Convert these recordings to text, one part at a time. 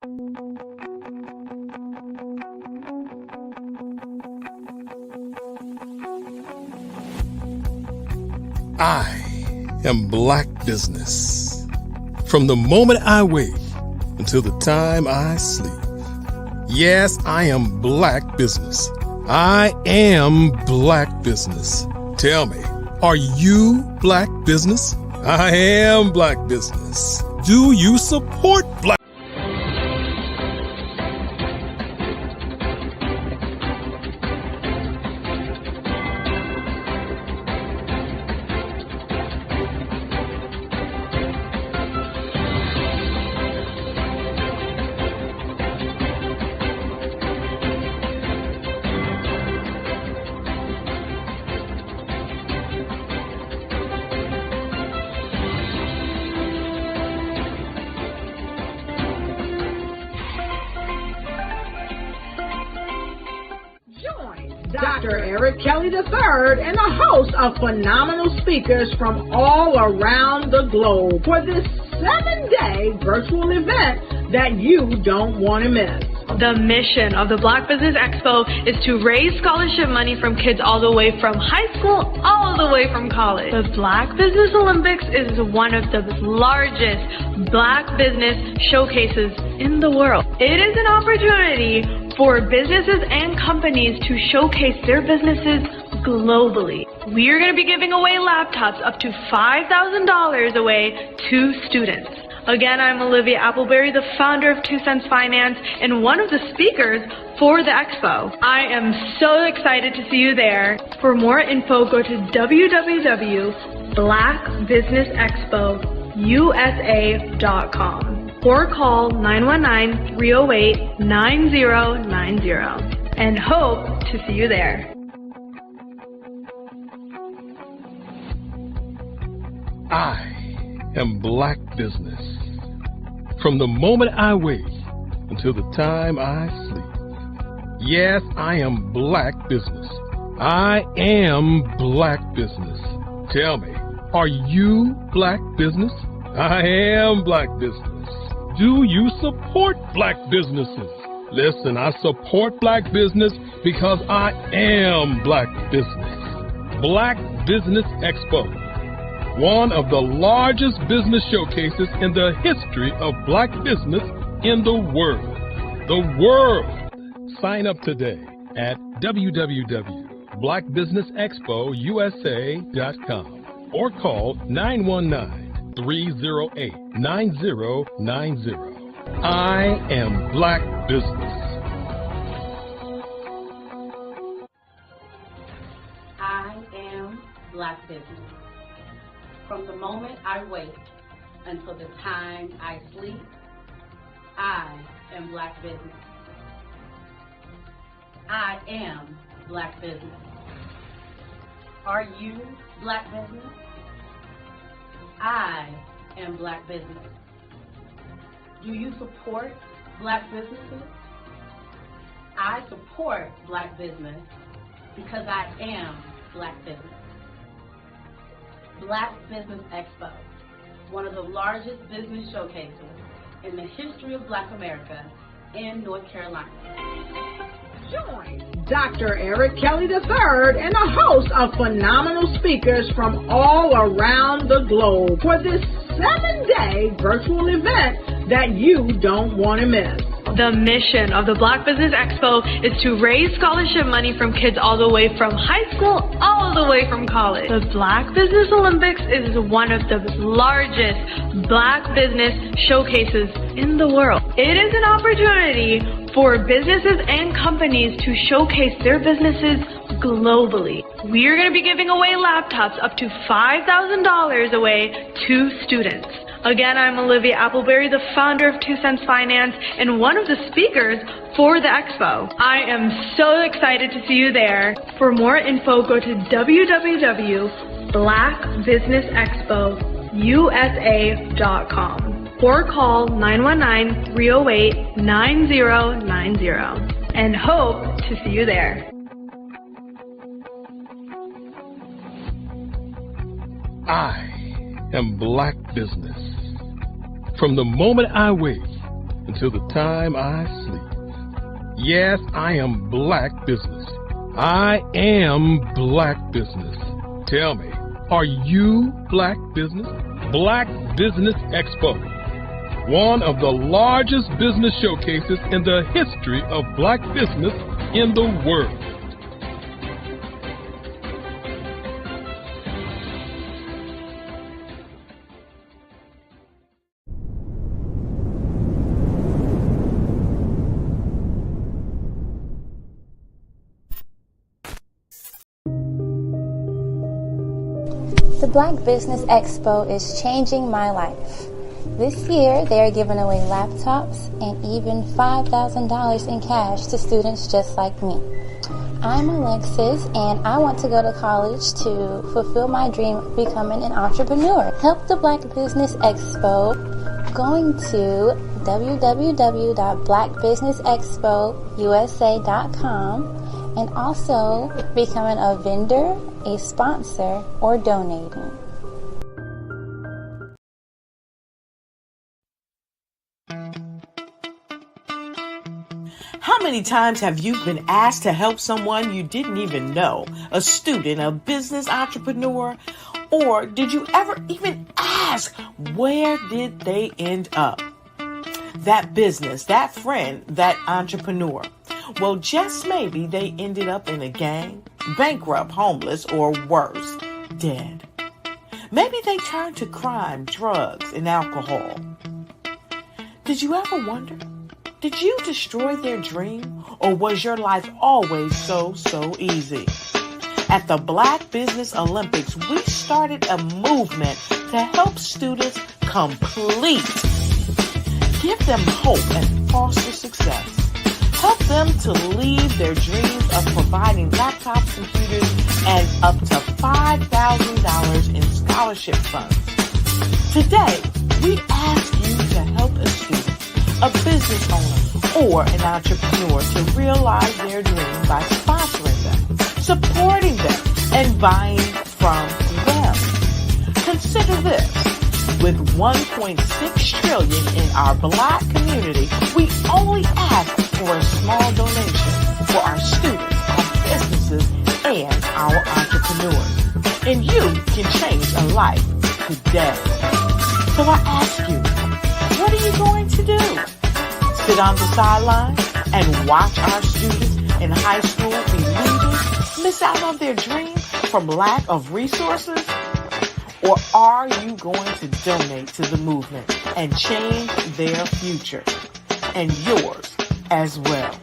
I am Black Business. From the moment I wake until the time I sleep. Yes, I am Black Business. I am Black Business. Tell me, are you Black Business? I am Black Business. Do you support Black? Dr. Eric Kelly III and a host of phenomenal speakers from all around the globe for this 7-day virtual event that you don't want to miss. The mission of the Black Business Expo is to raise scholarship money from kids all the way from high school all the way from college. The Black Business Olympics is one of the largest Black business showcases in the world. It is an opportunity for businesses and companies to showcase their businesses globally. We are going to be giving away laptops up to $5,000 away to students. Again, I'm Olivia Appleberry, the founder of 2 Cents Finance and one of the speakers for the expo. I am so excited to see you there. For more info, go to www.blackbusinessexpousa.com or call 919-308-9090 and hope to see you there. I am Black Business. From the moment I wake until the time I sleep. Yes, I am Black Business. I am Black Business. Tell me, are you Black Business? I am Black Business. Do you support Black businesses? Listen, I support Black business because I am Black Business. Black Business Expo, one of the largest business showcases in the history of Black business in the world. The world! Sign up today at www.blackbusinessexpousa.com or call 919-308-9090. I am Black Business. I am Black Business. From the moment I wake until the time I sleep, I am Black Business. I am Black Business. Are you Black Business? I am Black Business. Do you support Black businesses? I support Black business because I am Black business. Black Business Expo, one of the largest business showcases in the history of Black America in North Carolina. Join Dr. Eric Kelly III and a host of phenomenal speakers from all around the globe for this 7-day virtual event that you don't want to miss. The mission of the Black Business Expo is to raise scholarship money from kids all the way from high school all the way from college. The Black Business Olympics is one of the largest Black business showcases in the world. It is an opportunity for businesses and companies to showcase their businesses globally. We are going to be giving away laptops up to $5,000 away to students. Again, I'm Olivia Appleberry, the founder of 2 Cents Finance and one of the speakers for the expo. I am so excited to see you there. For more info, go to www.blackbusinessexpousa.com or call 919-308-9090 and hope to see you there. I am Black Business. From the moment I wake until the time I sleep. Yes, I am Black Business. I am Black Business. Tell me, are you Black Business? Black Business Expo, one of the largest business showcases in the history of Black business in the world. The Black Business Expo is changing my life. This year, they are giving away laptops and even $5,000 in cash to students just like me. I'm Alexis, and I want to go to college to fulfill my dream of becoming an entrepreneur. Help the Black Business Expo going to www.blackbusinessexpousa.com and also becoming a vendor, a sponsor, or donating. How many times have you been asked to help someone you didn't even know, a student, a business entrepreneur? Or did you ever even ask, where did they end up? That business, that friend, that entrepreneur. Well, just maybe they ended up in a gang, bankrupt, homeless, or worse, dead. Maybe they turned to crime, drugs, and alcohol. Did you ever wonder? Did you destroy their dream, or was your life always so easy? At the Black Business Olympics, we started a movement to help students complete. Give them hope and foster success. Help them to leave their dreams of providing laptops, computers, and up to $5,000 in scholarship funds. Today, we ask you to help a student, a business owner, or an entrepreneur to realize their dream by sponsoring them, supporting them, and buying from them. Consider this. With $1.6 trillion in our Black community, we only ask for a small donation for our students, our businesses, and our entrepreneurs. And you can change a life today. So I ask you, what are you going to do? Sit on the sideline and watch our students in high school be leaders, miss out on their dreams from lack of resources? Or are you going to donate to the movement and change their future and yours as well?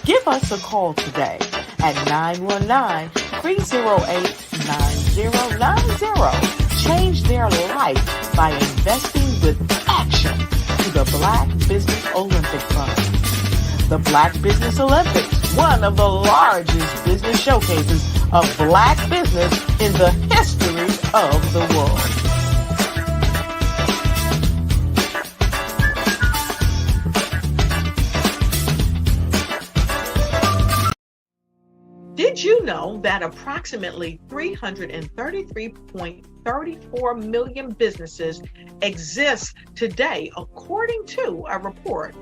Give us a call today at 919-308-9090. Change their life by investing with action to the Black Business Olympic Fund. The Black Business Olympics, one of the largest business showcases of Black business in the history of the world. Did you know that approximately 333.34 million businesses exist today, according to a report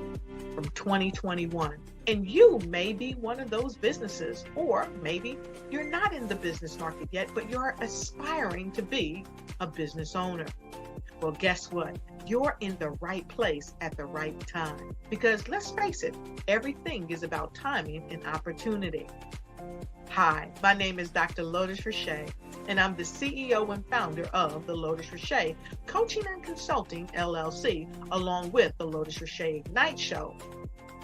from 2021? And you may be one of those businesses, or maybe you're not in the business market yet, but you're aspiring to be a business owner. Well, guess what? You're in the right place at the right time. Because let's face it, everything is about timing and opportunity. Hi, my name is Dr. Lotus Richey, and I'm the CEO and founder of the Lotus Richey Coaching and Consulting LLC, along with the Lotus Richey Ignite Show.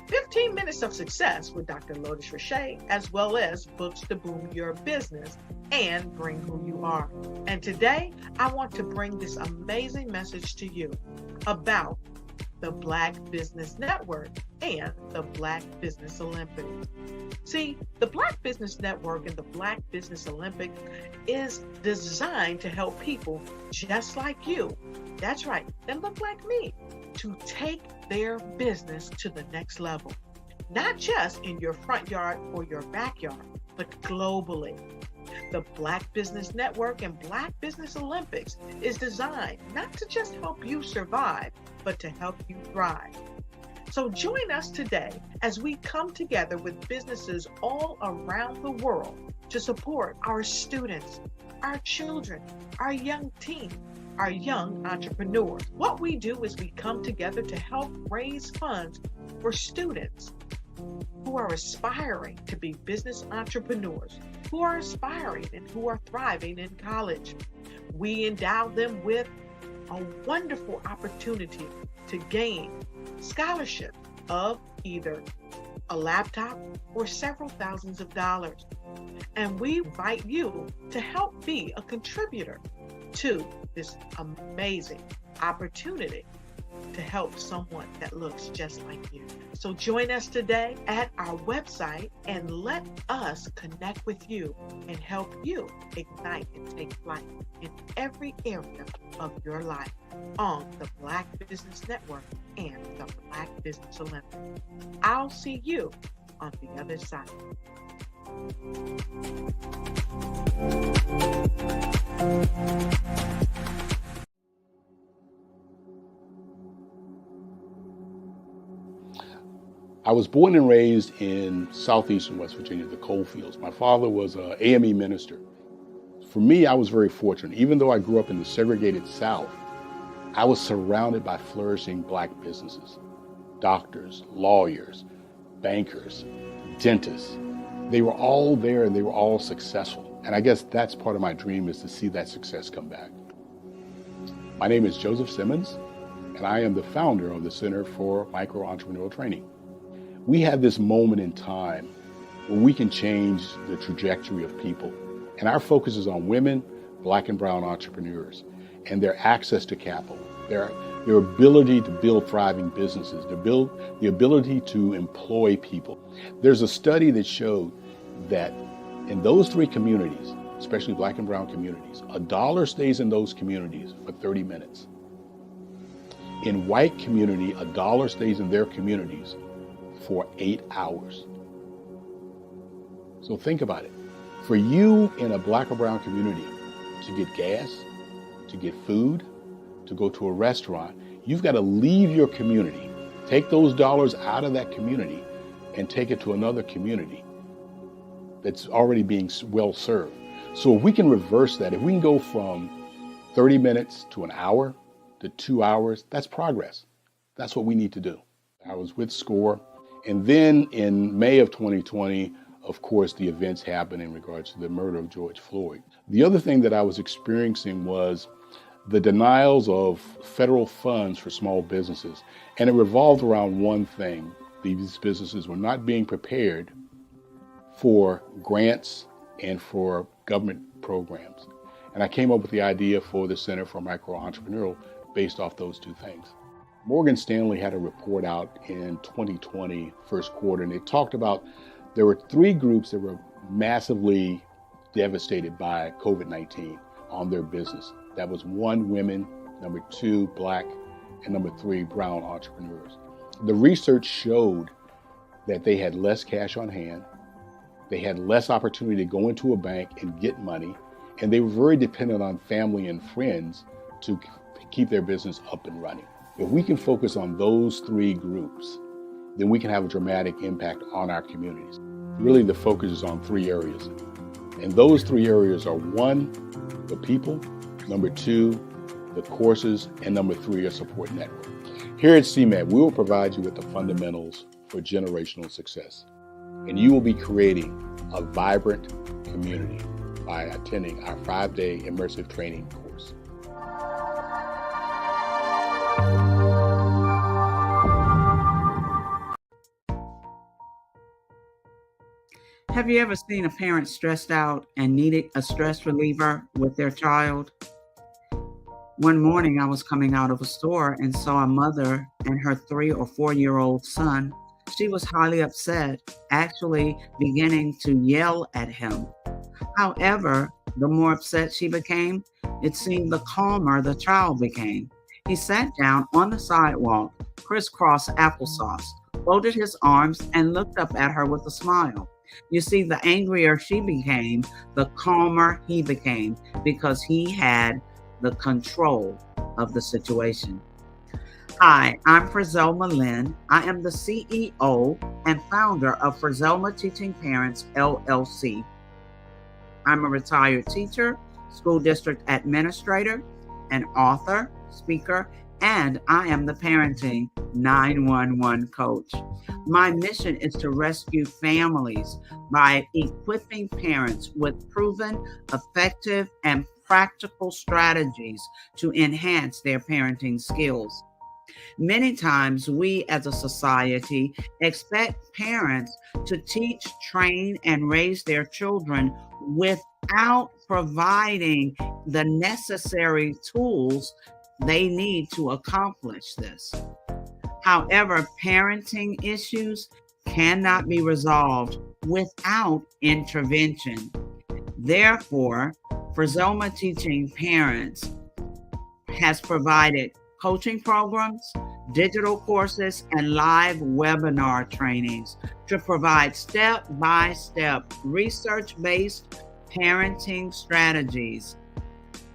15 minutes of success with Dr. Lotus Richey, as well as books to boom your business and bring who you are. And today, I want to bring this amazing message to you about the Black Business Network and the Black Business Olympics. See, the Black Business Network and the Black Business Olympics is designed to help people just like you, that's right, that look like me, to take their business to the next level. Not just in your front yard or your backyard, but globally. The Black Business Network and Black Business Olympics is designed not to just help you survive, but to help you thrive. So join us today as we come together with businesses all around the world to support our students, our children, our young teens, our young entrepreneurs. What we do is we come together to help raise funds for students who are aspiring to be business entrepreneurs, who are aspiring and who are thriving in college. We endow them with a wonderful opportunity to gain scholarship of either a laptop or several thousands of dollars. And we invite you to help be a contributor to this amazing opportunity to help someone that looks just like you. So join us today at our website and let us connect with you and help you ignite and take flight in every area of your life on the Black Business Network and the Black Business Olympics. I'll see you on the other side. I was born and raised in southeastern West Virginia, the coal fields. My father was an AME minister. For me, I was very fortunate. Even though I grew up in the segregated South, I was surrounded by flourishing Black businesses, doctors, lawyers, bankers, dentists. They were all there and they were all successful. And I guess that's part of my dream, is to see that success come back. My name is Joseph Simmons, and I am the founder of the Center for Micro-Entrepreneurial Training. We have this moment in time where we can change the trajectory of people. And our focus is on women, Black and brown entrepreneurs, and their access to capital, their ability to build thriving businesses, the ability to employ people. There's a study that showed that in those three communities, especially Black and brown communities, $1 stays in those communities for 30 minutes. In white community, $1 stays in their communities for 8 hours. So think about it. For you in a Black or brown community to get gas, to get food, to go to a restaurant, you've got to leave your community, take those dollars out of that community and take it to another community that's already being well served. So if we can reverse that, if we can go from 30 minutes to an hour to 2 hours, that's progress. That's what we need to do. I was with SCORE. And then in May of 2020, of course, the events happened in regards to the murder of George Floyd. The other thing that I was experiencing was the denials of federal funds for small businesses. And it revolved around one thing. These businesses were not being prepared for grants and for government programs. And I came up with the idea for the Center for Micro-Entrepreneurial based off those two things. Morgan Stanley had a report out in 2020, first quarter, and it talked about there were three groups that were massively devastated by COVID-19 on their business. That was 1, women, number 2, Black, and number 3, brown entrepreneurs. The research showed that they had less cash on hand, they had less opportunity to go into a bank and get money, and they were very dependent on family and friends to keep their business up and running. If we can focus on those three groups, then we can have a dramatic impact on our communities. Really, the focus is on 3 areas. And those 3 areas are 1, the people, number 2, the courses, and number 3, a support network. Here at CMAT, we will provide you with the fundamentals for generational success. And you will be creating a vibrant community by attending our 5-day immersive training course. Have you ever seen a parent stressed out and needed a stress reliever with their child? One morning I was coming out of a store and saw a mother and her 3 or 4-year-old son. She was highly upset, actually beginning to yell at him. However, the more upset she became, it seemed the calmer the child became. He sat down on the sidewalk, crisscross applesauce, folded his arms, and looked up at her with a smile. You see, the angrier she became, the calmer he became, because he had the control of the situation. Hi, I'm Frizelma Lynn. I am the CEO and founder of Frizelma Teaching Parents, LLC. I'm a retired teacher, school district administrator, an author, speaker, and I am the parenting 911 coach. My mission is to rescue families by equipping parents with proven, effective, and practical strategies to enhance their parenting skills. Many times, we as a society expect parents to teach, train, and raise their children without providing the necessary tools they need to accomplish this. However, parenting issues cannot be resolved without intervention. Therefore, Frizelma Teaching Parents has provided coaching programs, digital courses, and live webinar trainings to provide step-by-step research-based parenting strategies,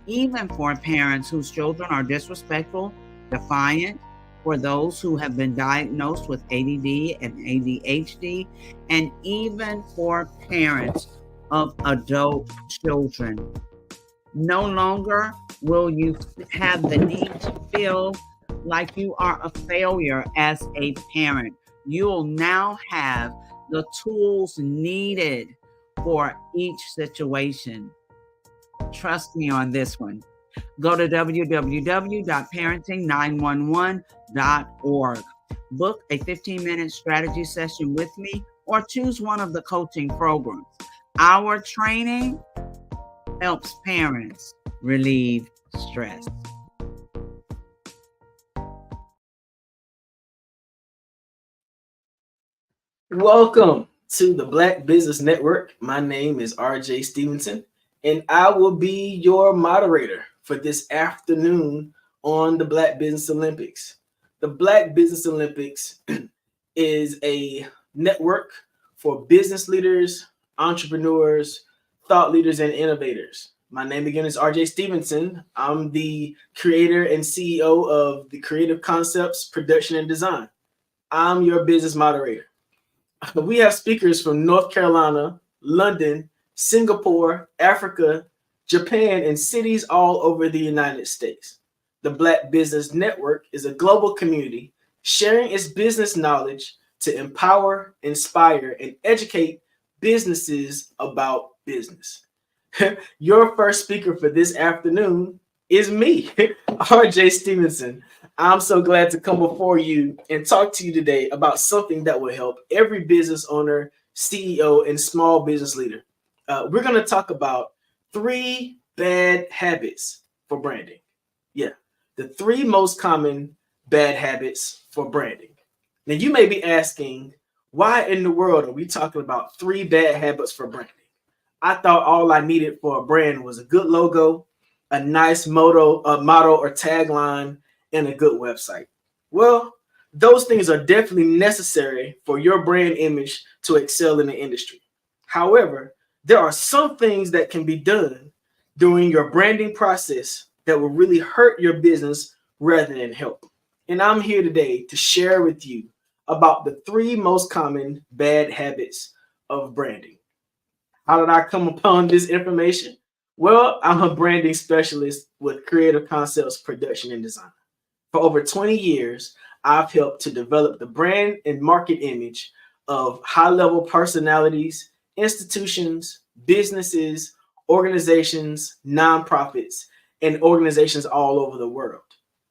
even for parents whose children are disrespectful, defiant, for those who have been diagnosed with ADD and ADHD, and even for parents of adult children. No longer will you have the need to feel like you are a failure as a parent. You'll now have the tools needed for each situation. Trust me on this one. Go to www.parenting911.org. Book a 15-minute strategy session with me or choose one of the coaching programs. Our training helps parents relieve stress. Welcome to the Black Business Network. My name is RJ Stevenson, and I will be your moderator for this afternoon on the Black Business Olympics. The Black Business Olympics is a network for business leaders, entrepreneurs, thought leaders, and innovators. My name again is RJ Stevenson. I'm the creator and CEO of the Creative Concepts, Production, and Design. I'm your business moderator. We have speakers from North Carolina, London, Singapore, Africa, Japan, and cities all over the United States. The Black Business Network is a global community sharing its business knowledge to empower, inspire, and educate businesses about business. Your first speaker for this afternoon is me, RJ Stevenson. I'm so glad to come before you and talk to you today about something that will help every business owner, CEO, and small business leader. We're going to talk about 3 bad habits for branding. Yeah, the 3 most common bad habits for branding. Now, you may be asking, why in the world are we talking about 3 bad habits for branding? I thought all I needed for a brand was a good logo, a nice motto or tagline, and a good website. Well, those things are definitely necessary for your brand image to excel in the industry. However, there are some things that can be done during your branding process that will really hurt your business rather than help. And I'm here today to share with you about the 3 most common bad habits of branding. How did I come upon this information? Well, I'm a branding specialist with Creative Concepts, Production, and Design. For over 20 years, I've helped to develop the brand and market image of high-level personalities, institutions, businesses, organizations, nonprofits, and organizations all over the world.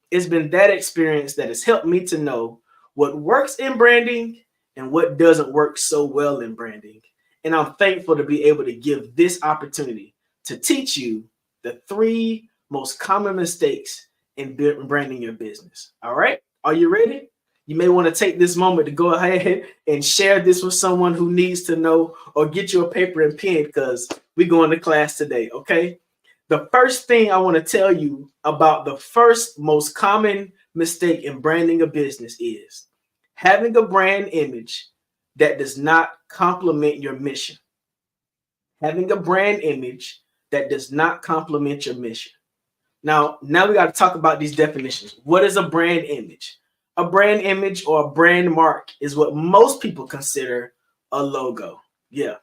It's been that experience that has helped me to know what works in branding and what doesn't work so well in branding. And I'm thankful to be able to give this opportunity to teach you the 3 most common mistakes in branding your business. All right, are you ready? You may want to take this moment to go ahead and share this with someone who needs to know, or get you a paper and pen because we're going to class today, okay? The first thing I want to tell you about the first most common mistake in branding a business is having a brand image that does not complement your mission. Having a brand image that does not complement your mission. Now we got to talk about these definitions. What is a brand image? A brand image or a brand mark is what most people consider a logo. Yeah,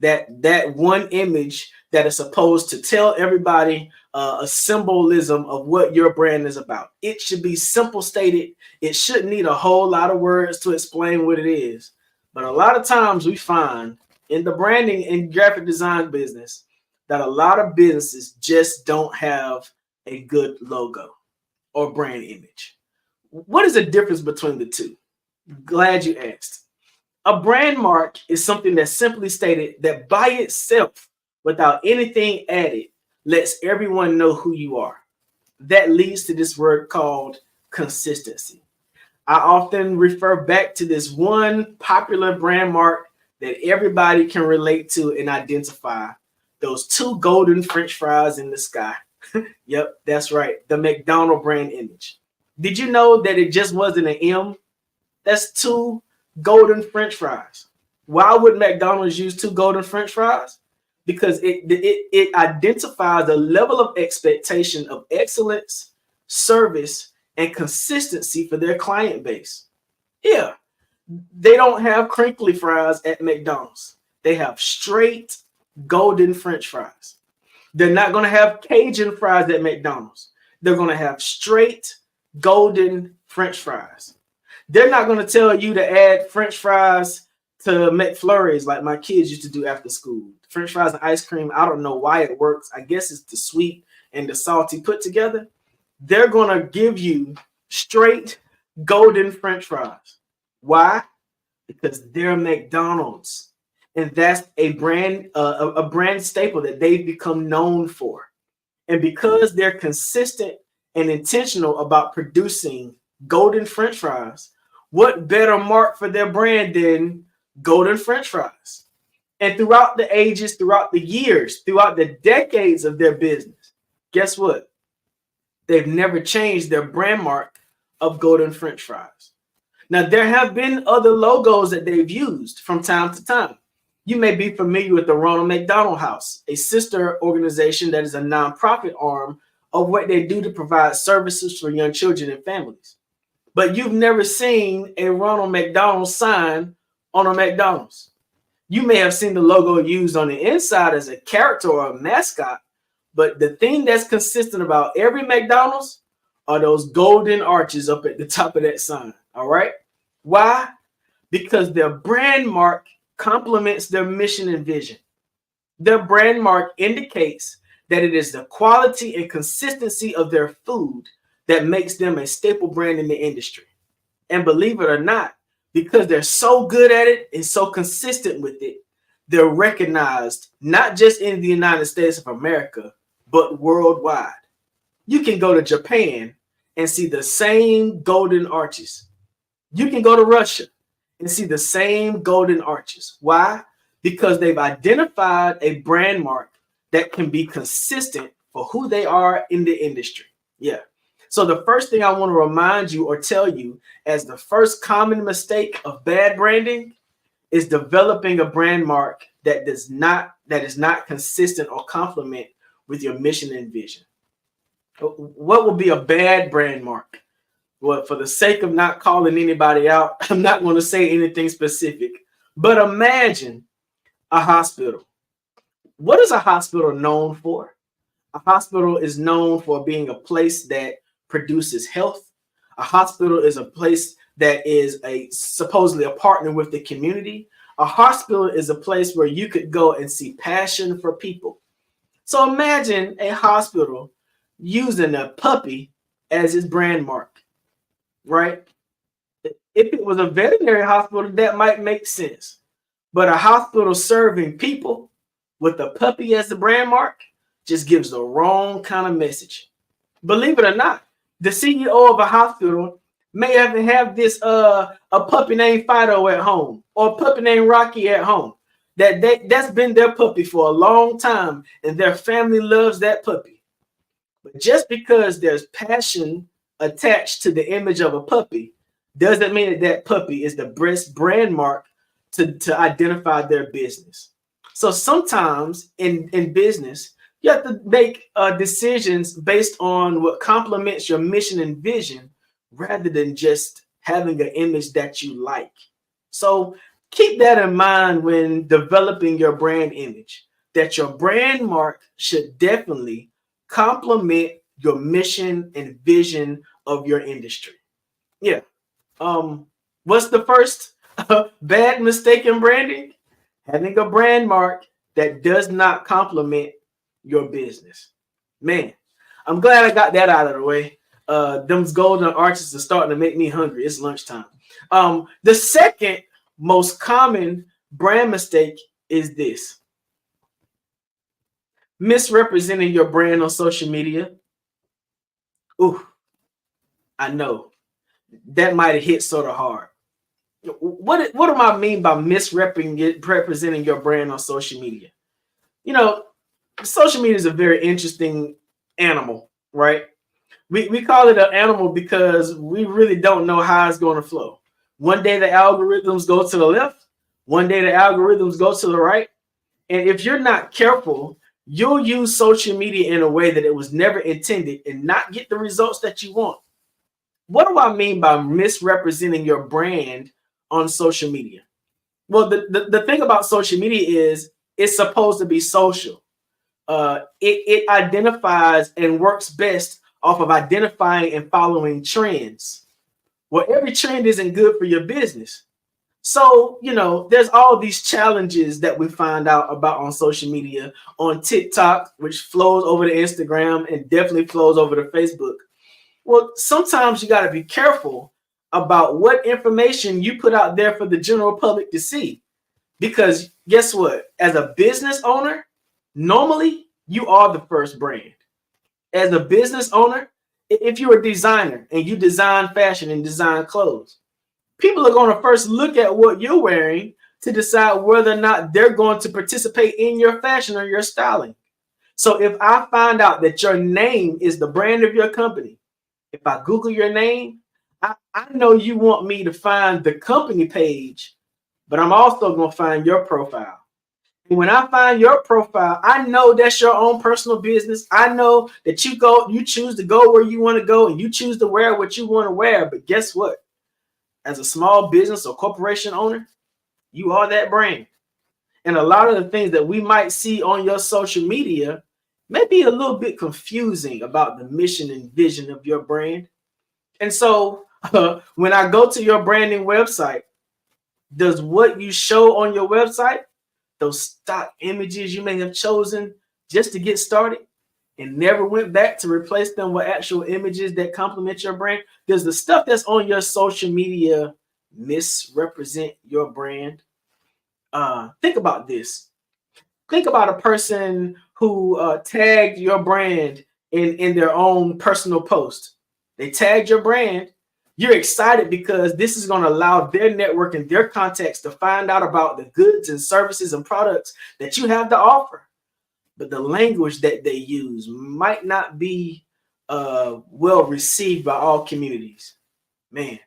that one image that is supposed to tell everybody a symbolism of what your brand is about. It should be simple stated. It shouldn't need a whole lot of words to explain what it is. But a lot of times we find in the branding and graphic design business that a lot of businesses just don't have a good logo or brand image. What is the difference between the two? Glad you asked. A brand mark is something that's simply stated that by itself, without anything added, lets everyone know who you are. That leads to this word called consistency. I often refer back to this one popular brand mark that everybody can relate to and identify. Those two golden French fries in the sky. Yep, that's right. The McDonald's brand image. Did you know that it just wasn't an M? That's two golden French fries. Why would McDonald's use two golden French fries? Because it identifies a level of expectation of excellence, service, and consistency for their client base. Yeah, they don't have crinkly fries at McDonald's. They have straight golden French fries. They're not going to have Cajun fries at McDonald's. They're going to have straight golden French fries. They're not going to tell you to add French fries to McFlurries like my kids used to do after school. French fries and ice cream, I don't know why it works. I guess it's the sweet and the salty put together. They're going to give you straight golden French fries. Why? Because they're McDonald's. And that's a brand staple that they've become known for. And because they're consistent and intentional about producing golden French fries, what better mark for their brand than golden French fries? And throughout the ages, throughout the years, throughout the decades of their business, guess what? They've never changed their brand mark of golden French fries. Now, there have been other logos that they've used from time to time. You may be familiar with the Ronald McDonald House, a sister organization that is a nonprofit arm of what they do to provide services for young children and families. But you've never seen a Ronald McDonald sign on a McDonald's. You may have seen the logo used on the inside as a character or a mascot, but the thing that's consistent about every McDonald's are those golden arches up at the top of that sign. All right? Why? Because their brand mark complements their mission and vision. Their brand mark indicates that it is the quality and consistency of their food that makes them a staple brand in the industry. And believe it or not, because they're so good at it and so consistent with it, they're recognized not just in the United States of America, but worldwide. You can go to Japan and see the same golden arches. You can go to Russia and see the same golden arches. Why? Because they've identified a brand mark that can be consistent for who they are in the industry. Yeah. So the first thing I want to remind you or tell you as the first common mistake of bad branding is developing a brand mark that is not consistent or complement with your mission and vision. What would be a bad brand mark? Well, for the sake of not calling anybody out, I'm not going to say anything specific, but imagine a hospital. What is a hospital known for? A hospital is known for being a place that produces health. A hospital is a place that is supposedly a partner with the community. A hospital is a place where you could go and see passion for people. So imagine a hospital using a puppy as its brand mark, right? If it was a veterinary hospital, that might make sense. But a hospital serving people with a puppy as the brand mark just gives the wrong kind of message. Believe it or not, the CEO of a hospital may have this a puppy named Fido at home or a puppy named Rocky at home. That's been their puppy for a long time, and their family loves that puppy. But just because there's passion attached to the image of a puppy doesn't mean that that puppy is the best brand mark to identify their business. So sometimes in business, you have to make decisions based on what complements your mission and vision rather than just having an image that you like. So keep that in mind when developing your brand image, that your brand mark should definitely complement your mission and vision of your industry. Yeah. What's the first bad mistake in branding? Having a brand mark that does not complement your business. Man, I'm glad I got that out of the way. Them's golden arches are starting to make me hungry. It's lunchtime. The second most common brand mistake is this: misrepresenting your brand on social media. Ooh, I know that might have hit sort of hard. What do I mean by misrepresenting your brand on social media? You know, social media is a very interesting animal, right? We call it an animal because we really don't know how it's going to flow. One day the algorithms go to the left, one day the algorithms go to the right. And if you're not careful, you'll use social media in a way that it was never intended and not get the results that you want. What do I mean by misrepresenting your brand on social media? Well, the thing about social media is it's supposed to be social. It identifies and works best off of identifying and following trends. Well, every trend isn't good for your business. So, there's all these challenges that we find out about on social media, on TikTok, which flows over to Instagram and definitely flows over to Facebook. Well, sometimes you got to be careful about what information you put out there for the general public to see. Because guess what? As a business owner, normally you are the first brand. As a business owner, if you're a designer and you design fashion and design clothes, people are going to first look at what you're wearing to decide whether or not they're going to participate in your fashion or your styling. So if I find out that your name is the brand of your company, if I Google your name, I know you want me to find the company page, but I'm also going to find your profile. And when I find your profile, I know that's your own personal business. I know that you choose to go where you want to go and you choose to wear what you want to wear. But guess what? As a small business or corporation owner, you are that brand. And a lot of the things that we might see on your social media may be a little bit confusing about the mission and vision of your brand. And so when I go to your branding website, does what you show on your website, those stock images you may have chosen just to get started and never went back to replace them with actual images that complement your brand, does the stuff that's on your social media misrepresent your brand? Think about this. Think about a person who tagged your brand in their own personal post. They tagged your brand. You're excited because this is going to allow their network and their contacts to find out about the goods and services and products that you have to offer. But the language that they use might not be well received by all communities. Man,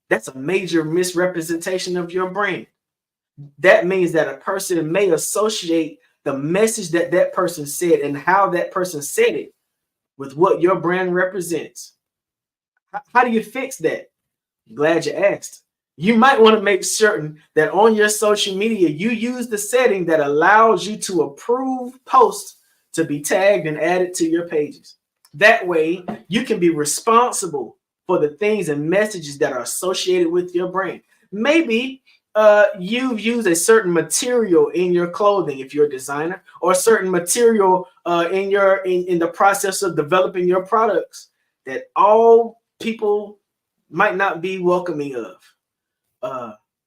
that's a major misrepresentation of your brand. That means that a person may associate the message that that person said and how that person said it with what your brand represents. How do you fix that? Glad you asked. You might want to make certain that on your social media, you use the setting that allows you to approve posts to be tagged and added to your pages. That way, you can be responsible for the things and messages that are associated with your brand. Maybe you've used a certain material in your clothing if you're a designer, or a certain material in the process of developing your products that all people might not be welcoming of.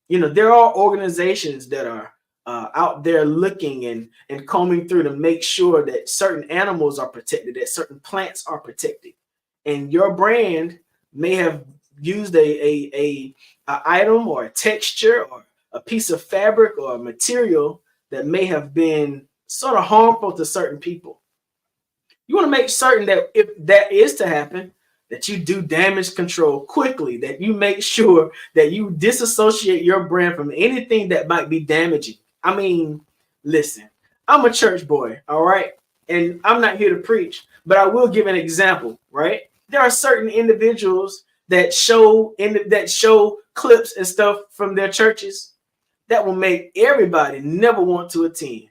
There are organizations that are out there looking and combing through to make sure that certain animals are protected, that certain plants are protected. And your brand may have used a item or a texture or a piece of fabric or a material that may have been sort of harmful to certain people. You want to make certain that if that is to happen, that you do damage control quickly, that you make sure that you disassociate your brand from anything that might be damaging. I mean, listen, I'm a church boy, all right? And I'm not here to preach, but I will give an example, right? There are certain individuals that show clips and stuff from their churches that will make everybody never want to attend.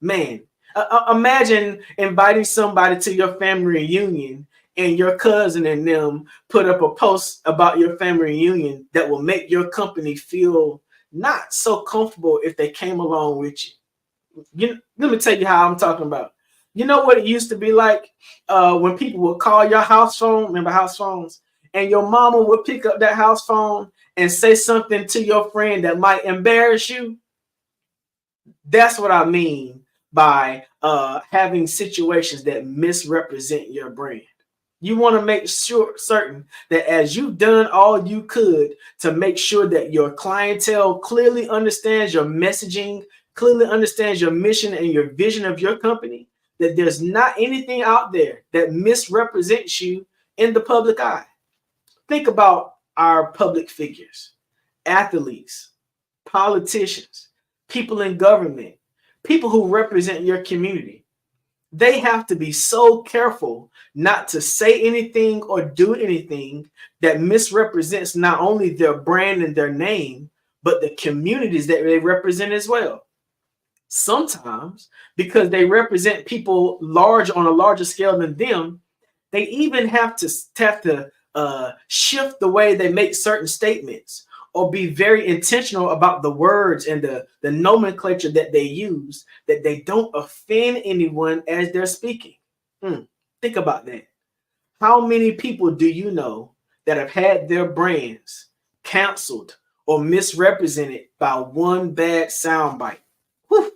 Man, imagine inviting somebody to your family reunion and your cousin and them put up a post about your family reunion that will make your company feel not so comfortable if they came along with you. Let me tell you how I'm talking about. You know what it used to be like when people would call your house phone, remember house phones, and your mama would pick up that house phone and say something to your friend that might embarrass you? That's what I mean by having situations that misrepresent your brand. You want to make certain that as you've done all you could to make sure that your clientele clearly understands your messaging, clearly understands your mission and your vision of your company, that there's not anything out there that misrepresents you in the public eye. Think about our public figures, athletes, politicians, people in government, people who represent your community. They have to be so careful not to say anything or do anything that misrepresents not only their brand and their name, but the communities that they represent as well. Sometimes, because they represent people on a larger scale than them, they even have to shift the way they make certain statements or be very intentional about the words and the nomenclature that they use, that they don't offend anyone as they're speaking. Think about that. How many people do you know that have had their brands canceled or misrepresented by one bad soundbite? Whew.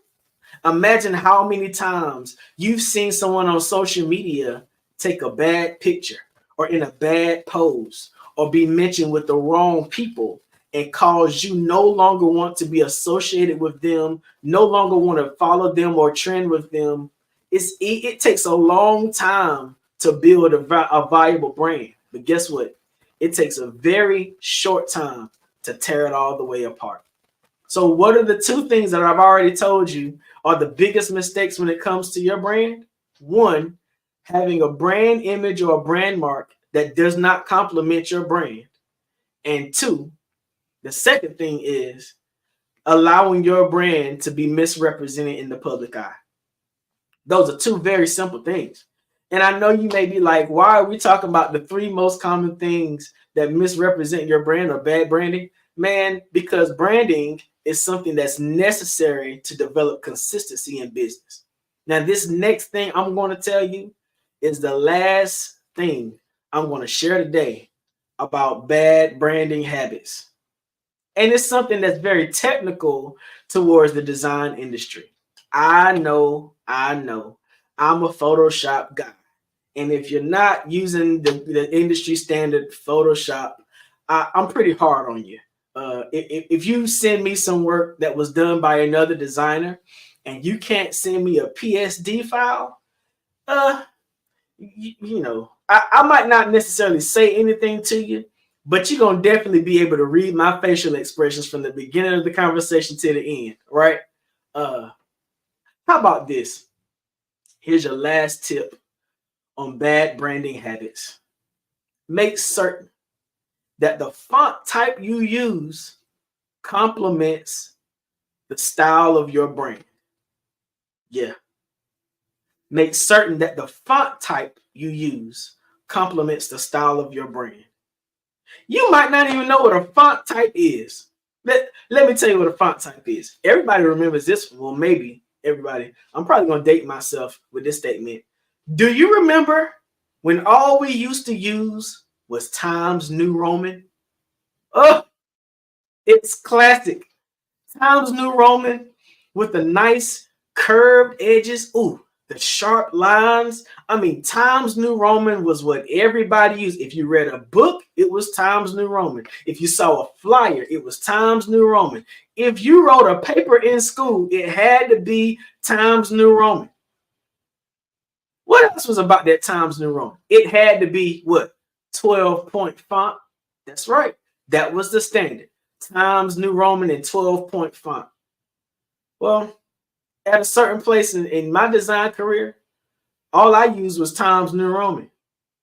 Imagine how many times you've seen someone on social media take a bad picture or in a bad pose or be mentioned with the wrong people and cause you no longer want to be associated with them, no longer want to follow them or trend with them. It takes a long time to build a valuable brand. But guess what? It takes a very short time to tear it all the way apart. So what are the two things that I've already told you are the biggest mistakes when it comes to your brand? One, having a brand image or a brand mark that does not complement your brand. And two, the second thing is allowing your brand to be misrepresented in the public eye. Those are two very simple things. And I know you may be like, why are we talking about the three most common things that misrepresent your brand or bad branding? Man, because branding is something that's necessary to develop consistency in business. Now, this next thing I'm going to tell you is the last thing I'm going to share today about bad branding habits. And it's something that's very technical towards the design industry. I know. I'm a Photoshop guy. And if you're not using the industry standard Photoshop, I'm pretty hard on you. If you send me some work that was done by another designer and you can't send me a PSD file, I might not necessarily say anything to you, but you're going to definitely be able to read my facial expressions from the beginning of the conversation to the end, right? How about this? Here's your last tip on bad branding habits. Make certain that the font type you use complements the style of your brand. Yeah. Make certain that the font type you use complements the style of your brand. You might not even know what a font type is. Let me tell you what a font type is. Everybody remembers this. Well, maybe everybody. I'm probably going to date myself with this statement. Do you remember when all we used to use was Times New Roman? Oh, it's classic. Times New Roman with the nice curved edges. Ooh, the sharp lines. I mean, Times New Roman was what everybody used. If you read a book, it was Times New Roman. If you saw a flyer, it was Times New Roman. If you wrote a paper in school, it had to be Times New Roman. What else was about that Times New Roman? It had to be what? 12-point font. That's right. That was the standard. Times New Roman and 12-point font. Well, at a certain place in my design career, all I used was Times New Roman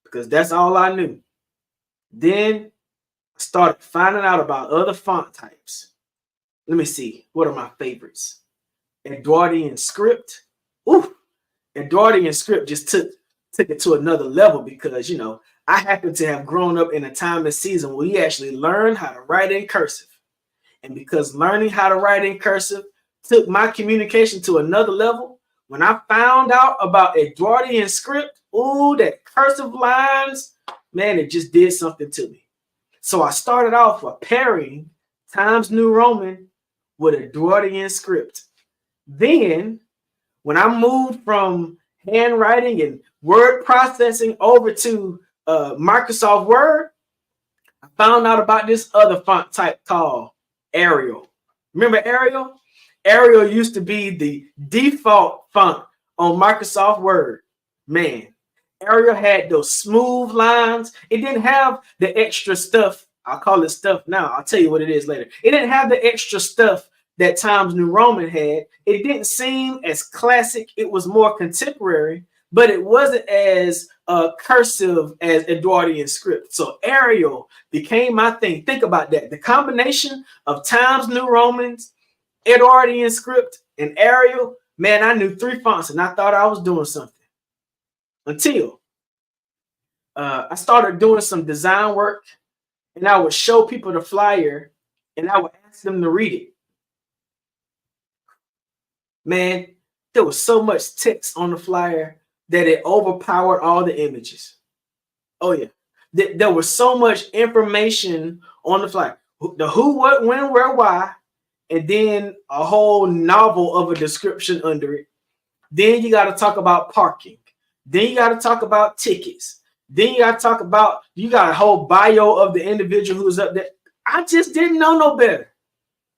because that's all I knew. Then I started finding out about other font types. Let me see. What are my favorites? Edwardian script. Ooh, Edwardian script just took it to another level because, I happen to have grown up in a time and season where we actually learned how to write in cursive. And because learning how to write in cursive took my communication to another level, when I found out about Edwardian script, ooh, that cursive lines, man, it just did something to me. So I started off with pairing Times New Roman with Edwardian script. Then, when I moved from handwriting and word processing over to Microsoft Word, I found out about this other font type called Arial. Remember Arial? Arial used to be the default font on Microsoft Word. Man, Arial had those smooth lines. It didn't have the extra stuff. I'll call it stuff now. I'll tell you what it is later. It didn't have the extra stuff that Times New Roman had. It didn't seem as classic. It was more contemporary, but it wasn't as cursive as Edwardian script. So Arial became my thing. Think about that. The combination of Times New Romans, Edwardian script, and Arial, man, I knew 3 fonts and I thought I was doing something. Until I started doing some design work and I would show people the flyer and I would ask them to read it. Man, there was so much text on the flyer that it overpowered all the images. Oh yeah, there was so much information on the flyer. The who, what, when, where, why, and then a whole novel of a description under it. Then you got to talk about parking. Then you got to talk about tickets. Then you got to talk about, you got a whole bio of the individual who's up there. I just didn't know no better.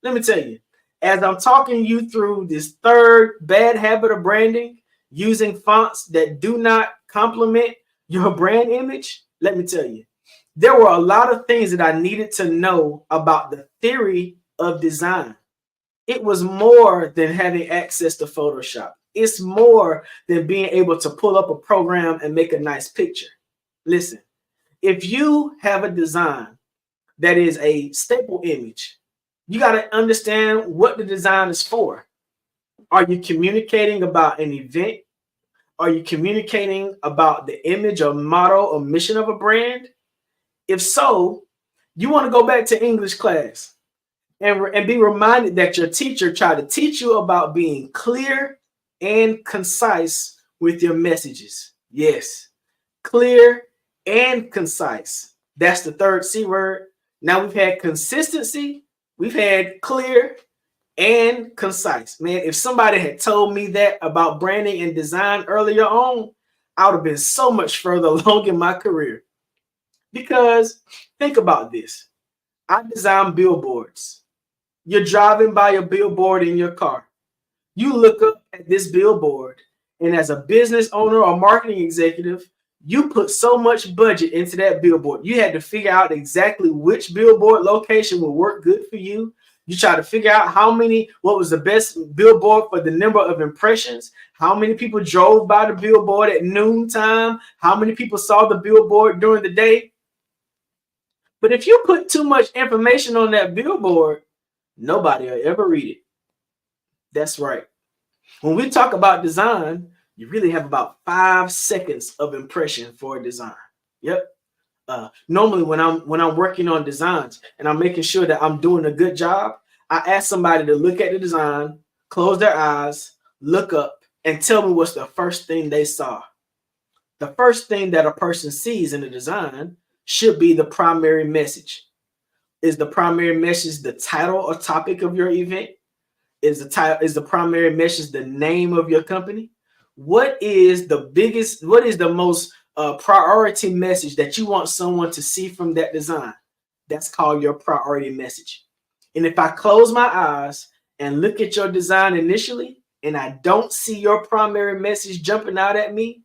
Let me tell you, as I'm talking you through this third bad habit of branding, using fonts that do not complement your brand image, let me tell you, there were a lot of things that I needed to know about the theory of design. It was more than having access to Photoshop. It's more than being able to pull up a program and make a nice picture. Listen, if you have a design that is a staple image, you got to understand what the design is for. Are you communicating about an event? Are you communicating about the image or motto or mission of a brand? If so, you want to go back to English class and be reminded that your teacher tried to teach you about being clear and concise with your messages. Yes, clear and concise. That's the third C word. Now we've had consistency, we've had clear and concise. Man, if somebody had told me that about branding and design earlier on, I would have been so much further along in my career. Because think about this. I design billboards. You're driving by a billboard in your car. You look up at this billboard, and as a business owner or marketing executive, you put so much budget into that billboard. You had to figure out exactly which billboard location would work good for you. You try to figure out what was the best billboard for the number of impressions, how many people drove by the billboard at noontime, how many people saw the billboard during the day. But if you put too much information on that billboard, nobody will ever read it. That's right. When we talk about design, you really have about 5 seconds of impression for a design. Yep. Normally when I'm working on designs and I'm making sure that I'm doing a good job, I ask somebody to look at the design, close their eyes, look up, and tell me what's the first thing they saw. The first thing that a person sees in the design should be the primary message. Is the primary message the title or topic of your event? Is the primary message the name of your company? What is the most priority message that you want someone to see from that design? That's called your priority message. And if I close my eyes and look at your design initially, and I don't see your primary message jumping out at me,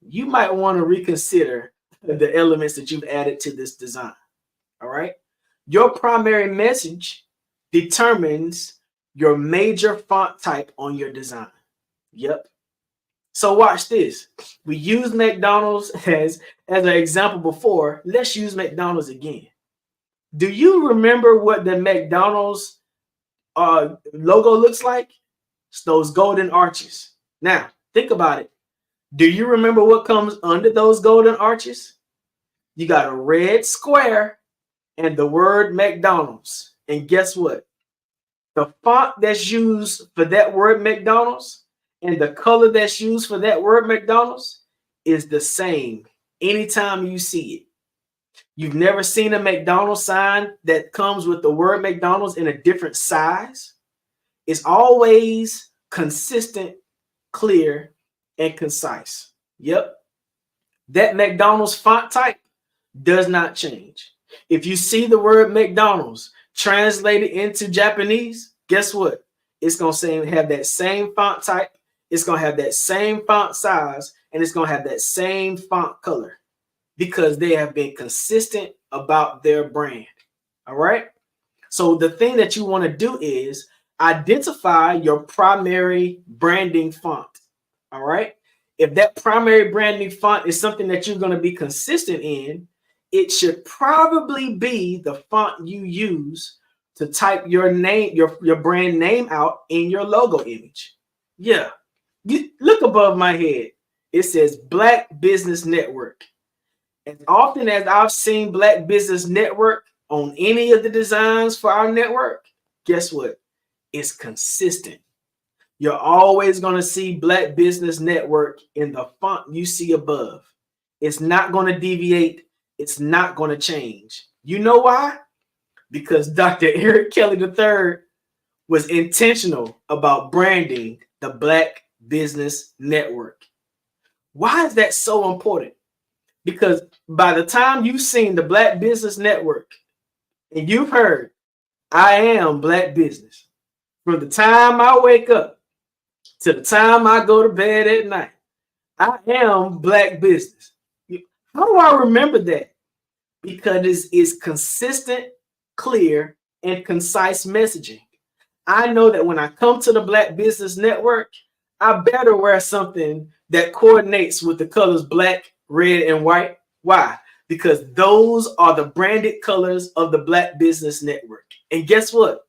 you might want to reconsider the elements that you've added to this design. All right. Your primary message determines your major font type on your design. Yep. So watch this. We used McDonald's as an example before. Let's use McDonald's again. Do you remember what the McDonald's logo looks like? It's those golden arches. Now, think about it. Do you remember what comes under those golden arches? You got a red square and the word McDonald's. And guess what? The font that's used for that word McDonald's and the color that's used for that word McDonald's is the same anytime you see it. You've never seen a McDonald's sign that comes with the word McDonald's in a different size. It's always consistent, clear, and concise. Yep. That McDonald's font type does not change. If you see the word McDonald's translated into Japanese, guess what? It's going to have that same font type. It's going to have that same font size, and it's going to have that same font color because they have been consistent about their brand. All right. So the thing that you want to do is identify your primary branding font. All right. If that primary branding font is something that you're going to be consistent in, it should probably be the font you use to type your name, your brand name out in your logo image. Yeah. You look above my head. It says Black Business Network. As often as I've seen Black Business Network on any of the designs for our network, guess what? It's consistent. You're always going to see Black Business Network in the font you see above. It's not going to deviate. It's not going to change. You know why? Because Dr. Eric Kelly III was intentional about branding the Black Business Network. Why is that so important? Because by the time you've seen the Black Business Network and you've heard, I am Black Business, from the time I wake up to the time I go to bed at night, I am Black Business. How do I remember that? Because it's consistent, clear, and concise messaging. I know that when I come to the Black Business Network, I better wear something that coordinates with the colors black, red, and white. Why? Because those are the branded colors of the Black Business Network. And guess what?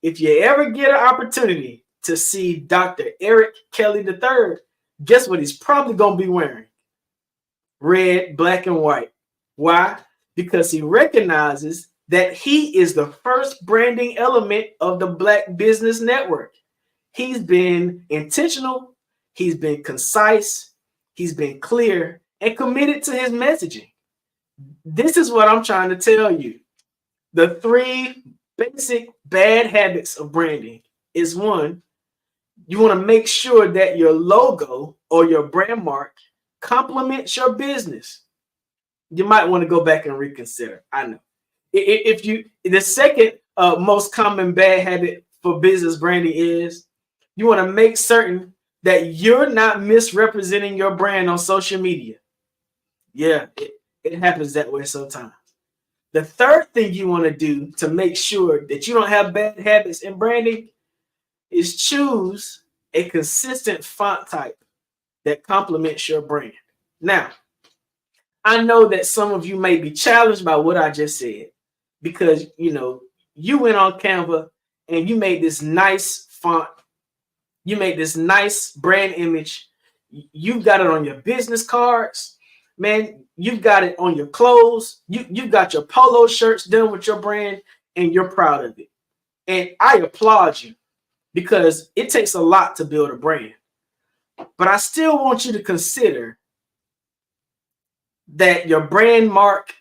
If you ever get an opportunity to see Dr. Eric Kelly III, guess what he's probably going to be wearing? Red, black, and white. Why? Because he recognizes that he is the first branding element of the Black Business Network. He's been intentional, he's been concise, he's been clear, and committed to his messaging. This is what I'm trying to tell you. The 3 basic bad habits of branding is: 1, you want to make sure that your logo or your brand mark complements your business. You might want to go back and reconsider. I know. The second most common bad habit for business branding is you want to make certain that you're not misrepresenting your brand on social media. Yeah, it happens that way sometimes. The third thing you want to do to make sure that you don't have bad habits in branding is choose a consistent font type that complements your brand. Now, I know that some of you may be challenged by what I just said because, you went on Canva and you made this nice font. You made this nice brand image. You've got it on your business cards. Man, you've got it on your clothes. You've got your polo shirts done with your brand and you're proud of it. And I applaud you because it takes a lot to build a brand. But I still want you to consider that your brand mark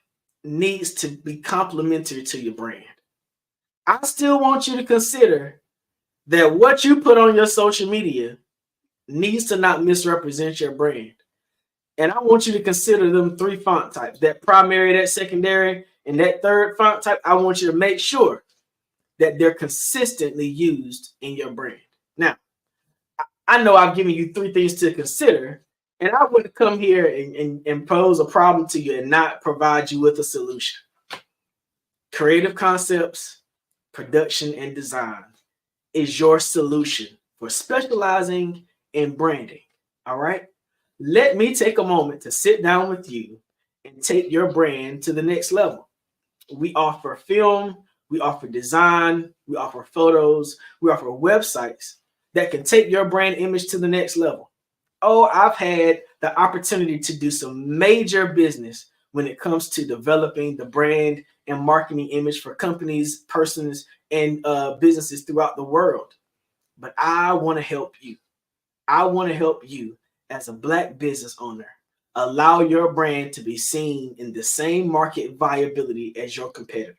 needs to be complementary to your brand. I still want you to consider that what you put on your social media needs to not misrepresent your brand. And I want you to consider them 3 font types, that primary, that secondary, and that third font type. I want you to make sure that they're consistently used in your brand. Now, I know I've given you 3 things to consider, and I wouldn't come here and pose a problem to you and not provide you with a solution. Creative concepts, production, and design is your solution for specializing in branding. All right. Let me take a moment to sit down with you and take your brand to the next level. We offer film, we offer design, we offer photos, we offer websites that can take your brand image to the next level. Oh, I've had the opportunity to do some major business when it comes to developing the brand and marketing image for companies, persons, and businesses throughout the world. But I want to help you. I want to help you as a Black business owner allow your brand to be seen in the same market viability as your competitors.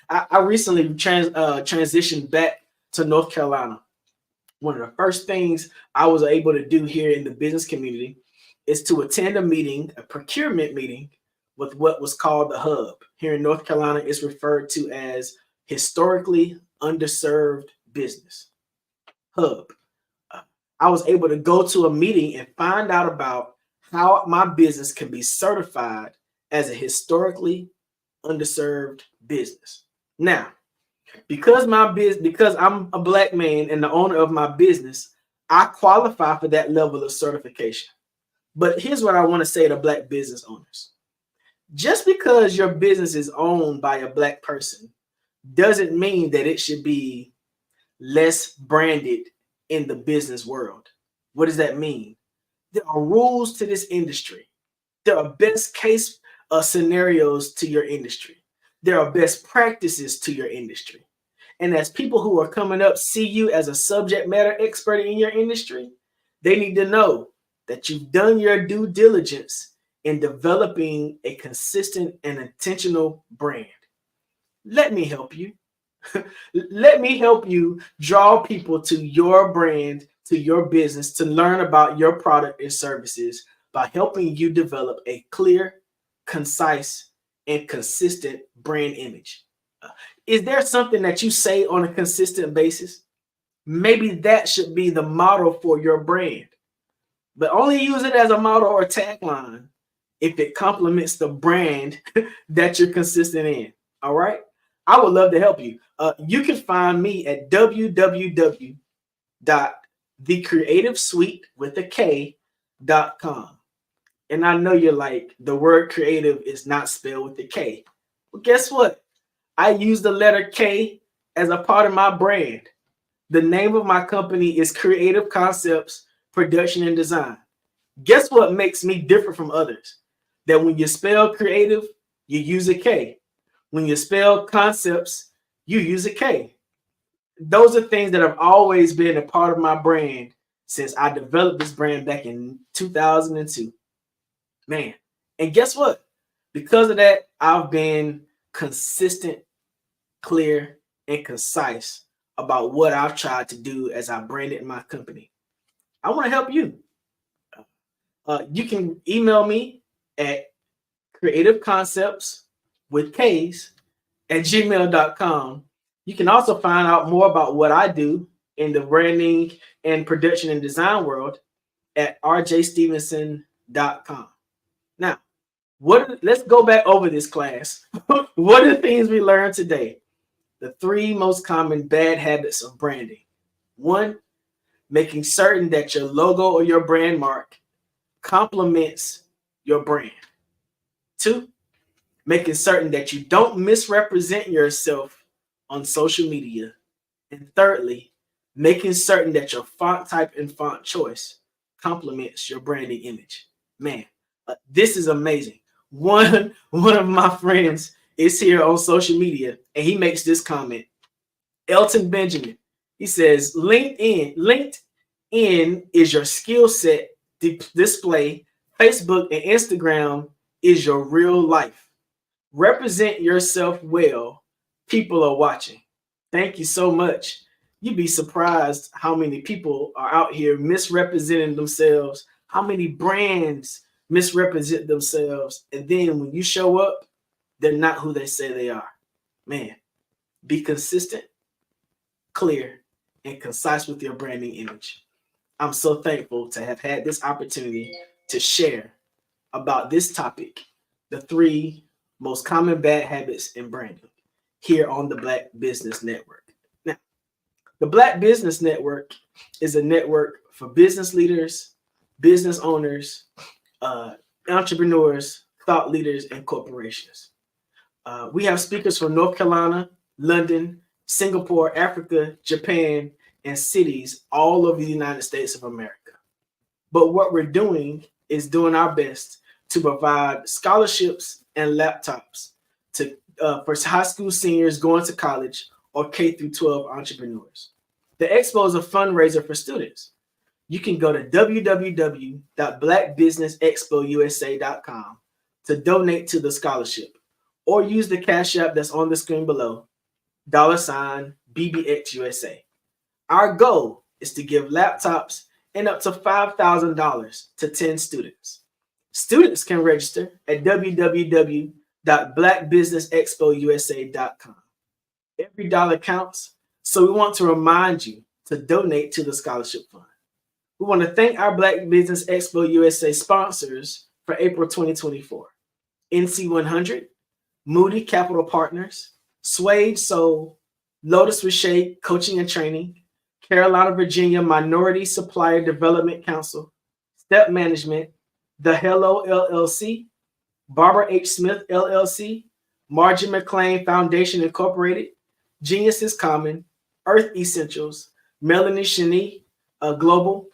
I recently transitioned back to North Carolina. One of the first things I was able to do here in the business community is to attend a meeting, a procurement meeting, with what was called the Hub. Here in North Carolina, it's referred to as historically underserved business. Hub. I was able to go to a meeting and find out about how my business can be certified as a historically underserved business. Now, because I'm a Black man and the owner of my business, I qualify for that level of certification. But here's what I want to say to Black business owners. Just because your business is owned by a Black person doesn't mean that it should be less branded in the business world. What does that mean? There are rules to this industry. There are best case scenarios to your industry. There are best practices to your industry. And as people who are coming up see you as a subject matter expert in your industry, they need to know that you've done your due diligence in developing a consistent and intentional brand. Let me help you. Let me help you draw people to your brand, to your business, to learn about your product and services by helping you develop a clear, concise, and consistent brand image. Is there something that you say on a consistent basis? Maybe that should be the model for your brand, but only use it as a model or tagline if it complements the brand that you're consistent in. All right. I would love to help you. You can find me at www.thecreativesuite.com. And I know you're like, the word creative is not spelled with the K. Well, guess what? I use the letter K as a part of my brand. The name of my company is Creative Concepts, Production, and Design. Guess what makes me different from others? That when you spell creative, you use a K. When you spell concepts, you use a K. Those are things that have always been a part of my brand since I developed this brand back in 2002. Man, and guess what? Because of that, I've been consistent, clear, and concise about what I've tried to do as I branded my company. I want to help you. You can email me at creativeconcepts with K's at gmail.com. You can also find out more about what I do in the branding and production and design world at rjstevenson.com. Now, let's go back over this class. What are the things we learned today? The 3 most common bad habits of branding. 1, making certain that your logo or your brand mark complements your brand. 2, making certain that you don't misrepresent yourself on social media. And thirdly, making certain that your font type and font choice complements your branding image. Man, this is amazing. One of my friends is here on social media, and he makes this comment. Elton Benjamin, he says, LinkedIn is your skill set display. Facebook and Instagram is your real life. Represent yourself well. People are watching. Thank you so much. You'd be surprised how many people are out here misrepresenting themselves, how many brands misrepresent themselves. And then when you show up, they're not who they say they are. Man, be consistent, clear, and concise with your branding image. I'm so thankful to have had this opportunity to share about this topic, the 3 most common bad habits in branding, here on the Black Business Network. Now, the Black Business Network is a network for business leaders, business owners, entrepreneurs, thought leaders, and corporations. We have speakers from North Carolina, London, Singapore, Africa, Japan, and cities all over the United States of America. But what we're doing is doing our best to provide scholarships and laptops for high school seniors going to college or K through 12 entrepreneurs. The expo is a fundraiser for students. You can go to www.blackbusinessexpousa.com to donate to the scholarship, or use the Cash App that's on the screen below, $BBXUSA. Our goal is to give laptops and up to $5,000 to 10 students. Students can register at www.blackbusinessexpousa.com. Every dollar counts, so we want to remind you to donate to the scholarship fund. We want to thank our Black Business Expo USA sponsors for April 2024. NC100, Moody Capital Partners, Suede Soul, Lotus Richey Coaching and Training, Carolina, Virginia Minority Supplier Development Council, Step Management, The Hello LLC, Barbara H. Smith LLC, Margie McLean Foundation Incorporated, Geniuses Common, Earth Essentials, Melanie Cheney Global,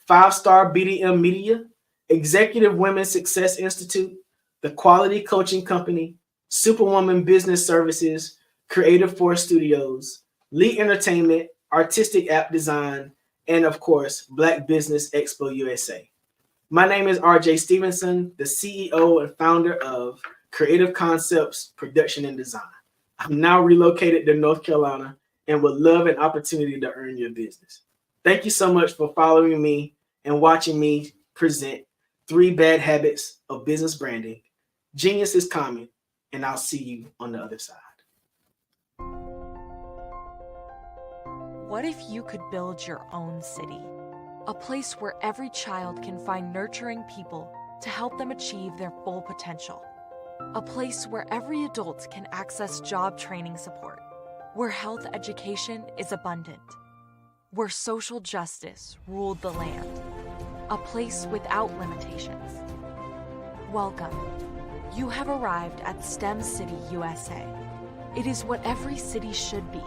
5-Star BDM Media, Executive Women's Success Institute, The Quality Coaching Company, Superwoman Business Services, Creative Force Studios, Lee Entertainment, Artistic App Design, and of course, Black Business Expo USA. My name is RJ Stevenson, the CEO and founder of Creative Concepts Production and Design. I'm now relocated to North Carolina and would love an opportunity to earn your business. Thank you so much for following me and watching me present 3 Bad Habits of Business Branding. Genius is common, and I'll see you on the other side. What if you could build your own city? A place where every child can find nurturing people to help them achieve their full potential. A place where every adult can access job training support. Where health education is abundant. Where social justice ruled the land. A place without limitations. Welcome. You have arrived at STEM City USA. It is what every city should be.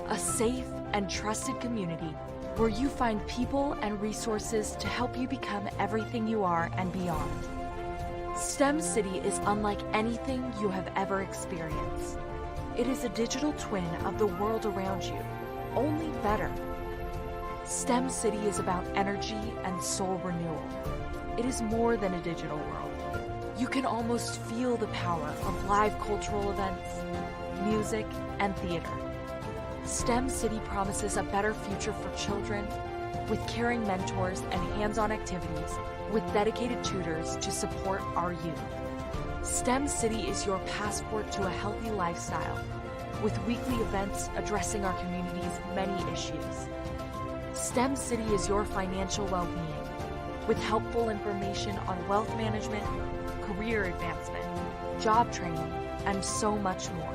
A safe and trusted community where you find people and resources to help you become everything you are and beyond. STEM City is unlike anything you have ever experienced. It is a digital twin of the world around you, only better. STEM City is about energy and soul renewal. It is more than a digital world. You can almost feel the power of live cultural events, music, and theater. STEM City promises a better future for children with caring mentors and hands-on activities with dedicated tutors to support our youth. STEM City is your passport to a healthy lifestyle with weekly events addressing our community's many issues. STEM City is your financial well-being with helpful information on wealth management, career advancement, job training, and so much more.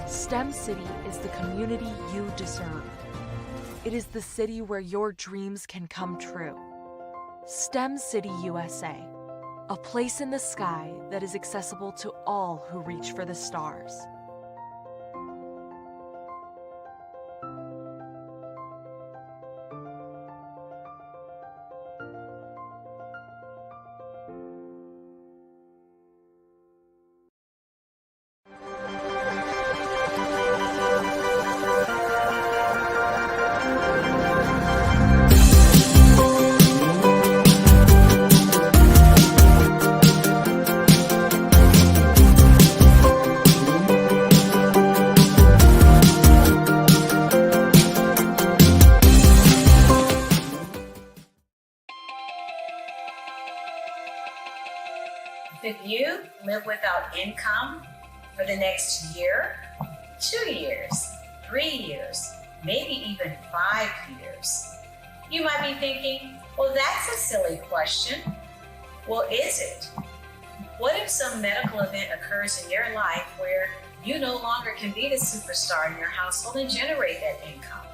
STEM City is the community you deserve. It is the city where your dreams can come true. STEM City USA, a place in the sky that is accessible to all who reach for the stars. Could you live without income for the next year, 2 years, 3 years, maybe even 5 years? You might be thinking, well, that's a silly question. Well, is it? What if some medical event occurs in your life where you no longer can be the superstar in your household and generate that income?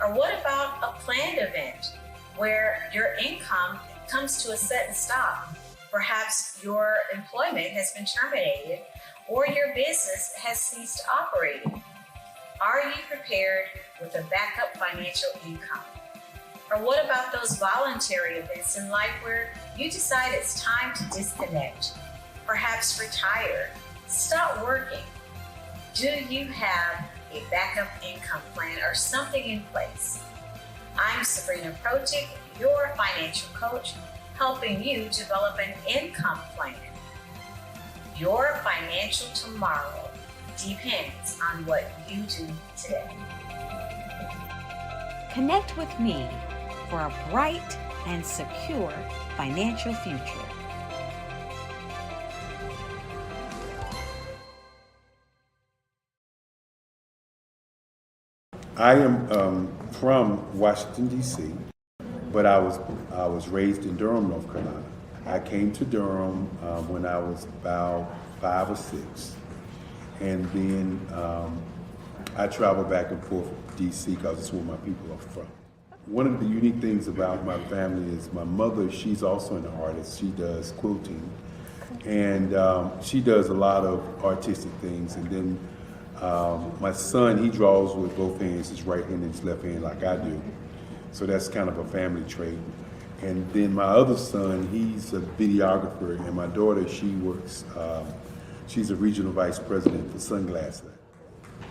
Or what about a planned event where your income comes to a sudden stop? Perhaps your employment has been terminated, or your business has ceased operating? Are you prepared with a backup financial income? Or what about those voluntary events in life where you decide it's time to disconnect, perhaps retire, stop working? Do you have a backup income plan or something in place? I'm Sabrina Projic, your financial coach, helping you develop an income plan. Your financial tomorrow depends on what you do today. Connect with me for a bright and secure financial future. I am from Washington, D.C., but I was raised in Durham, North Carolina. I came to Durham when I was about 5 or 6, and then I traveled back and forth to D.C. because it's where my people are from. One of the unique things about my family is my mother, she's also an artist. She does quilting, and she does a lot of artistic things. And then my son, he draws with both hands, his right hand and his left hand like I do. So that's kind of a family trait. And then my other son, he's a videographer, and my daughter, she works, she's a regional vice president for Sunglass Lab.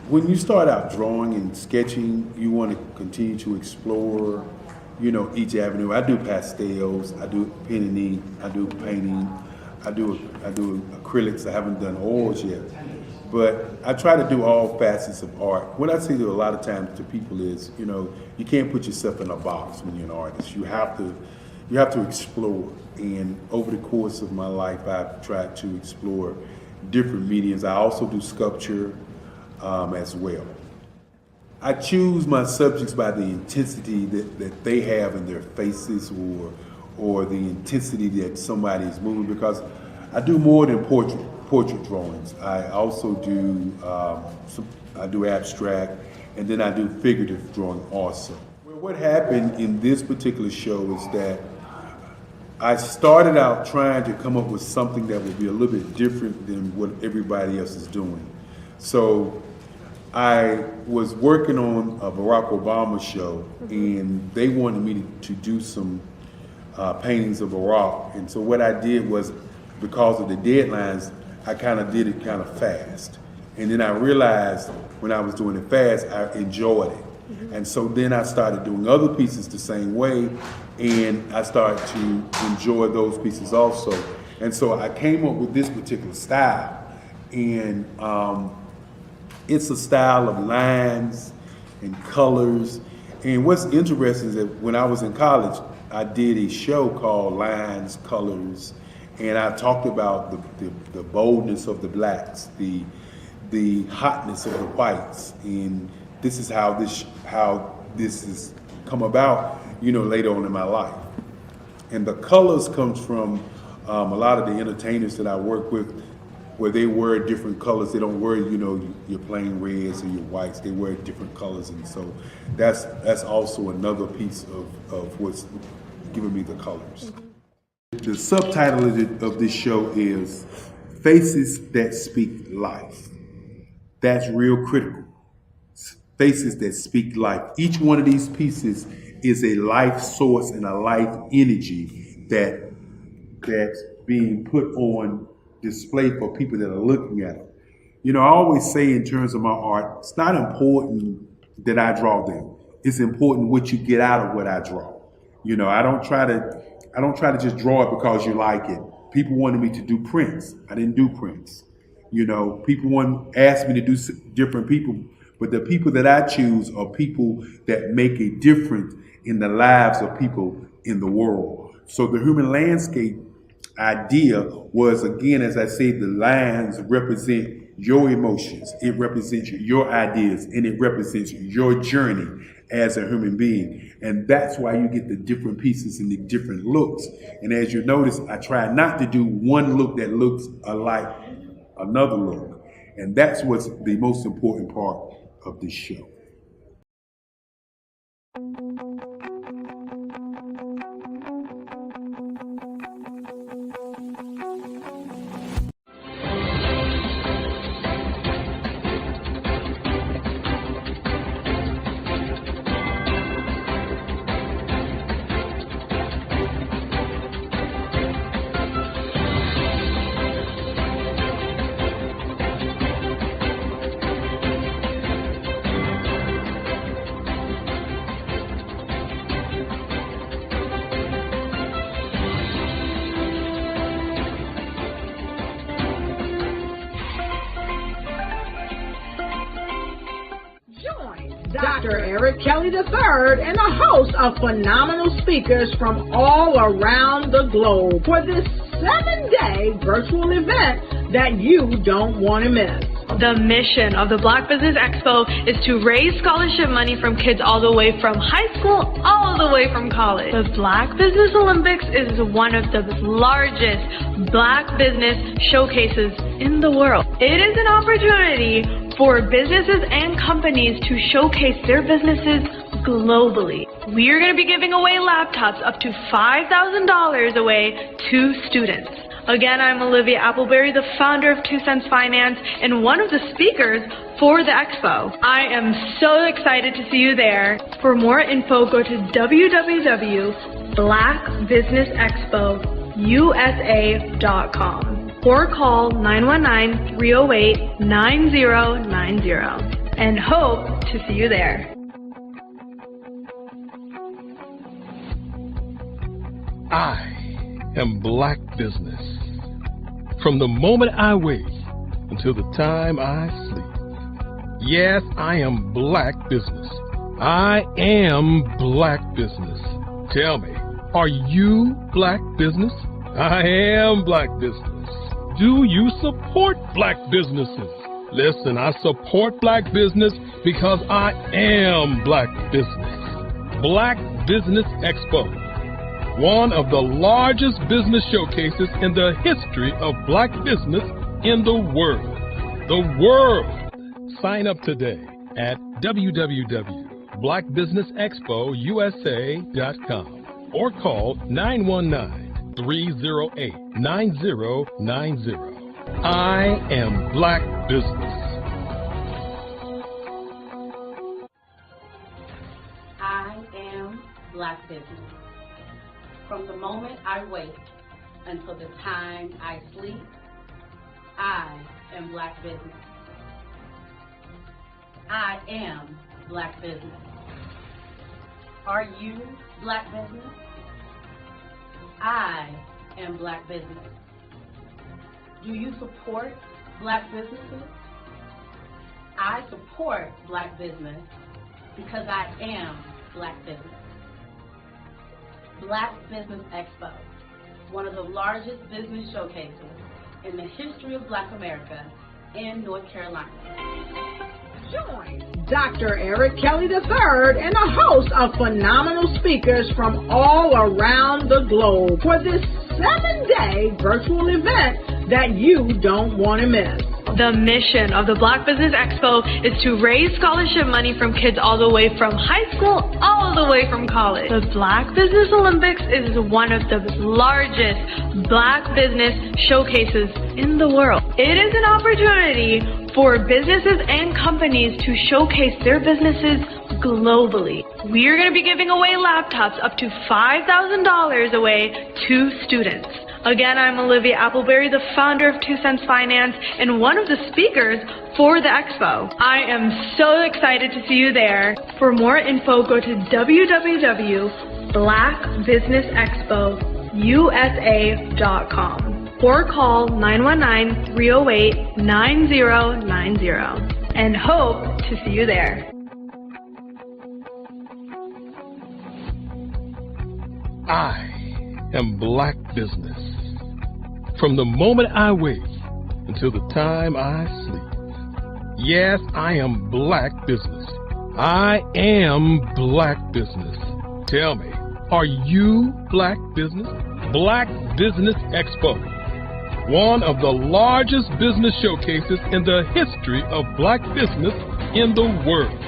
When you start out drawing and sketching, you want to continue to explore, each avenue. I do pastels, I do pen and ink, I do painting, I do acrylics. I haven't done oils yet, but I try to do all facets of art. What I say to a lot of times to people is, you can't put yourself in a box when you're an artist. You have to explore. And over the course of my life, I've tried to explore different mediums. I also do sculpture as well. I choose my subjects by the intensity that they have in their faces, or the intensity that somebody is moving, because I do more than portrait drawings. I also do I do abstract, and then I do figurative drawing also. Well, what happened in this particular show is that I started out trying to come up with something that would be a little bit different than what everybody else is doing. So I was working on a Barack Obama show, and they wanted me to do some paintings of Barack. And so what I did was, because of the deadlines, I kind of did it kind of fast. And then I realized when I was doing it fast, I enjoyed it. And so then I started doing other pieces the same way, and I started to enjoy those pieces also. And so I came up with this particular style, and it's a style of lines and colors. And what's interesting is that when I was in college, I did a show called Lines, Colors, and I talked about the boldness of the blacks, the hotness of the whites, and this is how this has come about, later on in my life. And the colors comes from a lot of the entertainers that I work with, where they wear different colors. They don't wear, your plain reds or your whites. They wear different colors, and so that's also another piece of what's giving me the colors. The subtitle of this show is Faces That Speak Life. That's real critical. Faces that speak life. Each one of these pieces is a life source and a life energy that's being put on display for people that are looking at it. I always say in terms of my art, it's not important that I draw them. It's important what you get out of what I draw. I don't try to just draw it because you like it. People wanted me to do prints. I didn't do prints. People asked me to do different people, but the people that I choose are people that make a difference in the lives of people in the world. So the human landscape idea was, again, as I say, the lines represent your emotions, it represents your ideas, and it represents your journey as a human being. And that's why you get the different pieces and the different looks. And as you notice, I try not to do one look that looks alike another look. And that's what's the most important part of this show. Dr. Eric Kelly III and a host of phenomenal speakers from all around the globe for this 7-day virtual event that you don't want to miss. The mission of the Black Business Expo is to raise scholarship money from kids all the way from high school, all the way from college. The Black Business Olympics is one of the largest Black business showcases in the world. It is an opportunity for businesses and companies to showcase their businesses globally. We are going to be giving away laptops up to $5,000 away to students. Again, I'm Olivia Appleberry, the founder of 2 Cents Finance and one of the speakers for the expo. I am so excited to see you there. For more info, go to www.blackbusinessexpousa.com or call 919-308-9090 and hope to see you there. I am Black Business. From the moment I wake until the time I sleep. Yes, I am Black Business. I am Black Business. Tell me, are you Black Business? I am Black Business. Do you support Black businesses? Listen, I support Black business because I am Black Business. Black Business Expo, one of the largest business showcases in the history of Black business in the world. The world! Sign up today at www.blackbusinessexpousa.com or call 919-308-9090. I am Black Business. I am Black Business. From the moment I wake until the time I sleep, I am Black Business. I am Black Business. Are you Black Business? I am Black Business. Do you support Black businesses? I support Black business because I am Black Business. Black Business Expo, one of the largest business showcases in the history of Black America in North Carolina. Join Dr. Eric Kelly III and a host of phenomenal speakers from all around the globe for this 7-day virtual event that you don't want to miss. The mission of the Black Business Expo is to raise scholarship money from kids all the way from high school, all the way from college. The Black Business Olympics is one of the largest Black business showcases in the world. It is an opportunity for businesses and companies to showcase their businesses globally. We are going to be giving away laptops up to $5,000 away to students. Again, I'm Olivia Appleberry, the founder of 2 Cents Finance and one of the speakers for the expo. I am so excited to see you there. For more info, go to www.blackbusinessexpousa.com or call 919-308-9090 and hope to see you there. I am Black Business. From the moment I wake until the time I sleep. Yes, I am Black Business. I am Black Business. Tell me, are you Black Business? Black Business Expo, one of the largest business showcases in the history of Black business in the world.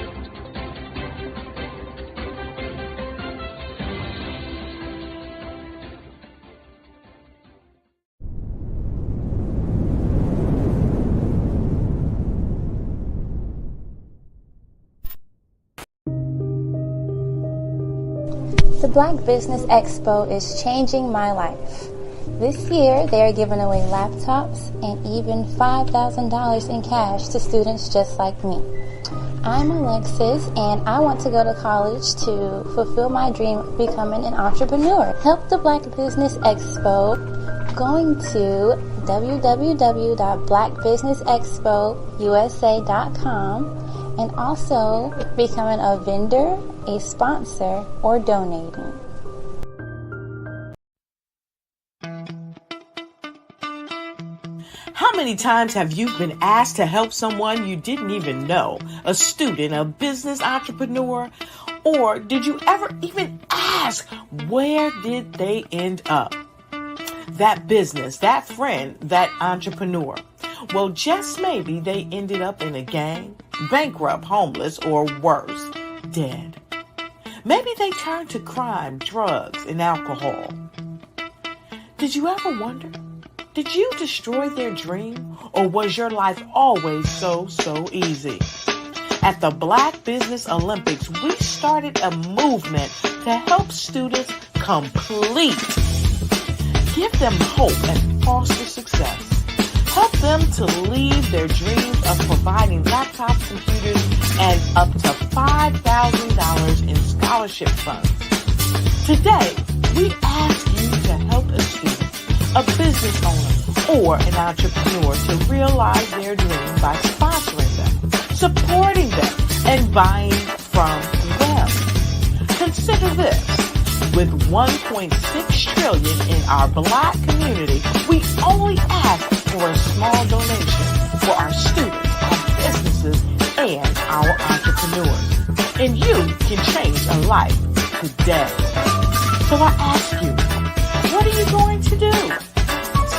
The Black Business Expo is changing my life. This year, they are giving away laptops and even $5,000 in cash to students just like me. I'm Alexis, and I want to go to college to fulfill my dream of becoming an entrepreneur. Help the Black Business Expo going to www.blackbusinessexpousa.com and also becoming a vendor, a sponsor, or donating. How many times have you been asked to help someone you didn't even know, a student, a business entrepreneur, or did you ever even ask, where did they end up? That business, that friend, that entrepreneur. Well, just maybe they ended up in a gang, bankrupt, homeless, or worse, dead. Maybe they turned to crime, drugs, and alcohol. Did you ever wonder? Did you destroy their dream, or was your life always so easy? At the Black Business Olympics, we started a movement to help students complete. Give them hope and foster success. Help them to leave their dreams of providing laptops, computers, and up to $5,000 in scholarship funds. Today, we ask you to help a student, a business owner, or an entrepreneur to realize their dream by sponsoring them, supporting them, and buying from them. Consider this. With $1.6 trillion in our Black community, we only ask for a small donation for our students, our businesses, and our entrepreneurs. And you can change a life today. So I ask you, what are you going to do?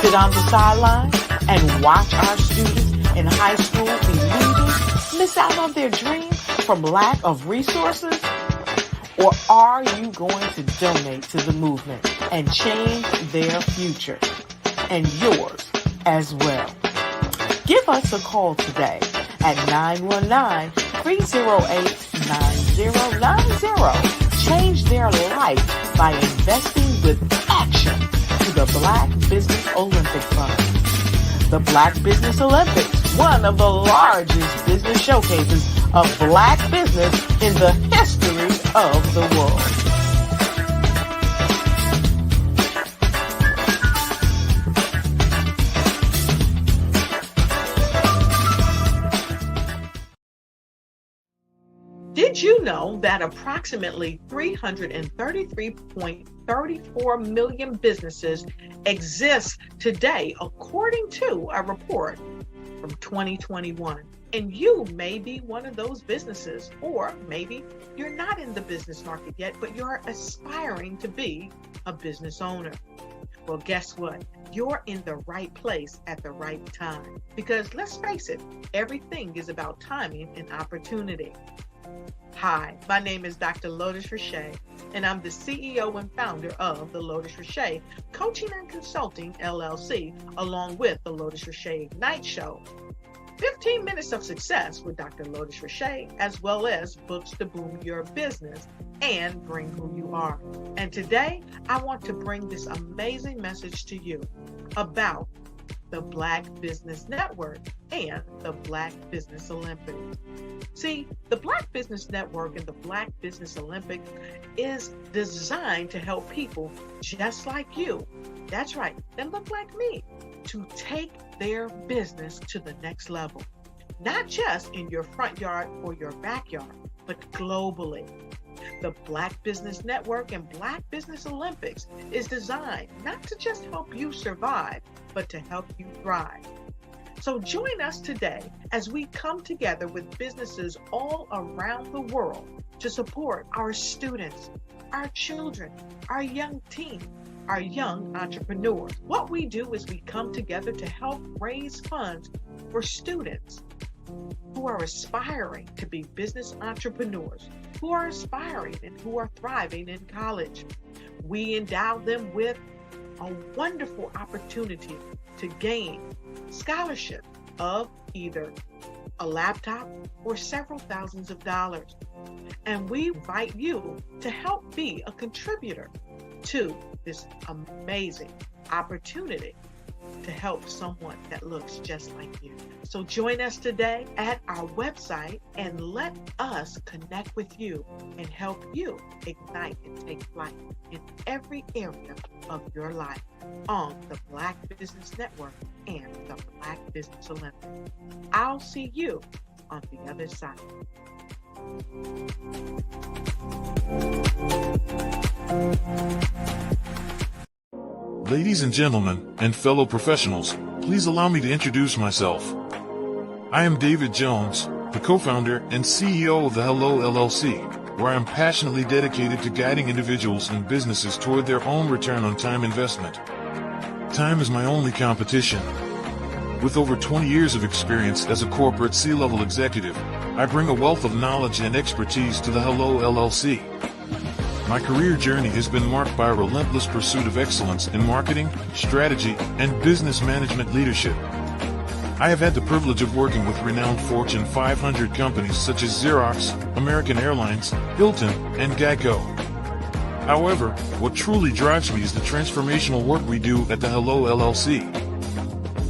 Sit on the sideline and watch our students in high school be leaders, miss out on their dream from lack of resources? Or are you going to donate to the movement and change their future and yours as well? Give us a call today at 919-308-9090. Change their life by investing with action to the Black Business Olympic Fund. The Black Business Olympics, one of the largest business showcases of Black business in the history of the world. Did you know that approximately 333.34 million businesses exist today, according to a report from 2021? And you may be one of those businesses, or maybe you're not in the business market yet, but you're aspiring to be a business owner. Well, guess what? You're in the right place at the right time. Because let's face it, everything is about timing and opportunity. Hi, my name is Dr. Lotus Richey, and I'm the CEO and founder of the Lotus Richey Coaching and Consulting LLC, along with the Lotus Richey Ignite Show. 15 minutes of success with Dr. Lotus Richey, as well as books to boom your business and bring who you are. And today, I want to bring this amazing message to you about the Black Business Network and the Black Business Olympics. See, the Black Business Network and the Black Business Olympics is designed to help people just like you, that's right, that look like me, to take their business to the next level. Not just in your front yard or your backyard, but globally. The Black Business Network and Black Business Olympics is designed not to just help you survive, but to help you thrive. So join us today as we come together with businesses all around the world to support our students, our children, our young teens, our young entrepreneurs. What we do is we come together to help raise funds for students who are aspiring to be business entrepreneurs, who are aspiring and who are thriving in college. We endow them with a wonderful opportunity to gain scholarship of either a laptop or several thousands of dollars. And we invite you to help be a contributor to this amazing opportunity to help someone that looks just like you. So join us today at our website and let us connect with you and help you ignite and take flight in every area of your life on the Black Business Network and the Black Business Olympics. I'll see you on the other side. Ladies and gentlemen, and fellow professionals, please allow me to introduce myself. I am David Jones, the co-founder and CEO of the Hello LLC, where I am passionately dedicated to guiding individuals and businesses toward their own return on time investment. Time is my only competition. With over 20 years of experience as a corporate C-level executive, I bring a wealth of knowledge and expertise to the Hello LLC. My career journey has been marked by a relentless pursuit of excellence in marketing, strategy, and business management leadership. I have had the privilege of working with renowned Fortune 500 companies such as Xerox, American Airlines, Hilton, and Geico. However, what truly drives me is the transformational work we do at the Hello LLC.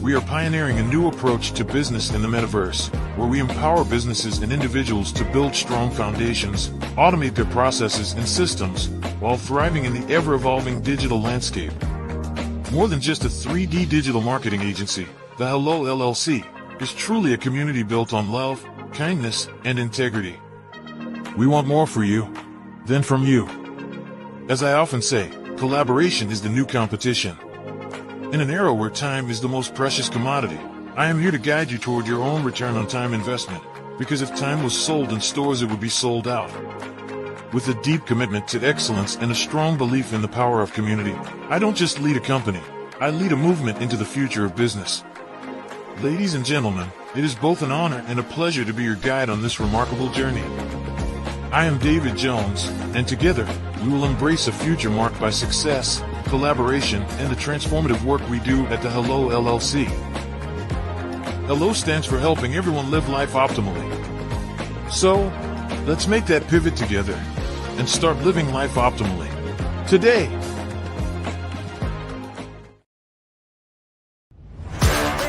We are pioneering a new approach to business in the metaverse, where we empower businesses and individuals to build strong foundations, automate their processes and systems, while thriving in the ever-evolving digital landscape. More than just a 3D digital marketing agency, the Hello LLC is truly a community built on love, kindness, and integrity. We want more for you than from you. As I often say, collaboration is the new competition. In an era where time is the most precious commodity, I am here to guide you toward your own return on time investment, because if time was sold in stores, it would be sold out. With a deep commitment to excellence and a strong belief in the power of community, I don't just lead a company, I lead a movement into the future of business. Ladies and gentlemen, it is both an honor and a pleasure to be your guide on this remarkable journey. I am David Jones, and together, we will embrace a future marked by success, collaboration, and the transformative work we do at the Hello LLC. Hello stands for helping everyone live life optimally. So, let's make that pivot together and start living life optimally today.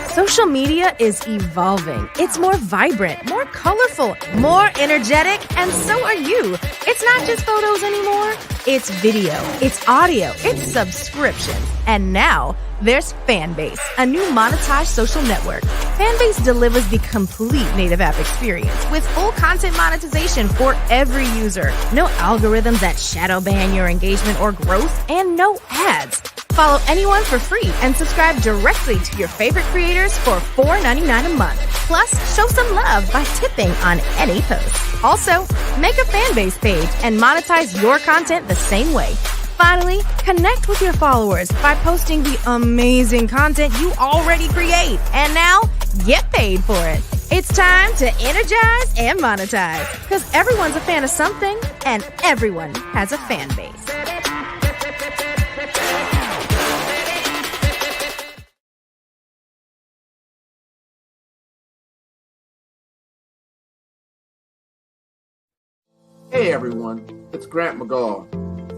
Social media is evolving. It's more vibrant, more colorful, more energetic, and so are you. It's not just photos anymore. It's video, it's audio, it's subscriptions. And now there's Fanbase, a new monetized social network. Fanbase delivers the complete native app experience with full content monetization for every user. No algorithms that shadow ban your engagement or growth, and no ads. Follow anyone for free and subscribe directly to your favorite creators for $4.99 a month. Plus, show some love by tipping on any post. Also, make a Fanbase page and monetize your content the same way. Finally, connect with your followers by posting the amazing content you already create. And now, get paid for it. It's time to energize and monetize, because everyone's a fan of something and everyone has a fan base. Hey everyone, it's Grant McGaw,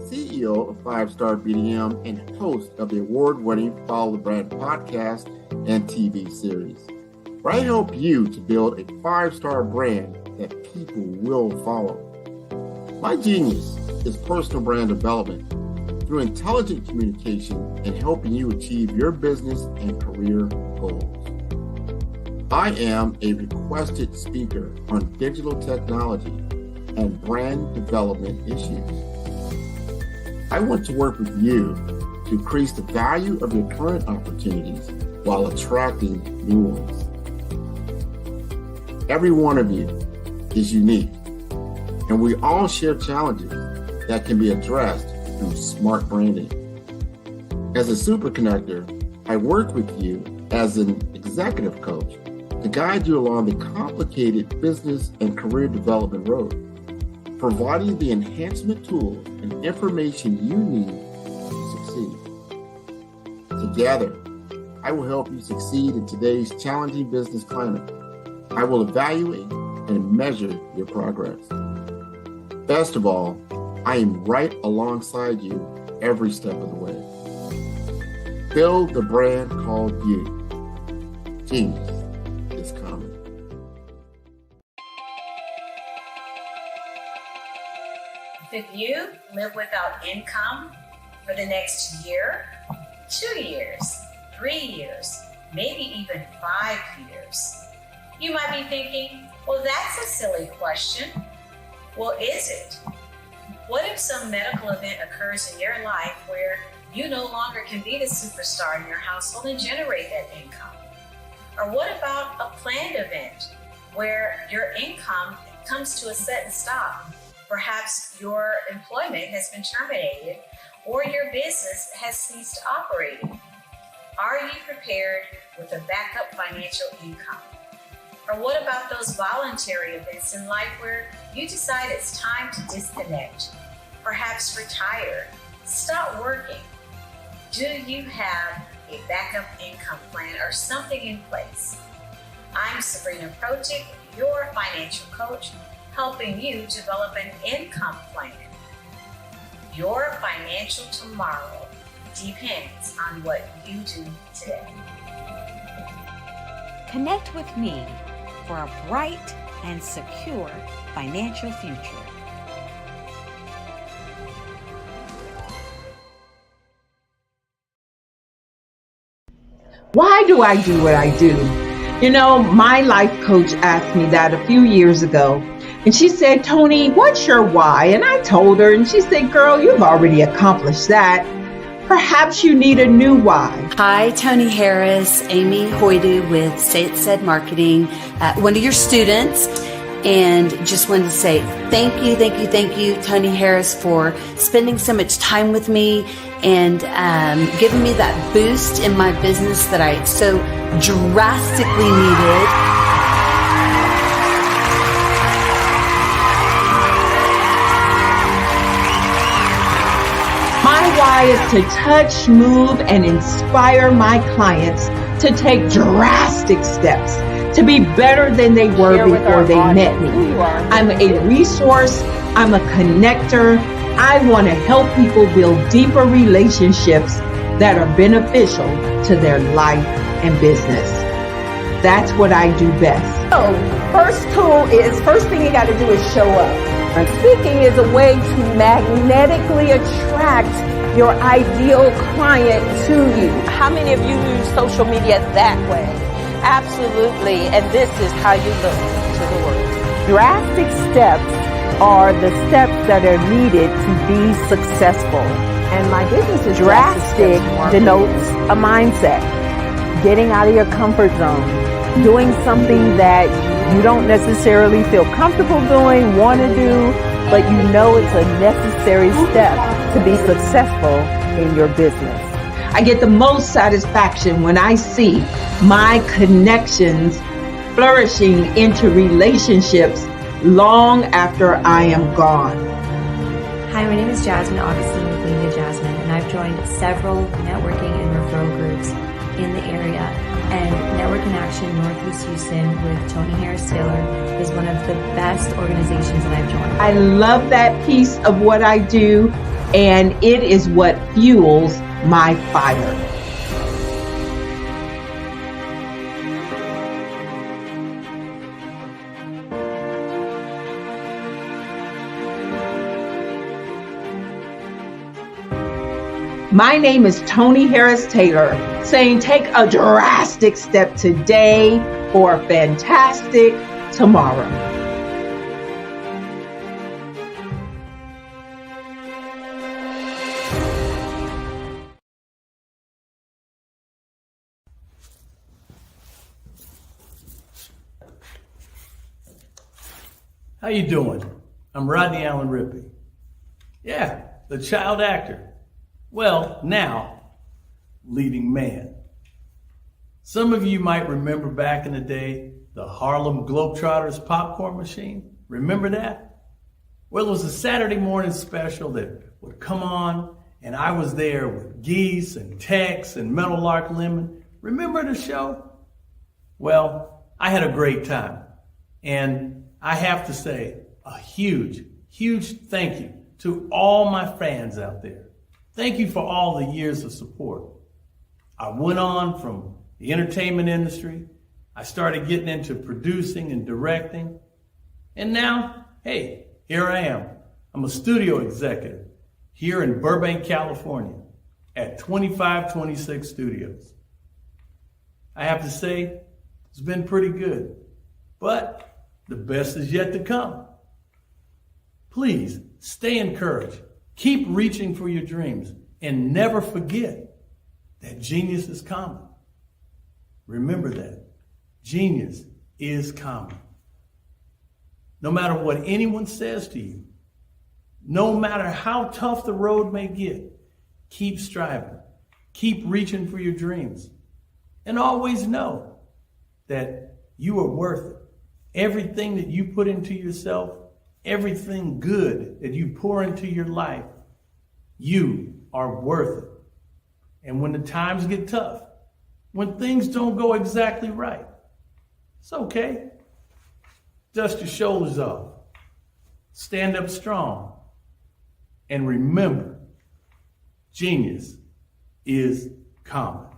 CEO of 5-Star BDM and host of the award-winning Follow the Brand podcast and TV series, where I help you to build a 5-star brand that people will follow. My genius is personal brand development through intelligent communication and helping you achieve your business and career goals. I am a requested speaker on digital technology and brand development issues. I want to work with you to increase the value of your current opportunities while attracting new ones. Every one of you is unique, and we all share challenges that can be addressed through smart branding. As a super connector, I work with you as an executive coach to guide you along the complicated business and career development road, providing the enhancement tools and information you need to succeed. Together, I will help you succeed in today's challenging business climate. I will evaluate and measure your progress. Best of all, I am right alongside you every step of the way. Build the brand called you. Genius is coming. If you live without income for the next year, 2 years, 3 years, maybe even 5 years, you might be thinking, Well, that's a silly question. Well, is it? What if some medical event occurs in your life where you no longer can be the superstar in your household and generate that income? Or what about a planned event where your income comes to a sudden stop? Perhaps your employment has been terminated or your business has ceased operating. Are you prepared with a backup financial income? Or what about those voluntary events in life where you decide it's time to disconnect, perhaps retire, stop working? Do you have a backup income plan or something in place? I'm Sabrina Protic, your financial coach, helping you develop an income plan. Your financial tomorrow depends on what you do today. Connect with me for a bright and secure financial future. Why do I do what I do? You know, my life coach asked me that a few years ago. And she said, Tony, what's your why? And I told her, and she said, girl, you've already accomplished that. Perhaps you need a new why. Hi, Tony Harris, Amy Hoydu with Say It Said Marketing, one of your students. And just wanted to say thank you, Tony Harris, for spending so much time with me and giving me that boost in my business that I so drastically needed. My why is to touch, move, and inspire my clients to take drastic steps to be better than they were before they met me. I'm a resource. I'm a connector. I want to help people build deeper relationships that are beneficial to their life and business. That's what I do best. So, first thing you got to do is show up. And speaking is a way to magnetically attract your ideal client to you. How many of you use social media that way? Absolutely, and this is how you look to the world. Drastic steps are the steps that are needed to be successful. And my business is drastic denotes a mindset. Getting out of your comfort zone. Doing something that you don't necessarily feel comfortable doing, want to do, but you know it's a necessary step to be successful in your business. I get the most satisfaction when I see my connections flourishing into relationships long after I am gone. Hi, my name is Jasmine Augustine with Media Jasmine, and I've joined several networking and referral groups in the area. And Network in Action Northeast Houston with Tony Harris Taylor is one of the best organizations that I've joined. I love that piece of what I do, and it is what fuels my fire. My name is Tony Harris Taylor, saying take a drastic step today for a fantastic tomorrow. How you doing? I'm Rodney Allen Rippey. Yeah, the child actor. Well, now, leading man. Some of you might remember back in the day, the Harlem Globetrotters popcorn machine. Remember that? Well, it was a Saturday morning special that would come on, and I was there with Geese and Tex and Meadowlark Lemon. Remember the show? Well, I had a great time. And I have to say a huge, huge thank you to all my fans out there. Thank you for all the years of support. I went on from the entertainment industry. I started getting into producing and directing. And now, hey, here I am. I'm a studio executive here in Burbank, California at 2526 Studios. I have to say, it's been pretty good. But The best is yet to come. Please stay encouraged. Keep reaching for your dreams and never forget that genius is common. Remember that. Genius is common. No matter what anyone says to you, no matter how tough the road may get, keep striving. Keep reaching for your dreams. And always know that you are worth it. Everything that you put into yourself, everything good that you pour into your life, you are worth it. And when the times get tough, when things don't go exactly right, it's okay. Dust your shoulders off. Stand up strong. And remember, genius is common.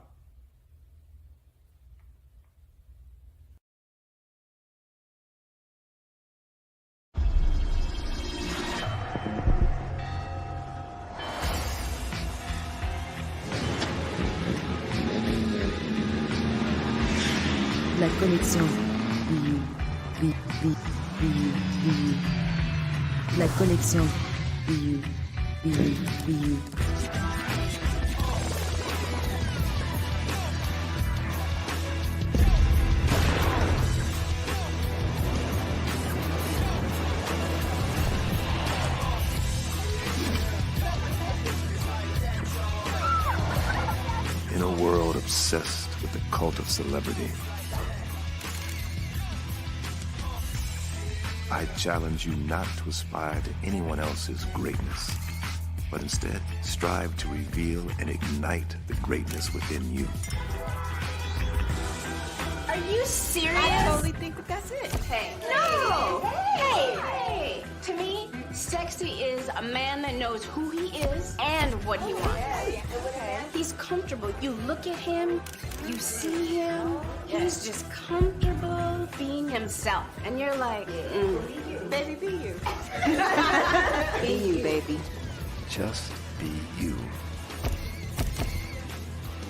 La connexion. La connexion. In a world obsessed with the cult of celebrity, I challenge you not to aspire to anyone else's greatness, but instead strive to reveal and ignite the greatness within you. Are you serious? I totally think that that's it. Hey. No! Hey! To me, sexy is a man that knows who he is and what he wants. He's comfortable. You look at him, you see him, he's just comfortable being himself. And you're like, baby, be you. Be you, baby. Just be you.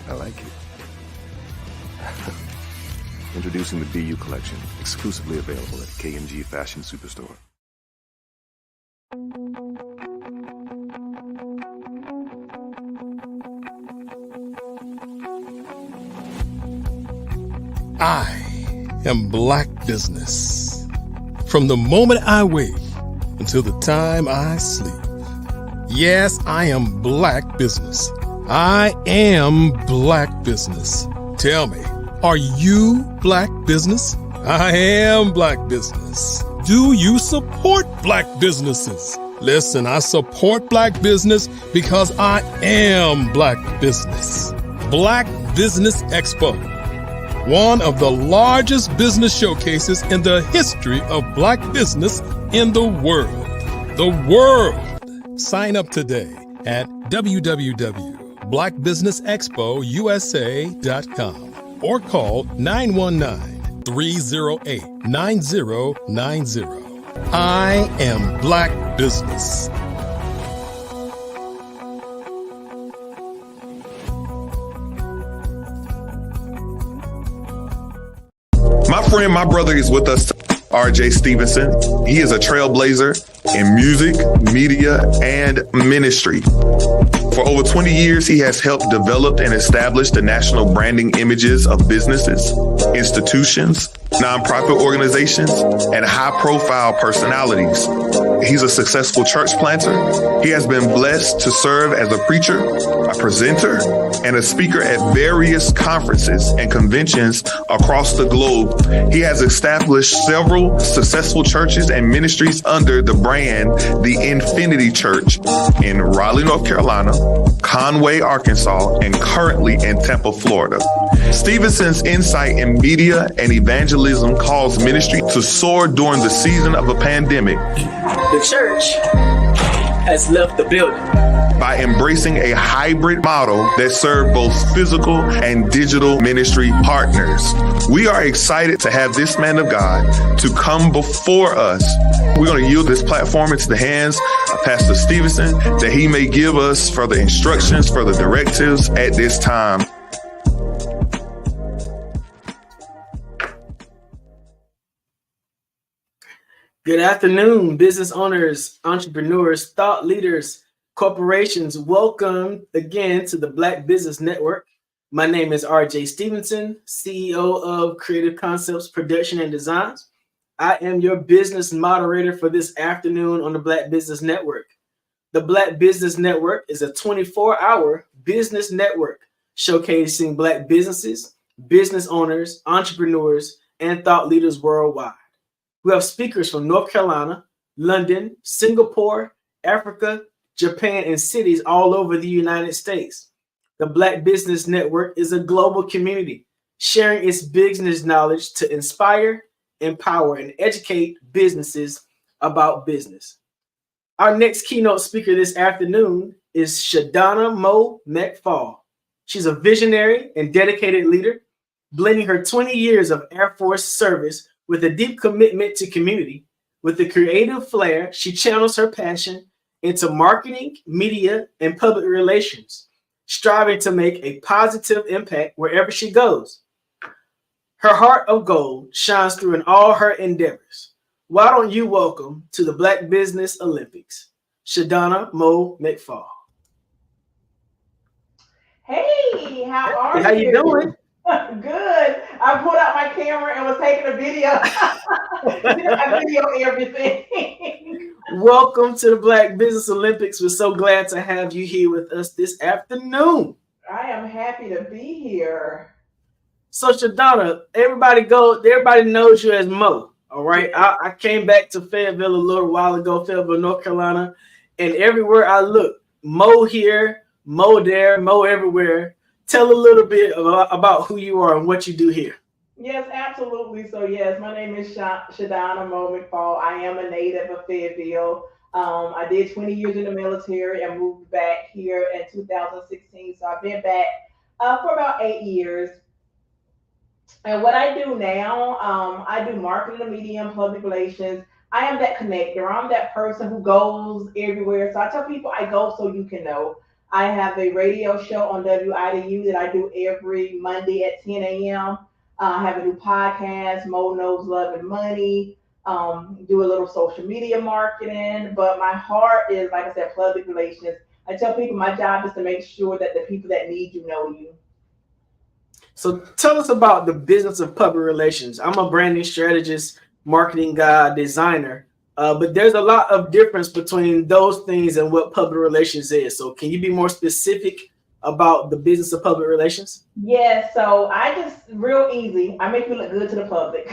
I like it. Introducing the Be You collection, exclusively available at K&G Fashion Superstore. I am Black Business. From the moment I wake until the time I sleep. Yes, I am Black Business. I am Black Business. Tell me, are you Black Business? I am Black Business. Do you support Black businesses? Listen, I support Black business because I am Black Business. Black Business Expo, one of the largest business showcases in the history of Black business in the world. The world. Sign up today at www.blackbusinessexpousa.com or call 919-308-9090. I am Black Business. My friend, my brother is with us, RJ Stevenson. He is a trailblazer in music, media, and ministry. For over 20 years, he has helped develop and establish the national branding images of businesses, institutions, nonprofit organizations, and high-profile personalities. He's a successful church planter. He has been blessed to serve as a preacher, a presenter, and a speaker at various conferences and conventions across the globe. He has established several successful churches and ministries under the brand The Infinity Church in Raleigh, North Carolina, Conway, Arkansas, and currently in Tampa, Florida. Stevenson's insight in media and evangelism caused ministry to soar during the season of a pandemic. The church has left the building by embracing a hybrid model that served both physical and digital ministry partners. We are excited to have this man of God to come before us. We're going to yield this platform into the hands of Pastor Stevenson that he may give us further instructions, further directives at this time. Good afternoon, business owners, entrepreneurs, thought leaders, corporations. Welcome again to the Black Business Network. My name is RJ Stevenson, CEO of Creative Concepts Production and Designs. I am your business moderator for this afternoon on the Black Business Network. The Black Business Network is a 24-hour business network showcasing Black businesses, business owners, entrepreneurs, and thought leaders worldwide. We have speakers from North Carolina, London, Singapore, Africa, Japan, and cities all over the United States. The Black Business Network is a global community sharing its business knowledge to inspire, empower, and educate businesses about business. Our next keynote speaker this afternoon is Shadana Mo McFall. She's a visionary and dedicated leader, blending her 20 years of Air Force service with a deep commitment to community. With a creative flair, she channels her passion into marketing, media, and public relations, striving to make a positive impact wherever she goes. Her heart of gold shines through in all her endeavors. Why don't you welcome to the Black Business Olympics, Shadana Mo McFall. Hey, how are you? How you doing? Good. I pulled out my camera and was taking a video. I video everything. Welcome to the Black Business Olympics. We're so glad to have you here with us this afternoon. I am happy to be here. So Shadana, everybody knows you as Mo. All right. Yeah. I came back to Fayetteville a little while ago, Fayetteville, North Carolina, and everywhere I look, Mo here, Mo there, Mo everywhere. Tell a little bit about who you are and what you do here. Yes, absolutely. So yes, my name is Shadana Mo McFall. I am a native of Fayetteville. I did 20 years in the military and moved back here in 2016. So I've been back for about 8 years. And what I do now, I do marketing and media and public relations. I am that connector. I'm that person who goes everywhere. So I tell people I go so you can know. I have a radio show on WIDU that I do every Monday at 10 a.m. I have a new podcast, Mo Knows Love and Money. Do a little social media marketing. But my heart is, like I said, public relations. I tell people my job is to make sure that the people that need you know you. So tell us about the business of public relations. I'm a branding strategist, marketing guy, designer. But there's a lot of difference between those things and what public relations is. So can you be more specific about the business of public relations? Yeah, so I just, real easy, I make you look good to the public.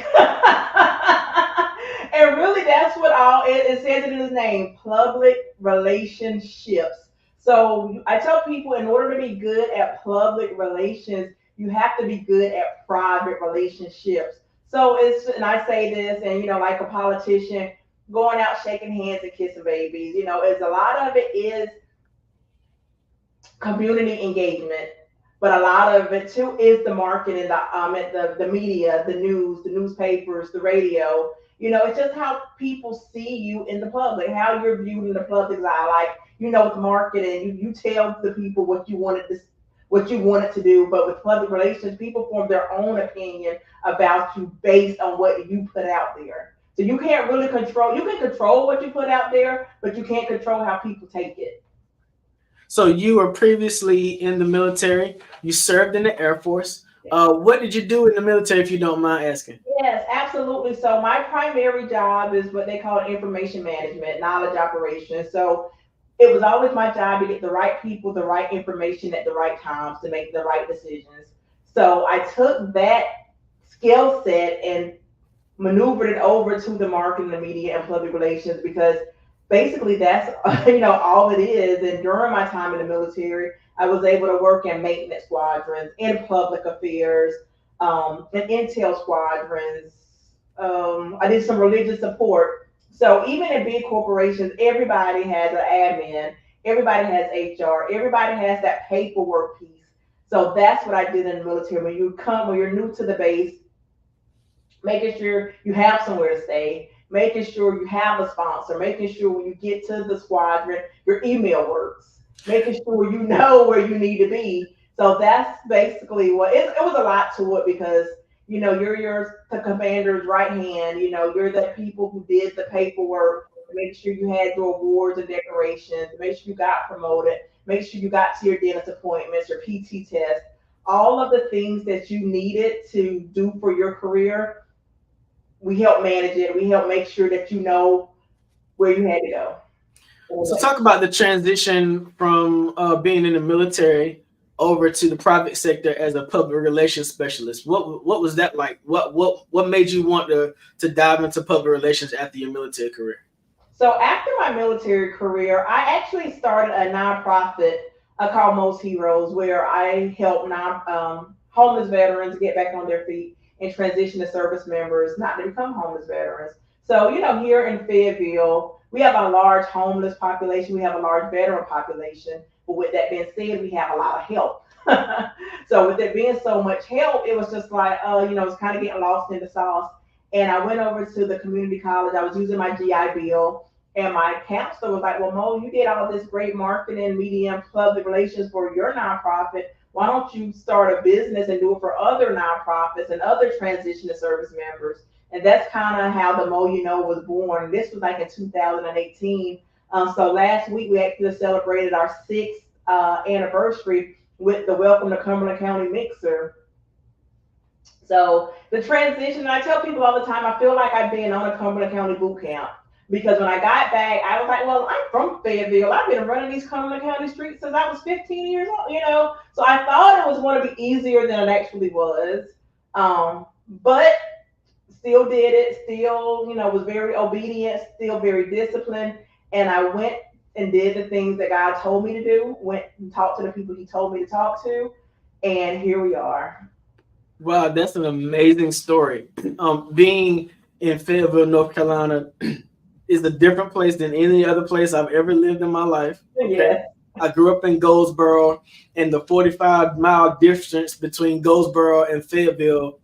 And really that's what it says it in his name, public relationships. So I tell people in order to be good at public relations, you have to be good at private relationships. So and I say this, and like a politician, going out shaking hands and kissing babies, is a lot of it is community engagement, but a lot of it too is the marketing, the media, the news, the newspapers, the radio. It's just how people see you in the public, how you're viewed in the public's eye. Like, with marketing, you tell the people what you wanted to do, but with public relations, people form their own opinion about you based on what you put out there. So you can't really control, you can control what you put out there, but you can't control how people take it. So you were previously in the military, you served in the Air Force. What did you do in the military, if you don't mind asking? Yes, absolutely. So my primary job is what they call information management, knowledge operations. So it was always my job to get the right people, the right information at the right times to make the right decisions. So I took that skill set and maneuvered it over to the marketing, the media, and public relations, because basically that's all it is. And during my time in the military, I was able to work in maintenance squadrons, in public affairs, in intel squadrons. I did some religious support. So even in big corporations, everybody has an admin, everybody has HR, everybody has that paperwork piece. So that's what I did in the military. When you're new to the base, making sure you have somewhere to stay, making sure you have a sponsor, making sure when you get to the squadron, your email works, making sure you know where you need to be. So that's basically what it was a lot to it, because you're the commander's right hand. You're the people who did the paperwork, make sure you had your awards and decorations, make sure you got promoted, make sure you got to your dentist appointments, your PT test, all of the things that you needed to do for your career. We help manage it. We help make sure that you know where you had to go. So talk about the transition from being in the military over to the private sector as a public relations specialist. What was that like? What made you want to dive into public relations after your military career? So after my military career, I actually started a nonprofit called Most Heroes, where I help homeless veterans get back on their feet and transition to service members, not to become homeless veterans. So, here in Fayetteville, we have a large homeless population. We have a large veteran population. But with that being said, we have a lot of help. So with it being so much help, it was just like, it's kind of getting lost in the sauce. And I went over to the community college. I was using my GI Bill. And my counselor was like, well, Mo, you did all this great marketing, media, and public relations for your nonprofit. Why don't you start a business and do it for other nonprofits and other transition to service members? And that's kind of how the Mo You Know was born. This was like in 2018. So last week, we actually celebrated our 6th anniversary with the Welcome to Cumberland County Mixer. So the transition, I tell people all the time, I feel like I've been on a Cumberland County boot camp. Because when I got back, I was like, well, I'm from Fayetteville. I've been running these Cumberland County streets since I was 15 years old, So I thought it was going to be easier than it actually was. But still did it, still, was very obedient, still very disciplined. And I went and did the things that God told me to do, went and talked to the people he told me to talk to. And here we are. Wow, that's an amazing story. Being in Fayetteville, North Carolina, is a different place than any other place I've ever lived in my life. Okay? Yeah. I grew up in Goldsboro, and the 45-mile distance between Goldsboro and Fayetteville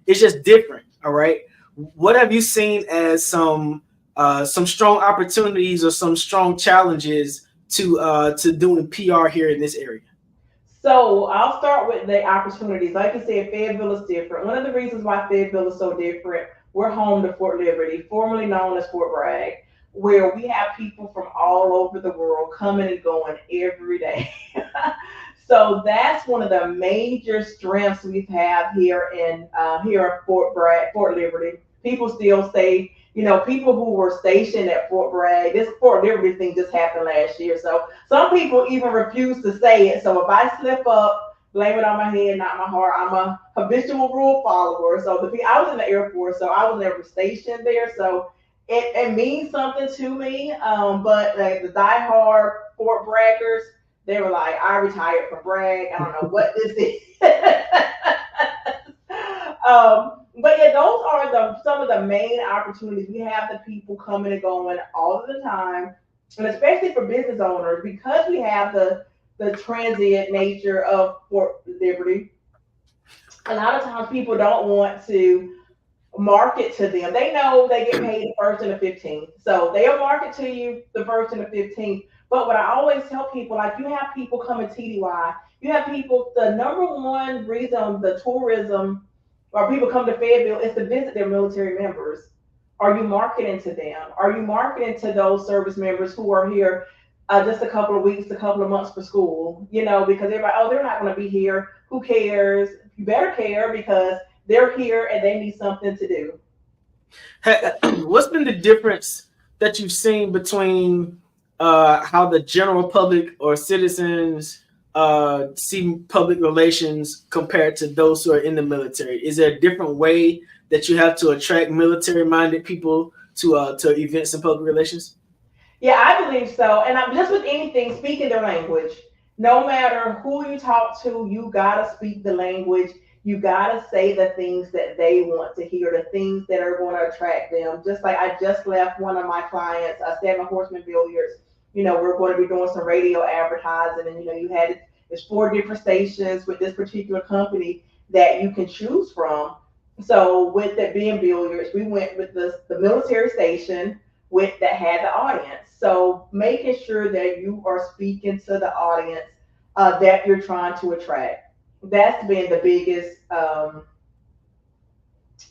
is just different. All right. What have you seen as some strong opportunities or some strong challenges to doing PR here in this area? So I'll start with the opportunities. Like you said, Fayetteville is different. One of the reasons why Fayetteville is so different, we're home to Fort Liberty, formerly known as Fort Bragg, where we have people from all over the world coming and going every day. So that's one of the major strengths we've had here in Fort Bragg, Fort Liberty. People still say, people who were stationed at Fort Bragg, this Fort Liberty thing just happened last year. So some people even refuse to say it. So if I slip up, blame it on my head, not my heart. I'm a habitual rule follower. So I was in the Air Force, so I was never stationed there. So it means something to me. But like the diehard Fort Braggers, they were like, I retired from Bragg. I don't know what this is. But yeah, those are some of the main opportunities. We have the people coming and going all of the time, and especially for business owners, because we have the transient nature of Fort Liberty. A lot of times people don't want to market to them. They know they get paid the 1st and the 15th. So they'll market to you the 1st and the 15th. But what I always tell people, like, you have people coming TDY. You have people, the number one reason the tourism or people come to Fayetteville is to visit their military members. Are you marketing to them? Are you marketing to those service members who are here just a couple of weeks, a couple of months for school? Because everybody, they're not going to be here. Who cares? You better care, because they're here and they need something to do. What's been the difference that you've seen between how the general public or citizens see public relations compared to those who are in the military? Is there a different way that you have to attract military-minded people to events and public relations? Yeah, I believe so. And I'm just with anything, speaking their language. No matter who you talk to, you gotta speak the language. You gotta say the things that they want to hear, the things that are going to attract them. Just like I just left one of my clients, Seven Horseman Billiards. We're going to be doing some radio advertising, and there's 4 different stations with this particular company that you can choose from. So with that being billiards, we went with the military station that had the audience. So making sure that you are speaking to the audience that you're trying to attract. That's been the biggest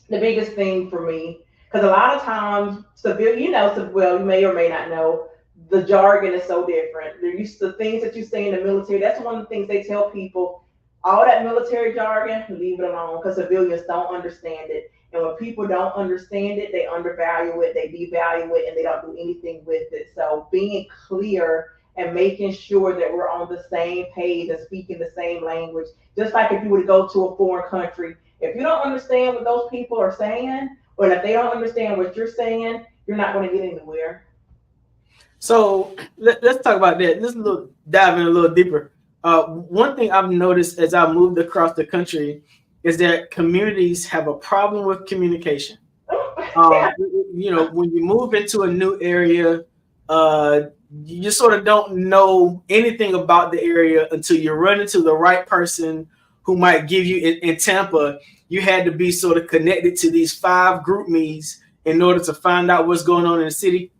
the biggest thing for me, because a lot of times, you may or may not know, the jargon is so different. They're used to things that you say in the military. That's one of the things they tell people. All that military jargon, leave it alone, because civilians don't understand it. And when people don't understand it, they undervalue it, they devalue it, and they don't do anything with it. So being clear and making sure that we're on the same page and speaking the same language, just like if you were to go to a foreign country, if you don't understand what those people are saying, or if they don't understand what you're saying, you're not going to get anywhere. So let's talk about that. Let's dive in a little deeper. One thing I've noticed as I moved across the country is that communities have a problem with communication. When you move into a new area, you sort of don't know anything about the area until you run into the right person who might give you in Tampa. You had to be sort of connected to these 5 group me's in order to find out what's going on in the city.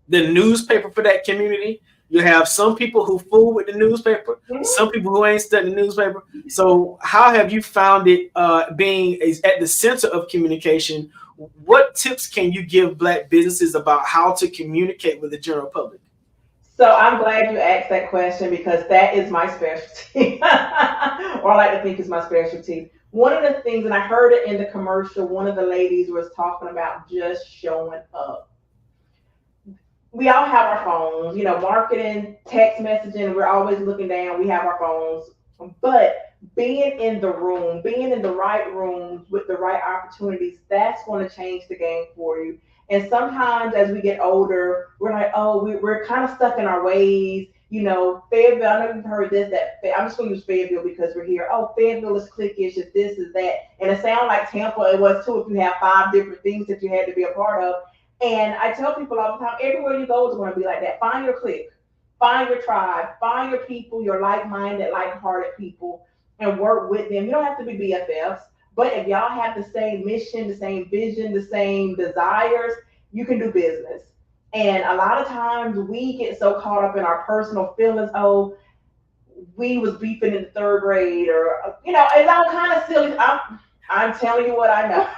The newspaper for that community, you have some people who fool with the newspaper, some people who ain't studying the newspaper. So how have you found it being at the center of communication? What tips can you give Black businesses about how to communicate with the general public? So I'm glad you asked that question, because that is my specialty, or I like to think it's my specialty. One of the things, and I heard it in the commercial, one of the ladies was talking about just showing up. We all have our phones, marketing, text messaging, we're always looking down, we have our phones. But being in the room, being in the right rooms with the right opportunities, that's going to change the game for you. And sometimes as we get older, we're like, we're kind of stuck in our ways. Fayetteville, I know you've heard this, I'm just going to use Fayetteville because we're here. Oh, Fayetteville is cliquish, it's this, is that. And it sounds like Tampa, it was too, if you have 5 different things that you had to be a part of. And I tell people all the time, everywhere you go is going to be like that. Find your clique, find your tribe, find your people, your like-minded, like-hearted people, and work with them. You don't have to be BFFs, but if y'all have the same mission, the same vision, the same desires, you can do business. And a lot of times we get so caught up in our personal feelings. Oh, we was beefing in the 3rd grade, or it's all kind of silly. I'm telling you what I know.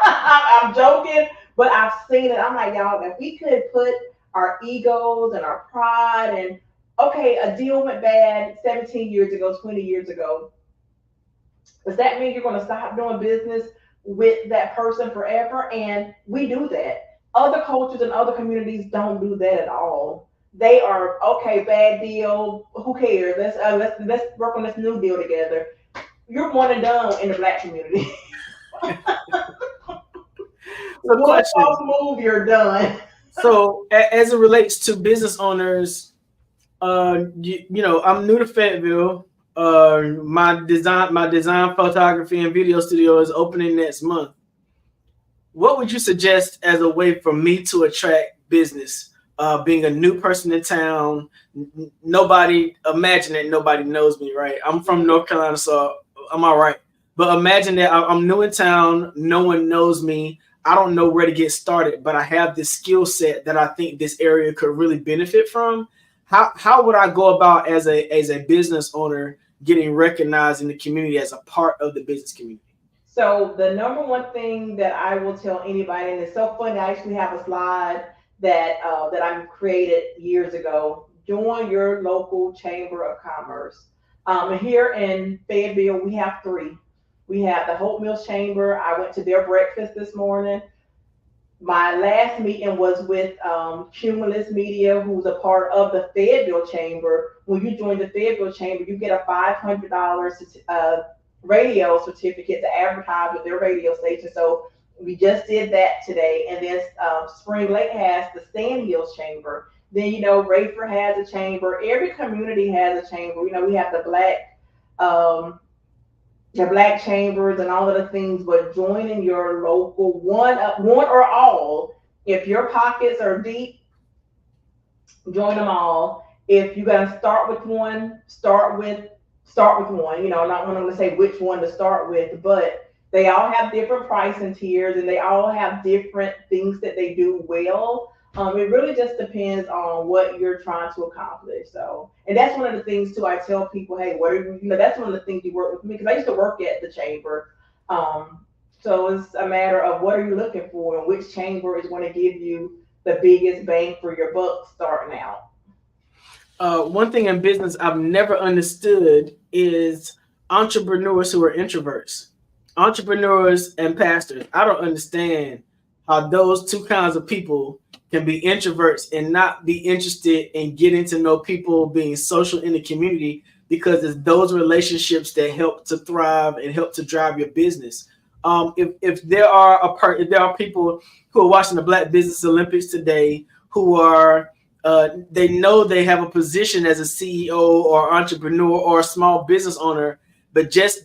I'm joking, but I've seen it. I'm like, y'all, if we could put our egos and our pride, and okay, a deal went bad 17 years ago, 20 years ago. Does that mean you're going to stop doing business with that person forever? And we do that. Other cultures and other communities don't do that at all. They are, okay, bad deal, who cares? Let's work on this new deal together. You're one and done in the Black community. One false move, you're done. So as it relates to business owners, I'm new to Fayetteville. My design photography and video studio is opening next month. What would you suggest as a way for me to attract business? Being a new person in town, imagine that nobody knows me, right? I'm from North Carolina, so I'm all right. But imagine that I'm new in town, no one knows me. I don't know where to get started, but I have this skill set that I think this area could really benefit from. How would I go about as a business owner getting recognized in the community as a part of the business community? So the number one thing that I will tell anybody, and it's so funny, I actually have a slide that I created years ago. Join your local chamber of commerce. Here in Fayetteville, we have 3. We have the Hope Mills Chamber. I went to their breakfast this morning. My last meeting was with Cumulus Media, who's a part of the Fayetteville Chamber. When you join the Fayetteville Chamber, you get a $500 radio certificate to advertise with their radio station. So we just did that today. And then Spring Lake has the Sand Hills Chamber. Then, Rayford has a chamber. Every community has a chamber. We have the Black chambers and all of the things, but joining your local one or all. If your pockets are deep, join them all. If you're going to start with one, start with one. Not wanting to say which one to start with, but they all have different pricing tiers and they all have different things that they do well. It really just depends on what you're trying to accomplish. So, and that's one of the things too. I tell people, hey, what are you? That's one of the things you work with me, because I used to work at the chamber, So it's a matter of what are you looking for and which chamber is going to give you the biggest bang for your buck starting out. One thing in business I've never understood is entrepreneurs who are introverts. Entrepreneurs and pastors. I don't understand how those two kinds of people can be introverts and not be interested in getting to know people, being social in the community, because it's those relationships that help to thrive and help to drive your business. If there are people who are watching the Black Business Olympics today who are they know they have a position as a CEO or entrepreneur or a small business owner, but just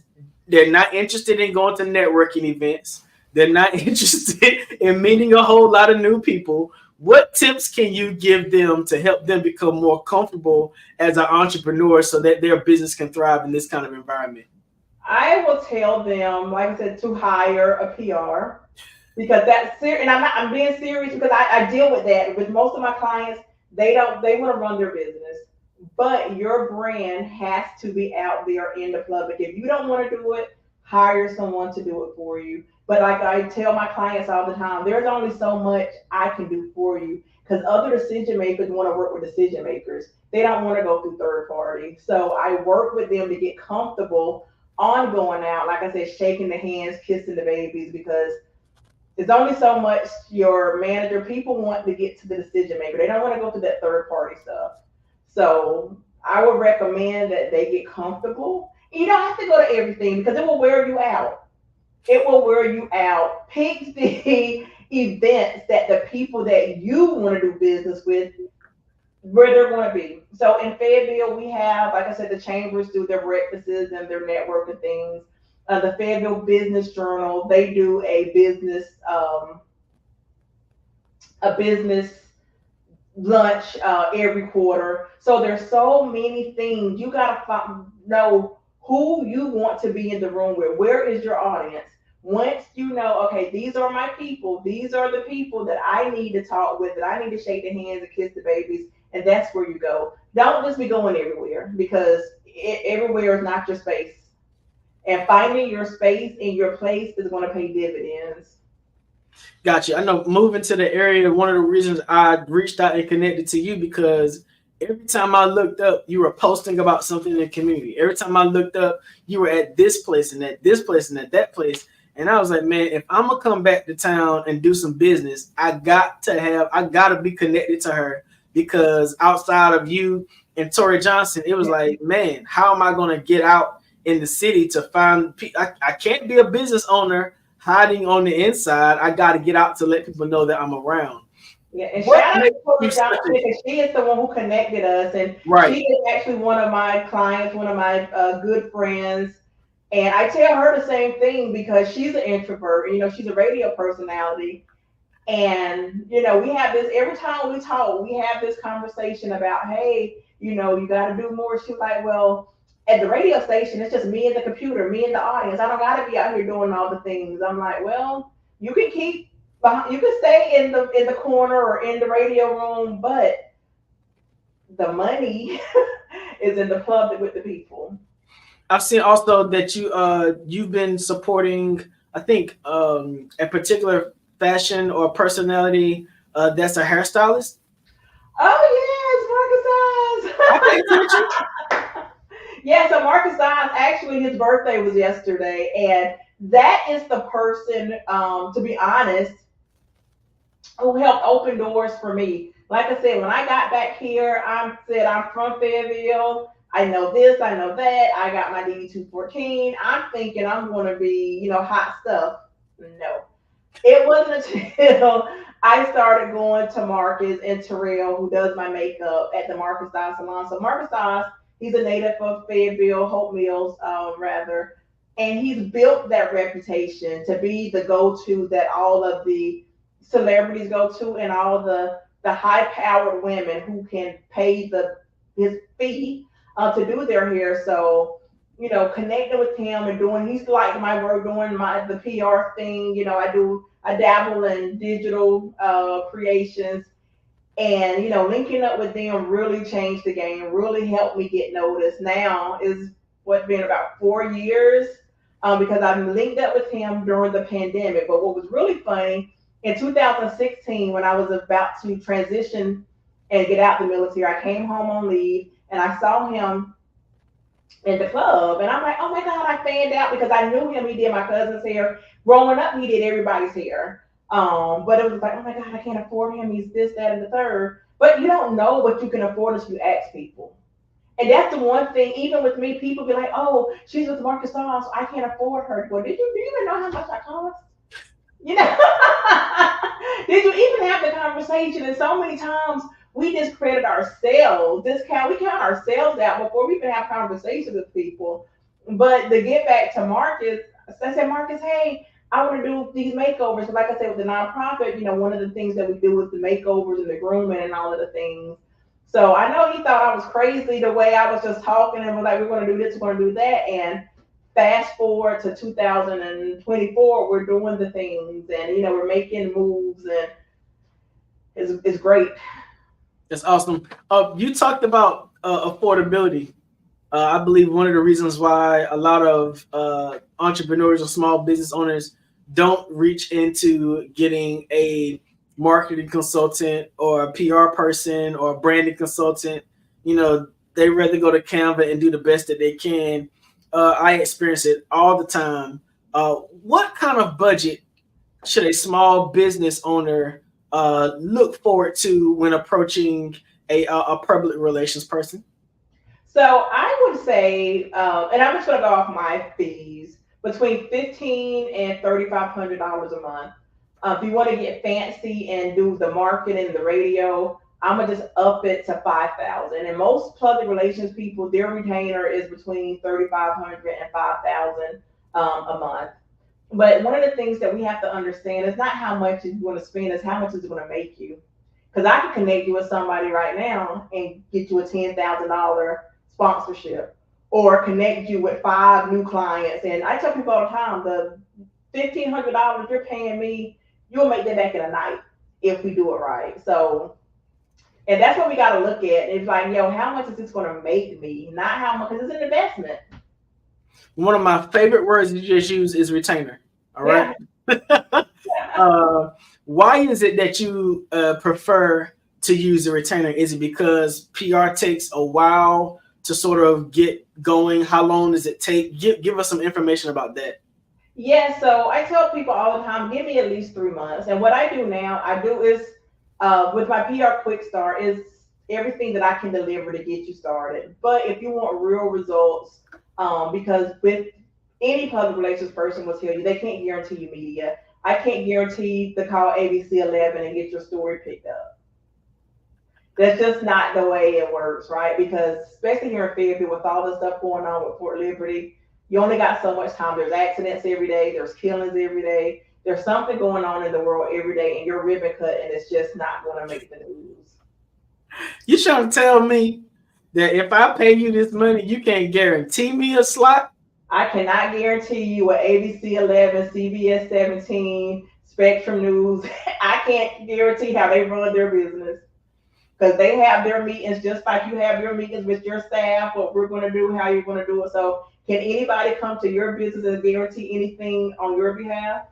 they're not interested in going to networking events. They're not interested in meeting a whole lot of new people. What tips can you give them to help them become more comfortable as an entrepreneur so that their business can thrive in this kind of environment? I will tell them, like I said, to hire a PR, because that's serious. And I'm being serious because I deal with that with most of my clients. They want to run their business, but your brand has to be out there in the public. If you don't want to do it, hire someone to do it for you. But like I tell my clients all the time, there's only so much I can do for you, because other decision makers want to work with decision makers. They don't want to go through third party. So I work with them to get comfortable on going out, like I said, shaking the hands, kissing the babies, because there's only so much your manager, people want to get to the decision maker. They don't want to go through that third party stuff. So I would recommend that they get comfortable. You don't have to go to everything because it will wear you out. It will wear you out. Pick the events that the people that you want to do business with, where they're going to be. So in Fayetteville, we have, like I said, the chambers do their breakfasts and their networking things. The Fayetteville Business Journal, they do a business lunch every quarter. So there's so many things. You got to know who you want to be in the room with. Where is your audience? Once you know, okay, these are my people. These are the people that I need to talk with, that I need to shake their hands and kiss the babies. And that's where you go. Don't just be going everywhere, because everywhere is not your space. And finding your space and your place is going to pay dividends. Gotcha. I know moving to the area, one of the reasons I reached out and connected to you, because every time I looked up, you were posting about something in the community. Every time I looked up, you were at this place and at this place and at that place. And I was like, man, if I'm going to come back to town and do some business, I got to be connected to her, because outside of you and Tori Johnson, it was like, man, how am I going to get out in the city to find I can't be a business owner hiding on the inside. I got to get out to let people know that I'm around. Yeah, and shout out to Tori Johnson, because she is the one who connected us, and she is actually one of my clients, one of my good friends. And I tell her the same thing, because she's an introvert. You know, she's a radio personality. And, you know, we have this, every time we talk, we have this conversation about, hey, you know, you got to do more. She's like, well, at the radio station, it's just me and the computer, me and the audience. I don't got to be out here doing all the things. I'm like, well, you can stay in the corner or in the radio room, but the money is in the public with the people. I've seen also that you've been supporting, I think, a particular fashion or personality that's a hairstylist. Oh yes, Marcus Eyes. Yeah, so Marcus Eyes, actually his birthday was yesterday, and that is the person, to be honest, who helped open doors for me. Like I said, when I got back here, I'm from Fayetteville. I know this, I know that. I got my DD-214. I'm thinking I'm going to be, you know, hot stuff. No. It wasn't until I started going to Marcus and Terrell, who does my makeup at the Marcus Eyes Salon. So Marcus Eyes, he's a native of Fayetteville, Hope Mills, rather. And he's built that reputation to be the go-to that all of the celebrities go to, and all the high-powered women who can pay his fee to do their hair. So, you know, connecting with him and he's like my work, doing the PR thing. You know, I dabble in digital creations, and, you know, linking up with them really changed the game, really helped me get noticed. Now is been about 4 years because I'm linked up with him during the pandemic. But what was really funny, in 2016, when I was about to transition and get out the military, I came home on leave and I saw him in the club. And I'm like, oh my God, I fanned out because I knew him. He did my cousin's hair. Growing up, he did everybody's hair. But it was like, oh my God, I can't afford him. He's this, that, and the third. But you don't know what you can afford until you ask people. And that's the one thing, even with me, people be like, oh, she's with Marcus Song, so I can't afford her. Well, do you even know how much I cost? You know, did you even have the conversation? And so many times we discredit ourselves, we count ourselves out before we even have conversations with people. But to get back to Marcus, I said, Marcus, hey, I want to do these makeovers. So like I said, with the nonprofit, one of the things that we do is the makeovers and the grooming and all of the things. So I know he thought I was crazy the way I was just talking and was like, we're going to do this, we're going to do that. And fast forward to 2024, we're doing the things and, we're making moves and it's great. That's awesome. You talked about affordability. I believe one of the reasons why a lot of entrepreneurs or small business owners don't reach into getting a marketing consultant or a PR person or a branding consultant, they rather go to Canva and do the best that they can. I experience it all the time. What kind of budget should a small business owner look forward to when approaching a public relations person? So I would say, and I'm just going to go off my fees, between $1,500 and $3,500 a month. If you want to get fancy and do the marketing, the radio, I'm gonna just up it to $5,000. And most public relations people, their retainer is between $3,500 and $5,000 a month. But one of the things that we have to understand is not how much you're going to spend, is how much it's going to make you. Because I can connect you with somebody right now and get you a $10,000 sponsorship, or connect you with 5 new clients. And I tell people all the time, the $1,500 you're paying me, you'll make that back in a night if we do it right. So, and that's what we got to look at. It's like, how much is this going to make me? Not how much, because it's an investment. One of my favorite words you just use is retainer. All right. Yeah. Why is it that you prefer to use the retainer? Is it because PR takes a while to sort of get going? How long does it take? Give us some information about that. Yeah, so I tell people all the time, give me at least 3 months. And what I do now, is with my PR Quick Start, is everything that I can deliver to get you started. But if you want real results, because with any public relations person will tell you, they can't guarantee you media. I can't guarantee to call ABC 11 and get your story picked up. That's just not the way it works, right? Because especially here in Fayetteville, with all the stuff going on with Fort Liberty, you only got so much time. There's accidents every day. There's killings every day. There's something going on in the world every day, and you're ribbon cut, and it's just not going to make the news. You trying to tell me that if I pay you this money, you can't guarantee me a slot? I cannot guarantee you an ABC 11, CBS 17, Spectrum News. I can't guarantee how they run their business, because they have their meetings just like you have your meetings with your staff, what we're going to do, how you're going to do it. So can anybody come to your business and guarantee anything on your behalf?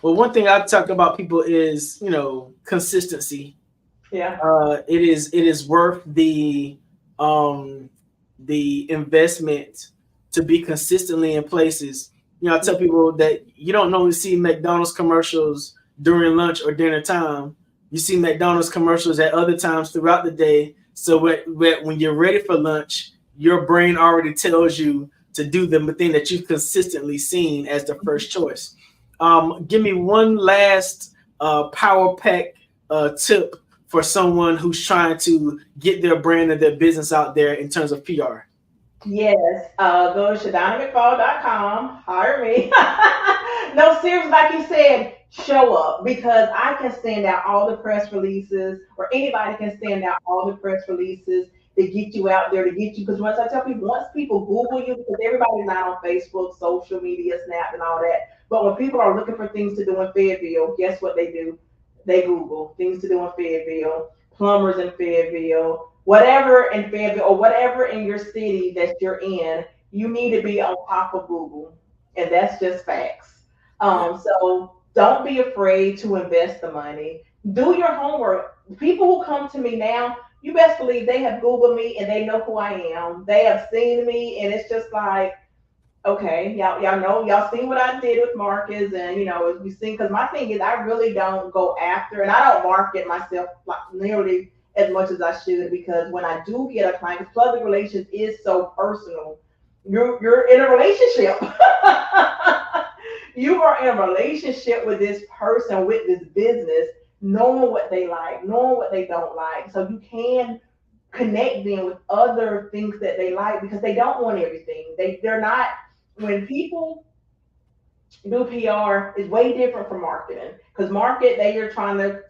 Well, one thing I talk about people is, consistency. Yeah. It is worth the investment to be consistently in places. I tell people that you don't normally see McDonald's commercials during lunch or dinner time. You see McDonald's commercials at other times throughout the day. So when you're ready for lunch, your brain already tells you to do the thing that you've consistently seen as the first choice. Give me one last power pack tip for someone who's trying to get their brand and their business out there in terms of PR. Yes, go to ShadonnaMcFall.com, hire me. No, seriously, like you said, show up, because I can send out all the press releases, or anybody can send out all the press releases to get you out there, to get you, because once I tell people, once people Google you, because everybody's not on Facebook, social media, Snap, and all that, but when people are looking for things to do in Fayetteville, guess what they do? They Google things to do in Fayetteville, plumbers in Fayetteville, whatever in Fayetteville, or whatever in your city that you're in, you need to be on top of Google. and that's just facts. So don't be afraid to invest the money. Do your homework. People who come to me now, you best believe they have Googled me and they know who I am. They have seen me, and it's just like, okay, y'all know, y'all seen what I did with Marcus, and as we seen, because my thing is I really don't go after, and I don't market myself like nearly as much as I should, because when I do get a client, because public relations is so personal, you're in a relationship. You are in a relationship with this person, with this business, knowing what they like, knowing what they don't like, so you can connect them with other things that they like, because they don't want everything. They're not, when people do PR, is way different from marketing, because they are trying to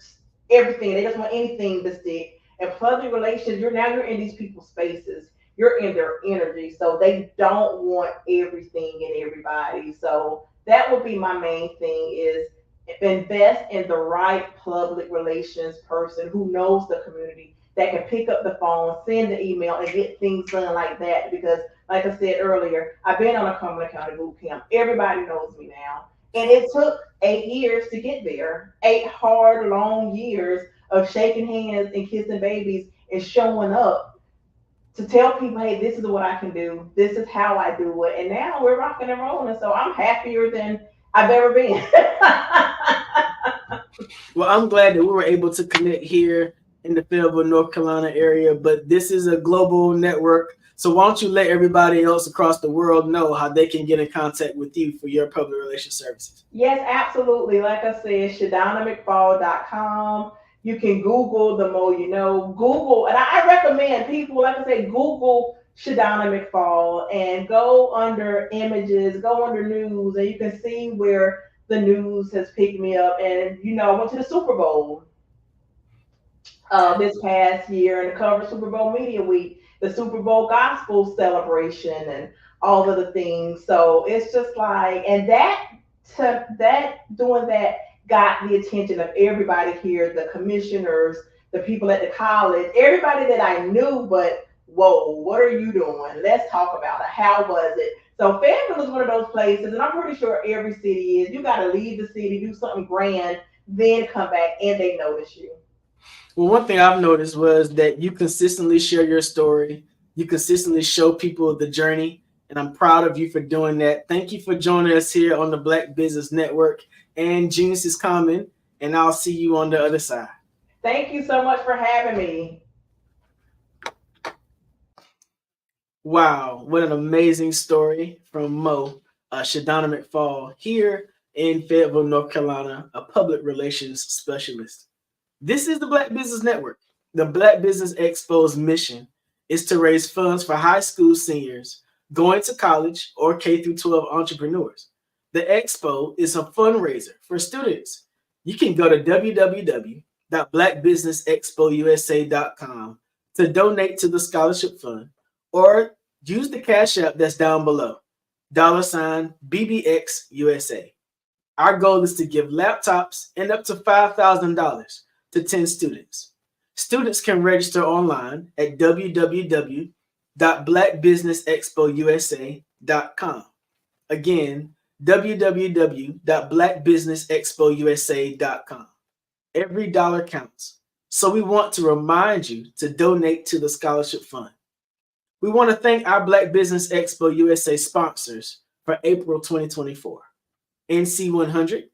everything. They just want anything to stick. And public relations, you're in these people's spaces. You're in their energy, so they don't want everything and everybody. So that would be my main thing: is invest in the right public relations person who knows the community, that can pick up the phone, send the email, and get things done like that. Because, like I said earlier, I've been on a Cumberland County boot camp. Everybody knows me now. And it took 8 years to get there. 8 hard, long years of shaking hands and kissing babies and showing up to tell people, hey, this is what I can do. This is how I do it. And now we're rocking and rolling. So I'm happier than I've ever been. Well, I'm glad that we were able to connect here in the Fayetteville, North Carolina area, but this is a global network. So why don't you let everybody else across the world know how they can get in contact with you for your public relations services? Yes, absolutely. Like I said, ShadonnaMcFall.com. You can Google the more you know. Google, and I recommend people, like I say, Google Shadonna McFall and go under images, go under news, and you can see where the news has picked me up. And I went to the Super Bowl this past year and covered Super Bowl Media Week, the Super Bowl Gospel celebration, and all of the things. So it's just like, and doing that got the attention of everybody here, the commissioners, the people at the college, everybody that I knew, but whoa, what are you doing? Let's talk about it. How was it? So Fayetteville is one of those places, and I'm pretty sure every city is. You got to leave the city, do something grand, then come back, and they notice you. Well, one thing I've noticed was that you consistently share your story. You consistently show people the journey, and I'm proud of you for doing that. Thank you for joining us here on the Black Business Network. And Genius is coming, and I'll see you on the other side. Thank you so much for having me. Wow, what an amazing story from Mo, Shadonna McFall, here in Fayetteville, North Carolina, a public relations specialist. This is the Black Business Network. The Black Business Expo's mission is to raise funds for high school seniors going to college or K-12 entrepreneurs. The Expo is a fundraiser for students. You can go to www.blackbusinessexpousa.com to donate to the scholarship fund, or use the Cash App that's down below, $BBXUSA. Our goal is to give laptops and up to $5,000 to 10 students. Students can register online at www.blackbusinessexpousa.com. Again, www.blackbusinessexpousa.com. Every dollar counts. So we want to remind you to donate to the scholarship fund. We want to thank our Black Business Expo USA sponsors for April 2024. NC100,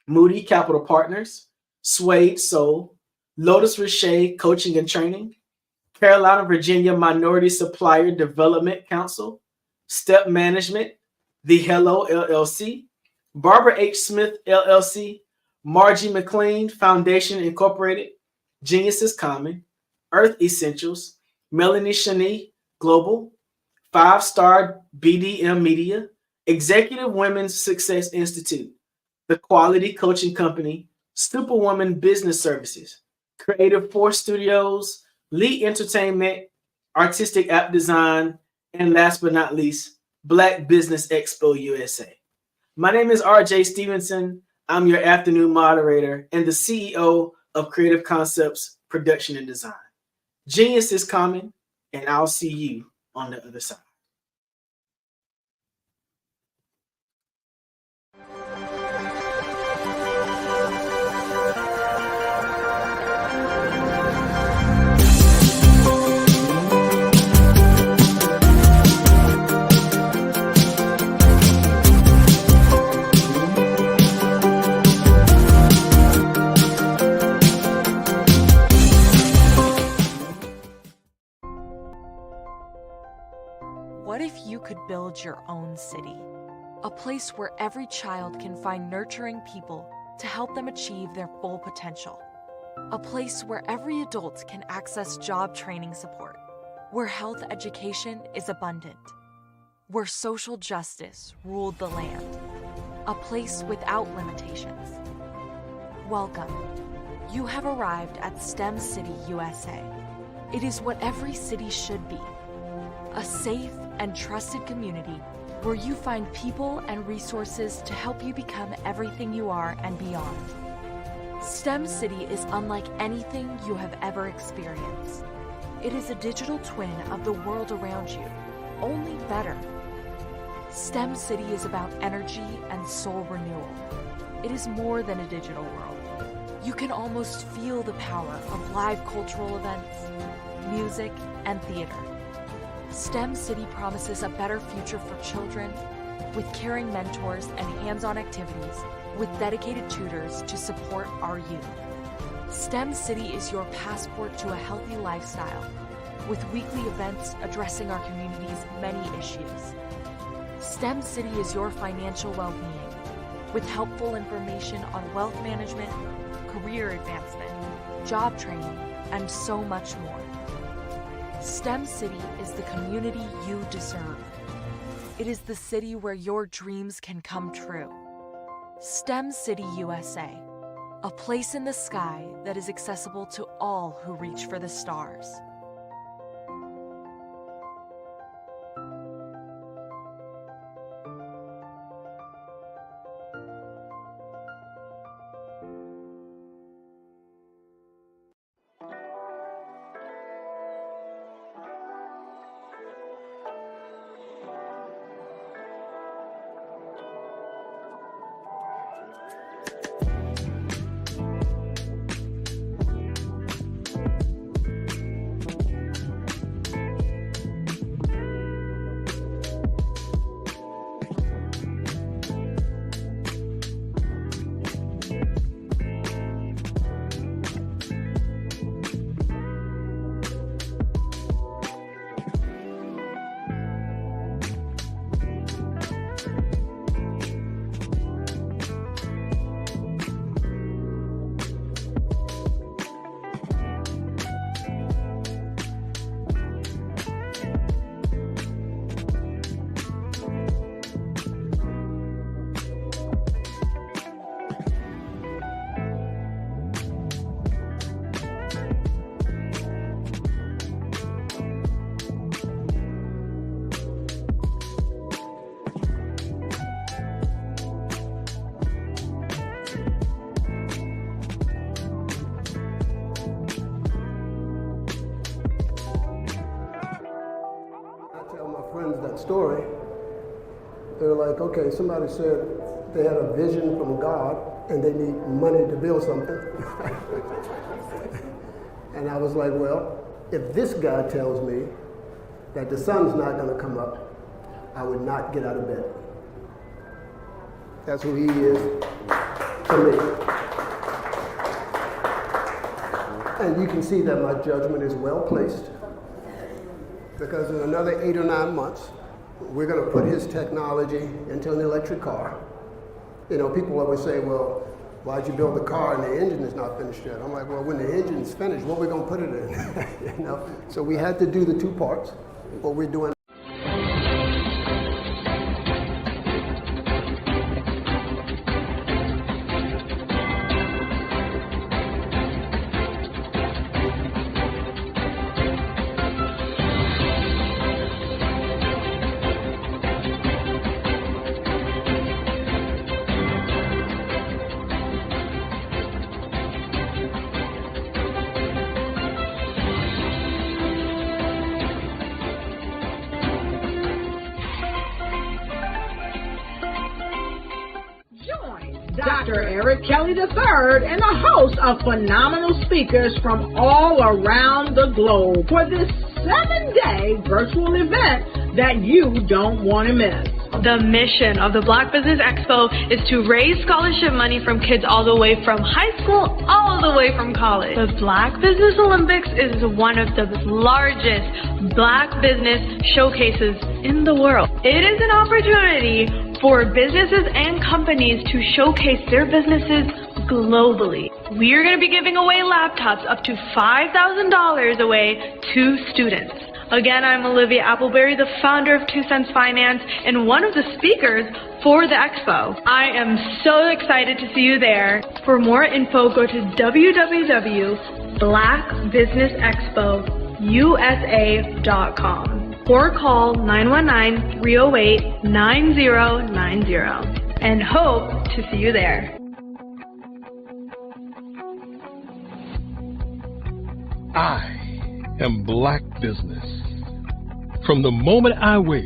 Moody Capital Partners, Suede Soul, Lotus Richey Coaching and Training, Carolina, Virginia Minority Supplier Development Council, Step Management, The Hello LLC, Barbara H. Smith LLC, Margie McLean Foundation Incorporated, Genius is Common, Earth Essentials, Melanie Shani Global, 5-Star BDM Media, Executive Women's Success Institute, The Quality Coaching Company, Superwoman Business Services, Creative Force Studios, Lee Entertainment, Artistic App Design, and last but not least, Black Business Expo USA. My name is RJ Stevenson. I'm your afternoon moderator and the CEO of Creative Concepts Production and Design. Genius is coming, and I'll see you on the other side. What if you could build your own city? A place where every child can find nurturing people to help them achieve their full potential. A place where every adult can access job training support, where health education is abundant, where social justice ruled the land. A place without limitations. Welcome. You have arrived at STEM City USA. It is what every city should be. A safe and trusted community where you find people and resources to help you become everything you are and beyond. STEM City is unlike anything you have ever experienced. It is a digital twin of the world around you, only better. STEM City is about energy and soul renewal. It is more than a digital world. You can almost feel the power of live cultural events, music, and theater. STEM City promises a better future for children with caring mentors and hands-on activities with dedicated tutors to support our youth. STEM City is your passport to a healthy lifestyle with weekly events addressing our community's many issues. STEM City is your financial well-being with helpful information on wealth management, career advancement, job training, and so much more. STEM City is the community you deserve. It is the city where your dreams can come true. STEM City USA, a place in the sky that is accessible to all who reach for the stars. Story, they're like, okay, somebody said they had a vision from God and they need money to build something. And I was like, well, if this guy tells me that the sun's not going to come up, I would not get out of bed. That's who he is to me. And you can see that my judgment is well placed, because in another 8 or 9 months, we're going to put his technology into an electric car. You know, people always say, well, why'd you build the car and the engine is not finished yet? I'm like, well, when the engine's finished, what are we going to put it in? You know? So we had to do the two parts, what we're doing. Dr. Eric Kelly III and a host of phenomenal speakers from all around the globe for this 7-day virtual event that you don't want to miss. The mission of the Black Business Expo is to raise scholarship money from kids all the way from high school, all the way from college. The Black Business Olympics is one of the largest Black business showcases in the world. It is an opportunity for businesses and companies to showcase their businesses globally. We are going to be giving away laptops up to $5,000 away to students. Again, I'm Olivia Appleberry, the founder of 2 Cents Finance and one of the speakers for the expo. I am so excited to see you there. For more info, go to www.blackbusinessexpousa.com or call 919-308-9090 and hope to see you there. I am Black Business. From the moment I wake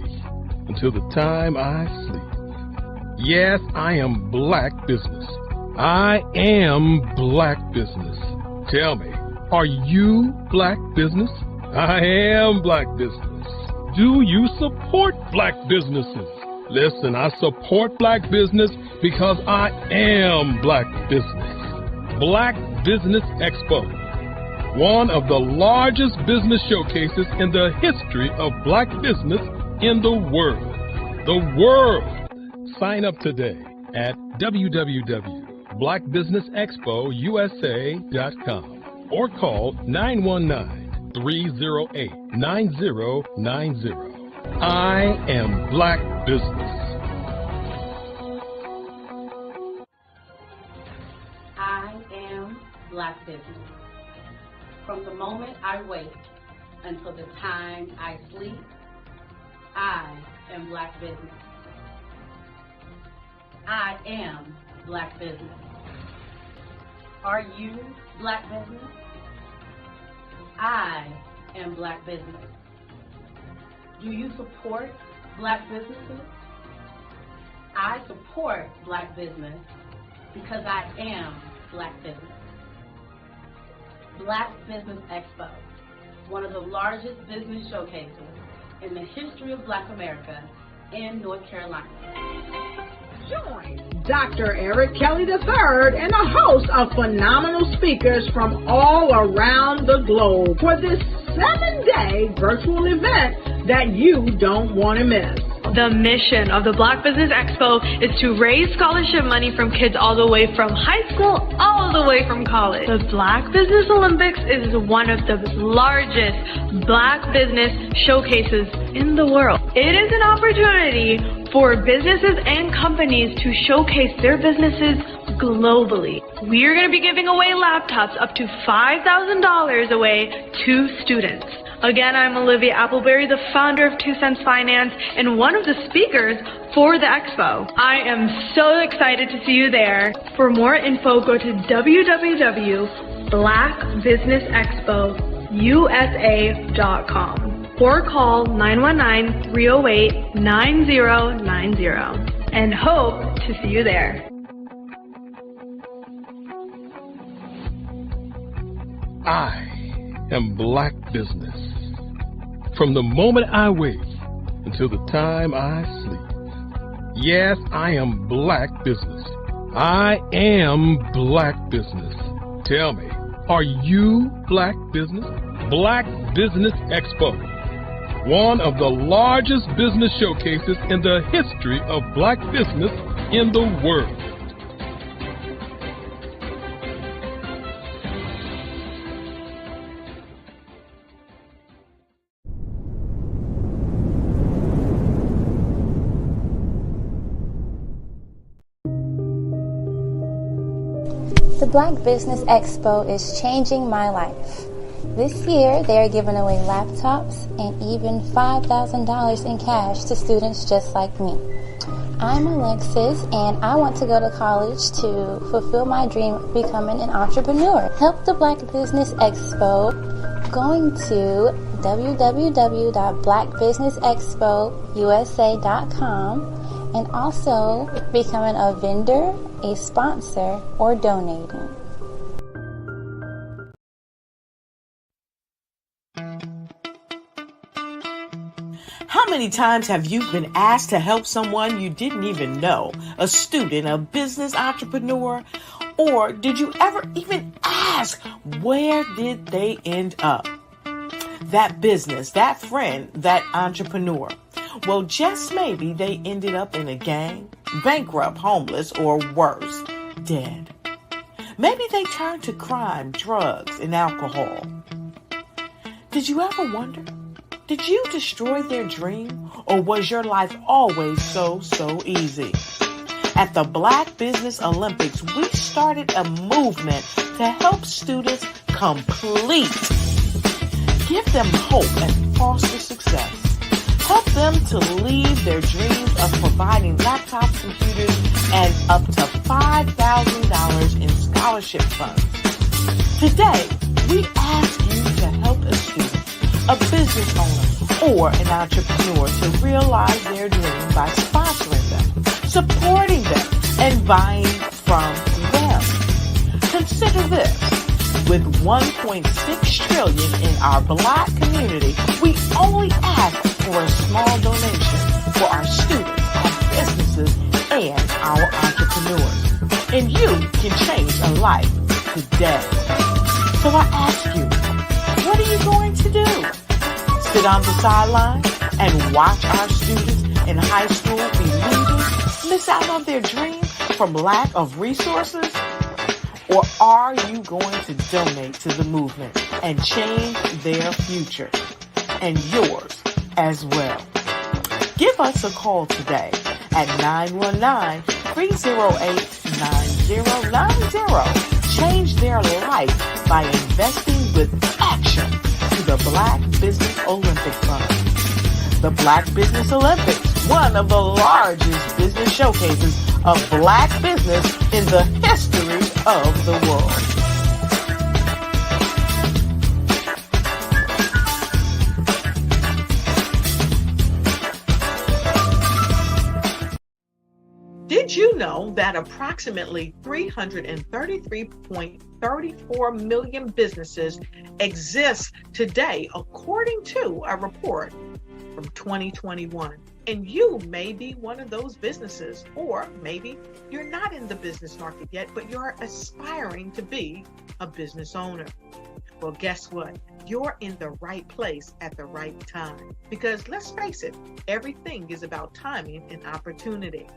until the time I sleep. Yes, I am Black Business. I am Black Business. Tell me, are you Black Business? I am Black Business. Do you support Black businesses? Listen, I support Black business because I am Black Business. Black Business Expo, one of the largest business showcases in the history of Black business in the world. The world! Sign up today at www.blackbusinessexpousa.com or call 919-308-9090. I am Black Business. I am Black Business. From the moment I wake until the time I sleep, I am Black Business. I am Black Business. Are you Black Business? I am Black Business. Do you support Black businesses? I support Black business because I am Black Business. Black Business Expo, one of the largest business showcases in the history of Black America in North Carolina. Join Dr. Eric Kelly III and a host of phenomenal speakers from all around the globe for this 7-day virtual event that you don't want to miss. The mission of the Black Business Expo is to raise scholarship money from kids all the way from high school, all the way from college. The Black Business Olympics is one of the largest Black business showcases in the world. It is an opportunity for businesses and companies to showcase their businesses globally. We are going to be giving away laptops up to $5,000 away to students. Again, I'm Olivia Appleberry, the founder of 2 Cents Finance and one of the speakers for the expo. I am so excited to see you there. For more info, go to www.blackbusinessexpousa.com or call 919-308-9090 and hope to see you there. I am Black Business. From the moment I wake until the time I sleep. Yes, I am Black Business. I am Black Business. Tell me, are you Black Business? Black Business Expo, one of the largest business showcases in the history of Black business in the world. The Black Business Expo is changing my life. This year, they are giving away laptops and even $5,000 in cash to students just like me. I'm Alexis, and I want to go to college to fulfill my dream of becoming an entrepreneur. Help the Black Business Expo going to www.blackbusinessexpousa.com and also becoming a vendor, a sponsor, or donating. Hi, How many times have you been asked to help someone you didn't even know, a student, a business entrepreneur? Or did you ever even ask, where did they end up? That business, that friend, that entrepreneur. Well, just maybe they ended up in a gang, bankrupt, homeless, or worse, dead. Maybe they turned to crime, drugs, and alcohol. Did you ever wonder? Did you destroy their dream, or was your life always so easy? At the Black Business Olympics, we started a movement to help students complete. Give them hope and foster success. Help them to leave their dreams of providing laptops, computers, and up to $5,000 in scholarship funds. Today, we ask you to help a student, a business owner, or an entrepreneur to realize their dream by sponsoring them, supporting them, and buying from them. Consider this. With $1.6 trillion in our Black community, we only ask for a small donation for our students, our businesses, and our entrepreneurs. And you can change a life today. So I ask you, what are you going to do? Sit on the sideline and watch our students in high school be leaders, miss out on their dream from lack of resources? Or are you going to donate to the movement and change their future and yours as well? Give us a call today at 919-308-9090. Change their life by investing with action to the Black Business Olympic Fund. The Black Business Olympics, one of the largest business showcases of Black business in the history of the world. Did you know that approximately 333.34 million businesses exist today, according to a report from 2021? And you may be one of those businesses, or maybe you're not in the business market yet, but you're aspiring to be a business owner. Well, guess what? You're in the right place at the right time. Because let's face it, everything is about timing and opportunity.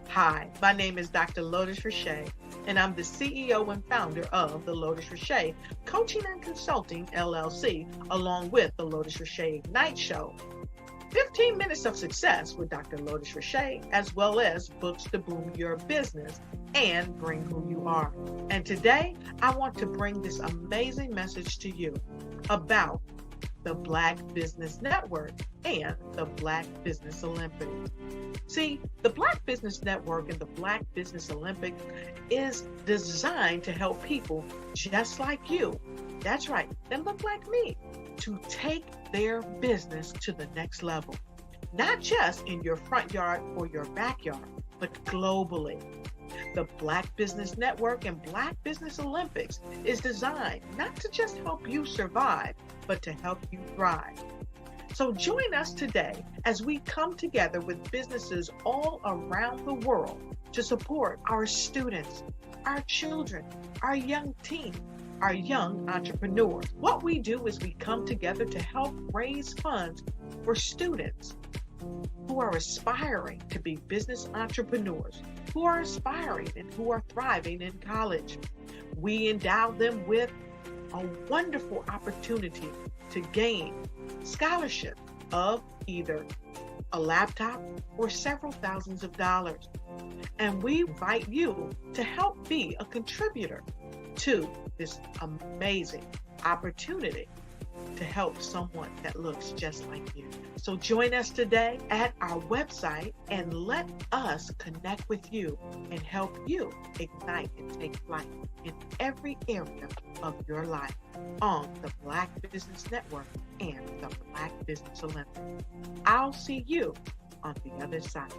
Hi, my name is Dr. Lotus Richey, and I'm the CEO and founder of the Lotus Richey Coaching and Consulting LLC, along with the Lotus Richey Ignite Show. 15 minutes of success with Dr. Lotus Richey, as well as books to boom your business and bring who you are. And today, I want to bring this amazing message to you about the Black Business Network and the Black Business Olympics. See, the Black Business Network and the Black Business Olympics is designed to help people just like you, that's right, that look like me, to take their business to the next level. Not just in your front yard or your backyard, but globally. The Black Business Network and Black Business Olympics is designed not to just help you survive, but to help you thrive. So join us today as we come together with businesses all around the world to support our students, our children, our young teens, our young entrepreneurs. What we do is we come together to help raise funds for students who are aspiring to be business entrepreneurs, who are aspiring and who are thriving in college. We endow them with a wonderful opportunity to gain scholarship of either a laptop or several thousands of dollars. And we invite you to help be a contributor to this amazing opportunity to help someone that looks just like you. So join us today at our website and let us connect with you and help you ignite and take flight in every area of your life on the Black Business Network and the Black Business Olympics. I'll see you on the other side.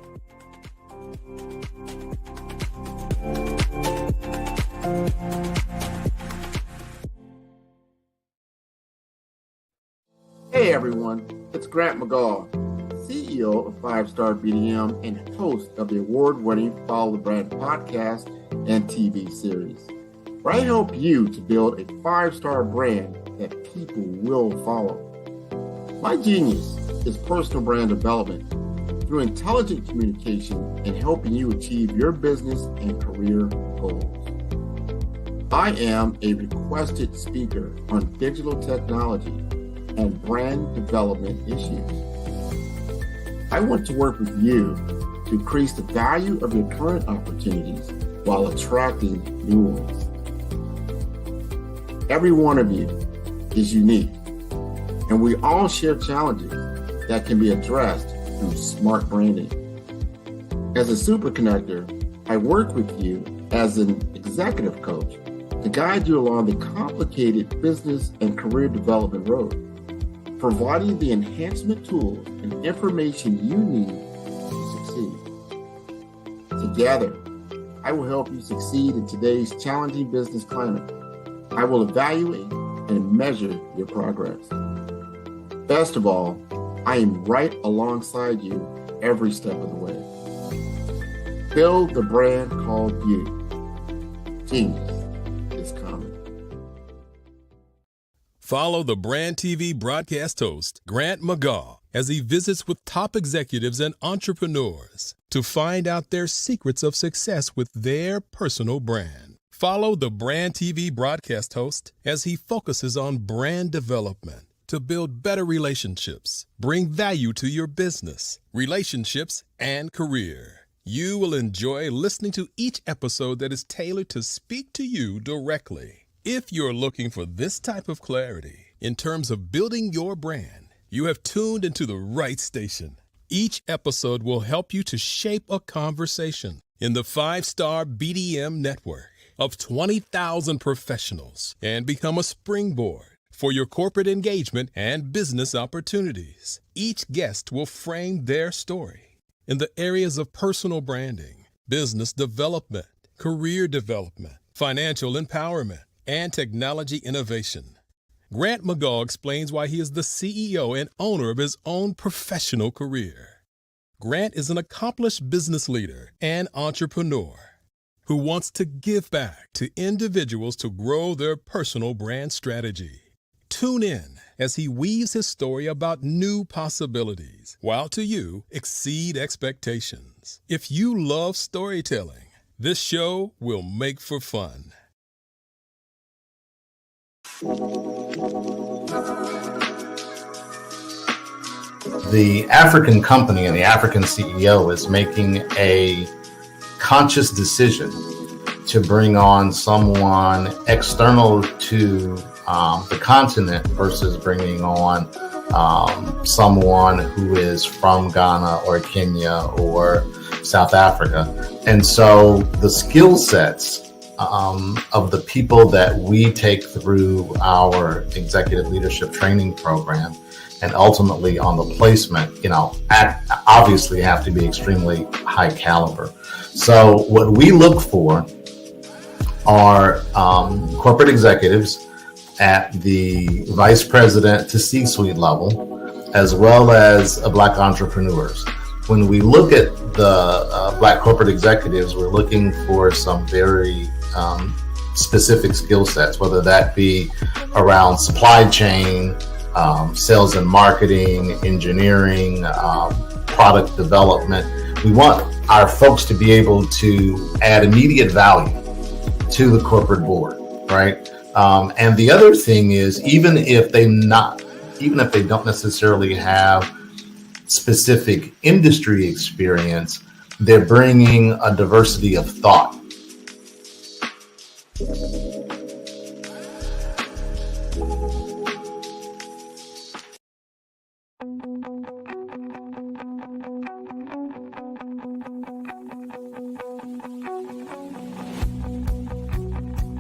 Hey everyone, it's Grant McGaw, CEO of 5-Star BDM and host of the award-winning Follow the Brand podcast and TV series, where I help you to build a 5-star brand that people will follow. My genius is personal brand development through intelligent communication and helping you achieve your business and career goals. I am a requested speaker on digital technology and brand development issues. I want to work with you to increase the value of your current opportunities while attracting new ones. Every one of you is unique, and we all share challenges that can be addressed through smart branding. As a super connector, I work with you as an executive coach to guide you along the complicated business and career development road, providing the enhancement tools and information you need to succeed. Together, I will help you succeed in today's challenging business climate. I will evaluate and measure your progress. Best of all, I am right alongside you every step of the way. Build the brand called you. Genius is coming. Follow the Brand TV broadcast host, Grant McGaugh, as he visits with top executives and entrepreneurs to find out their secrets of success with their personal brand. Follow the Brand TV broadcast host as he focuses on brand development to build better relationships, bring value to your business, relationships, and career. You will enjoy listening to each episode that is tailored to speak to you directly. If you're looking for this type of clarity in terms of building your brand, you have tuned into the right station. Each episode will help you to shape a conversation in the 5-Star BDM network of 20,000 professionals and become a springboard for your corporate engagement and business opportunities. Each guest will frame their story in the areas of personal branding, business development, career development, financial empowerment, and technology innovation. Grant McGaugh explains why he is the CEO and owner of his own professional career. Grant is an accomplished business leader and entrepreneur who wants to give back to individuals to grow their personal brand strategy. Tune in as he weaves his story about new possibilities, while to you exceed expectations. If you love storytelling, this show will make for fun. The African company and the African CEO is making a conscious decision to bring on someone external to the continent versus bringing on someone who is from Ghana or Kenya or South Africa. And so the skill sets of the people that we take through our executive leadership training program and ultimately on the placement, obviously have to be extremely high caliber. So what we look for are corporate executives at the vice president to C-suite level, as well as Black entrepreneurs. When we look at the Black corporate executives, we're looking for some very specific skill sets, whether that be around supply chain, sales and marketing, engineering, product development. We want our folks to be able to add immediate value to the corporate board, right? And the other thing is, even if they don't necessarily have specific industry experience, they're bringing a diversity of thought.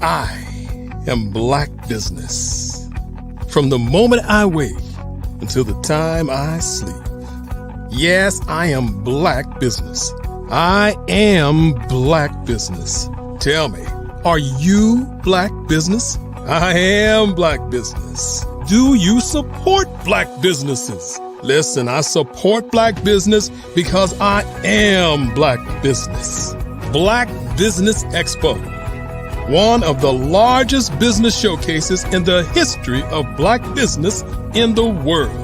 I am Black Business. From the moment I wake until the time I sleep. Yes, I am Black Business. I am Black Business. Tell me, are you Black Business? I am Black Business. Do you support Black businesses? Listen, I support Black business because I am Black business. Black Business Expo, one of the largest business showcases in the history of Black business in the world.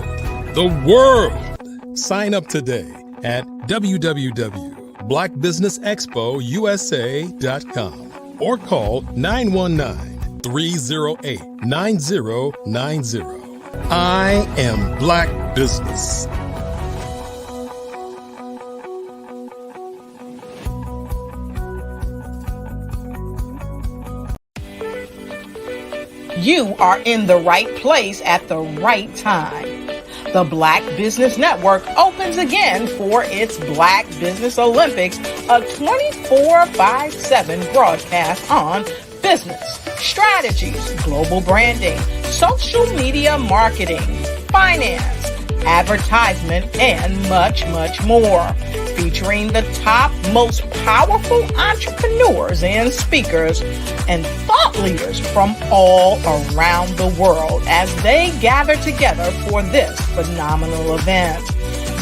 The world! Sign up today at www.blackbusinessexpousa.com or call 919-308-9090. I am Black business. You are in the right place at the right time. The Black Business Network opens again for its Black Business Olympics, a 24/7 broadcast on business, strategies, global branding, social media marketing, finance, advertisement, and much, much more. Featuring the top, most powerful entrepreneurs and speakers and thought leaders from all around the world as they gather together for this phenomenal event.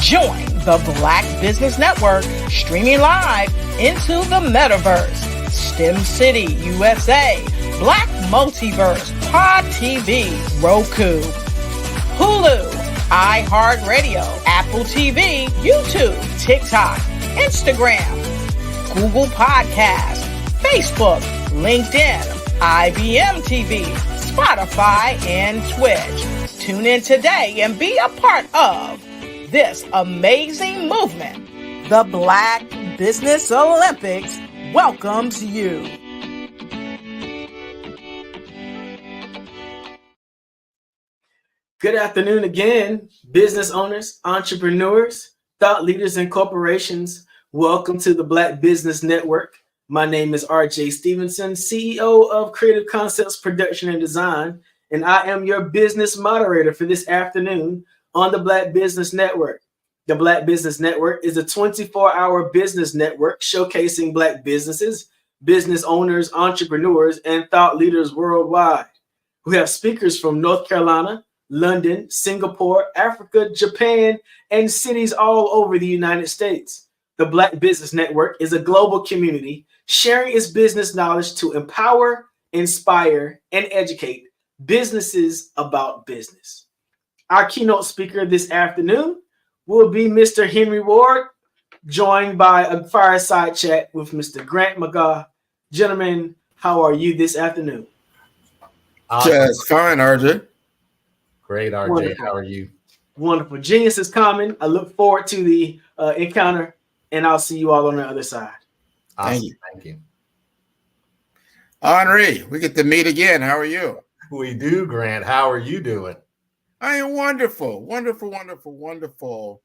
Join the Black Business Network streaming live into the metaverse, STEM City USA, Black Multiverse, Pod TV, Roku, Hulu, iHeartRadio, Apple TV, YouTube, TikTok, Instagram, Google Podcasts, Facebook, LinkedIn, IBM TV, Spotify, and Twitch. Tune in today and be a part of this amazing movement. The Black Business Olympics welcomes you. Good afternoon again, business owners, entrepreneurs, thought leaders, and corporations. Welcome to the Black Business Network. My name is RJ Stevenson, CEO of Creative Concepts Production and Design, and I am your business moderator for this afternoon on the Black Business Network. The Black Business Network is a 24-hour business network showcasing Black businesses, business owners, entrepreneurs, and thought leaders worldwide. We have speakers from North Carolina, London, Singapore, Africa, Japan, and cities all over the United States. The Black Business Network is a global community sharing its business knowledge to empower, inspire, and educate businesses about business. Our keynote speaker this afternoon will be Mr. Henry Ward, joined by a fireside chat with Mr. Grant McGaugh. Gentlemen, how are you this afternoon? Just fine, RJ. Great, RJ. Wonderful. How are you? Wonderful. Genius is coming. I look forward to the encounter, and I'll see you all on the other side. Awesome. Thank you. Henri, we get to meet again. How are you? We do, Grant. How are you doing? I am wonderful, wonderful, wonderful, wonderful.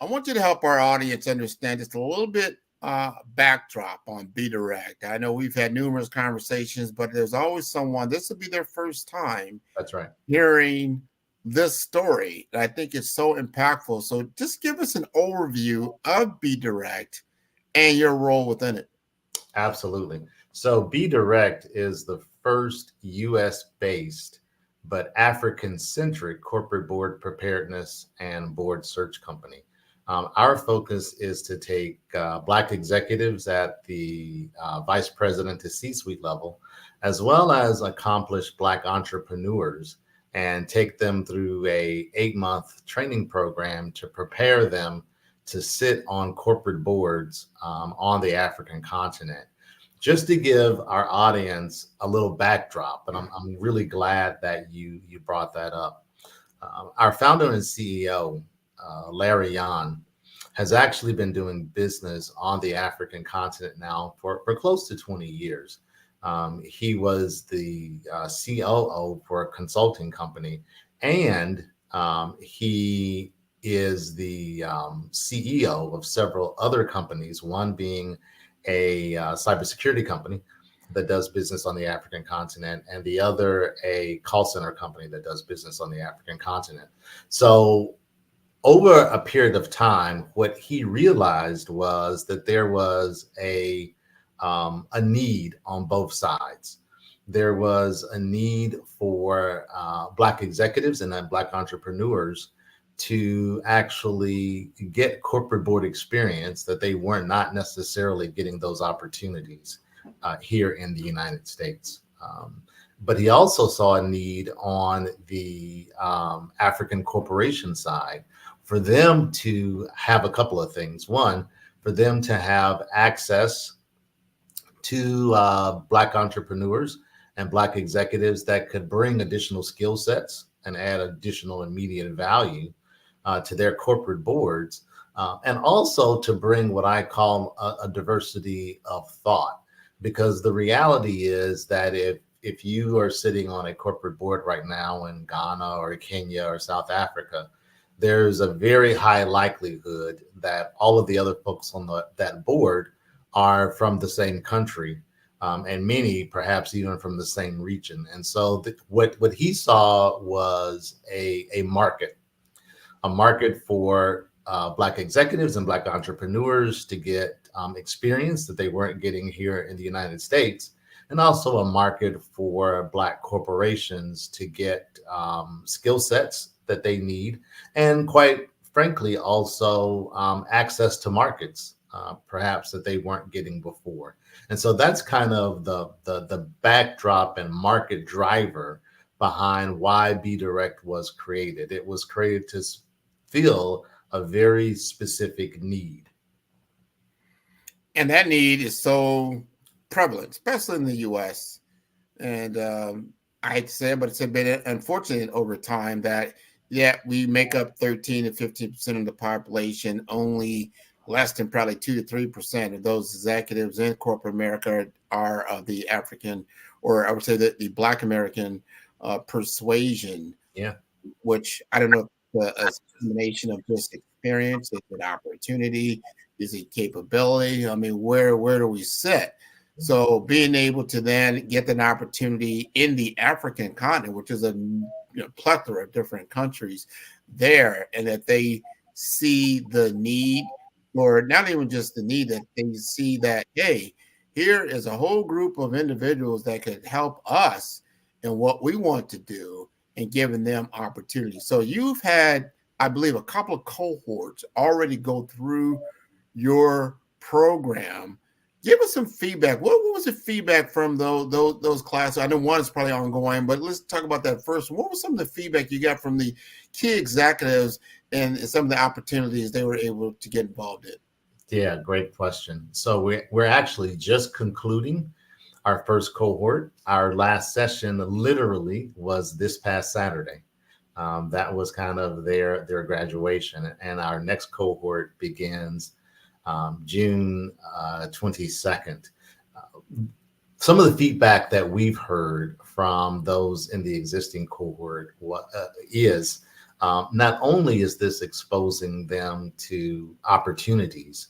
I want you to help our audience understand just a little bit backdrop on Be Direct. I know we've had numerous conversations, but there's always someone, this will be their first time. That's right. Hearing this story. I think it's so impactful. So just give us an overview of Be Direct and your role within it. Absolutely. So Be Direct is the first US-based but African-centric corporate board preparedness and board search company. Our focus is to take Black executives at the vice president to C-suite level, as well as accomplished Black entrepreneurs, and take them through a 8-month training program to prepare them to sit on corporate boards on the African continent. Just to give our audience a little backdrop, and I'm really glad that you brought that up. Our founder and CEO, Larry Yan, has actually been doing business on the African continent now for close to 20 years. He was the COO for a consulting company, and he is the CEO of several other companies, one being a cybersecurity company that does business on the African continent, and the other a call center company that does business on the African continent. So over a period of time, what he realized was that there was a need on both sides. There was a need for Black executives and then Black entrepreneurs to actually get corporate board experience, that they were not necessarily getting those opportunities here in the United States. But he also saw a need on the African corporation side for them to have a couple of things. One, for them to have access to Black entrepreneurs and Black executives that could bring additional skill sets and add additional immediate value to their corporate boards, and also to bring what I call a diversity of thought. Because the reality is that if you are sitting on a corporate board right now in Ghana or Kenya or South Africa, there's a very high likelihood that all of the other folks on that board are from the same country, and many perhaps even from the same region. And so what he saw was a market for Black executives and Black entrepreneurs to get experience that they weren't getting here in the United States, and also a market for Black corporations to get skill sets that they need, and quite frankly, also access to markets perhaps that they weren't getting before. And so that's kind of the backdrop and market driver behind why Be Direct was created. It was created to fill a very specific need. And that need is so prevalent, especially in the U.S. And I hate to say it, but it's been unfortunate over time that, yeah, we make up 13 to 15% of the population. Only less than probably 2 to 3% of those executives in corporate America are of the African, or I would say that the Black American persuasion. Yeah. Which I don't know if a combination of just experience, is it opportunity, is it capability? I mean, where do we sit? So being able to then get an opportunity in the African continent, which is a plethora of different countries there, and that they see the need, or not even just the need, that they see that, hey, here is a whole group of individuals that could help us in what we want to do, and giving them opportunities. So you've had, I believe, a couple of cohorts already go through your program. Give us some feedback. What was the feedback from those classes? I know one is probably ongoing, but let's talk about that first. What was some of the feedback you got from the key executives and some of the opportunities they were able to get involved in? Yeah, great question. So we're actually just concluding our first cohort. Our last session literally was this past Saturday. That was kind of their graduation, and our next cohort begins June 22nd. Some of the feedback that we've heard from those in the existing cohort is not only is this exposing them to opportunities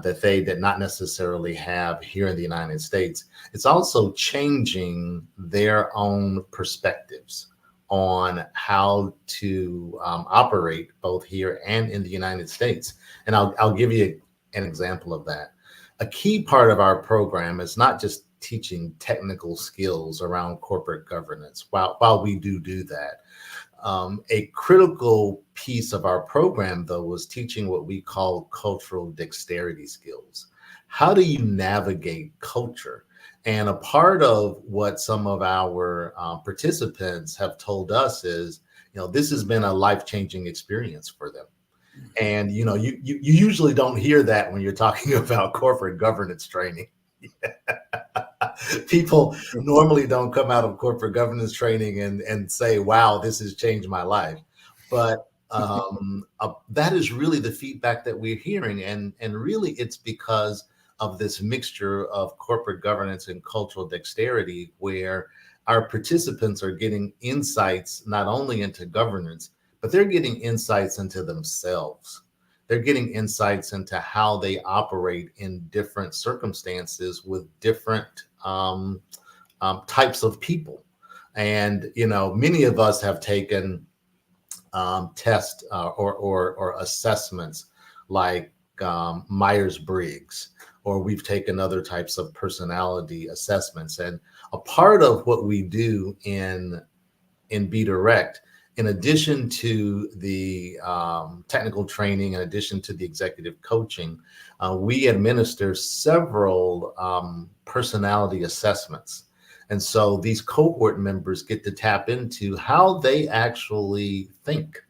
that they did not necessarily have here in the United States, it's also changing their own perspectives on how to operate both here and in the United States. And I'll give you an example of that. A key part of our program is not just teaching technical skills around corporate governance. While we do that, a critical piece of our program, though, was teaching what we call cultural dexterity skills. How do you navigate culture? And a part of what some of our participants have told us is, this has been a life-changing experience for them. And, you usually don't hear that when you're talking about corporate governance training. People normally don't come out of corporate governance training and say, wow, this has changed my life. But that is really the feedback that we're hearing. And really, it's because of this mixture of corporate governance and cultural dexterity, where our participants are getting insights not only into governance, but they're getting insights into themselves. They're getting insights into how they operate in different circumstances with different types of people. And, many of us have taken tests or assessments like Myers-Briggs, or we've taken other types of personality assessments. And a part of what we do in Be Direct in addition to the technical training, in addition to the executive coaching, we administer several personality assessments. And so these cohort members get to tap into how they actually think.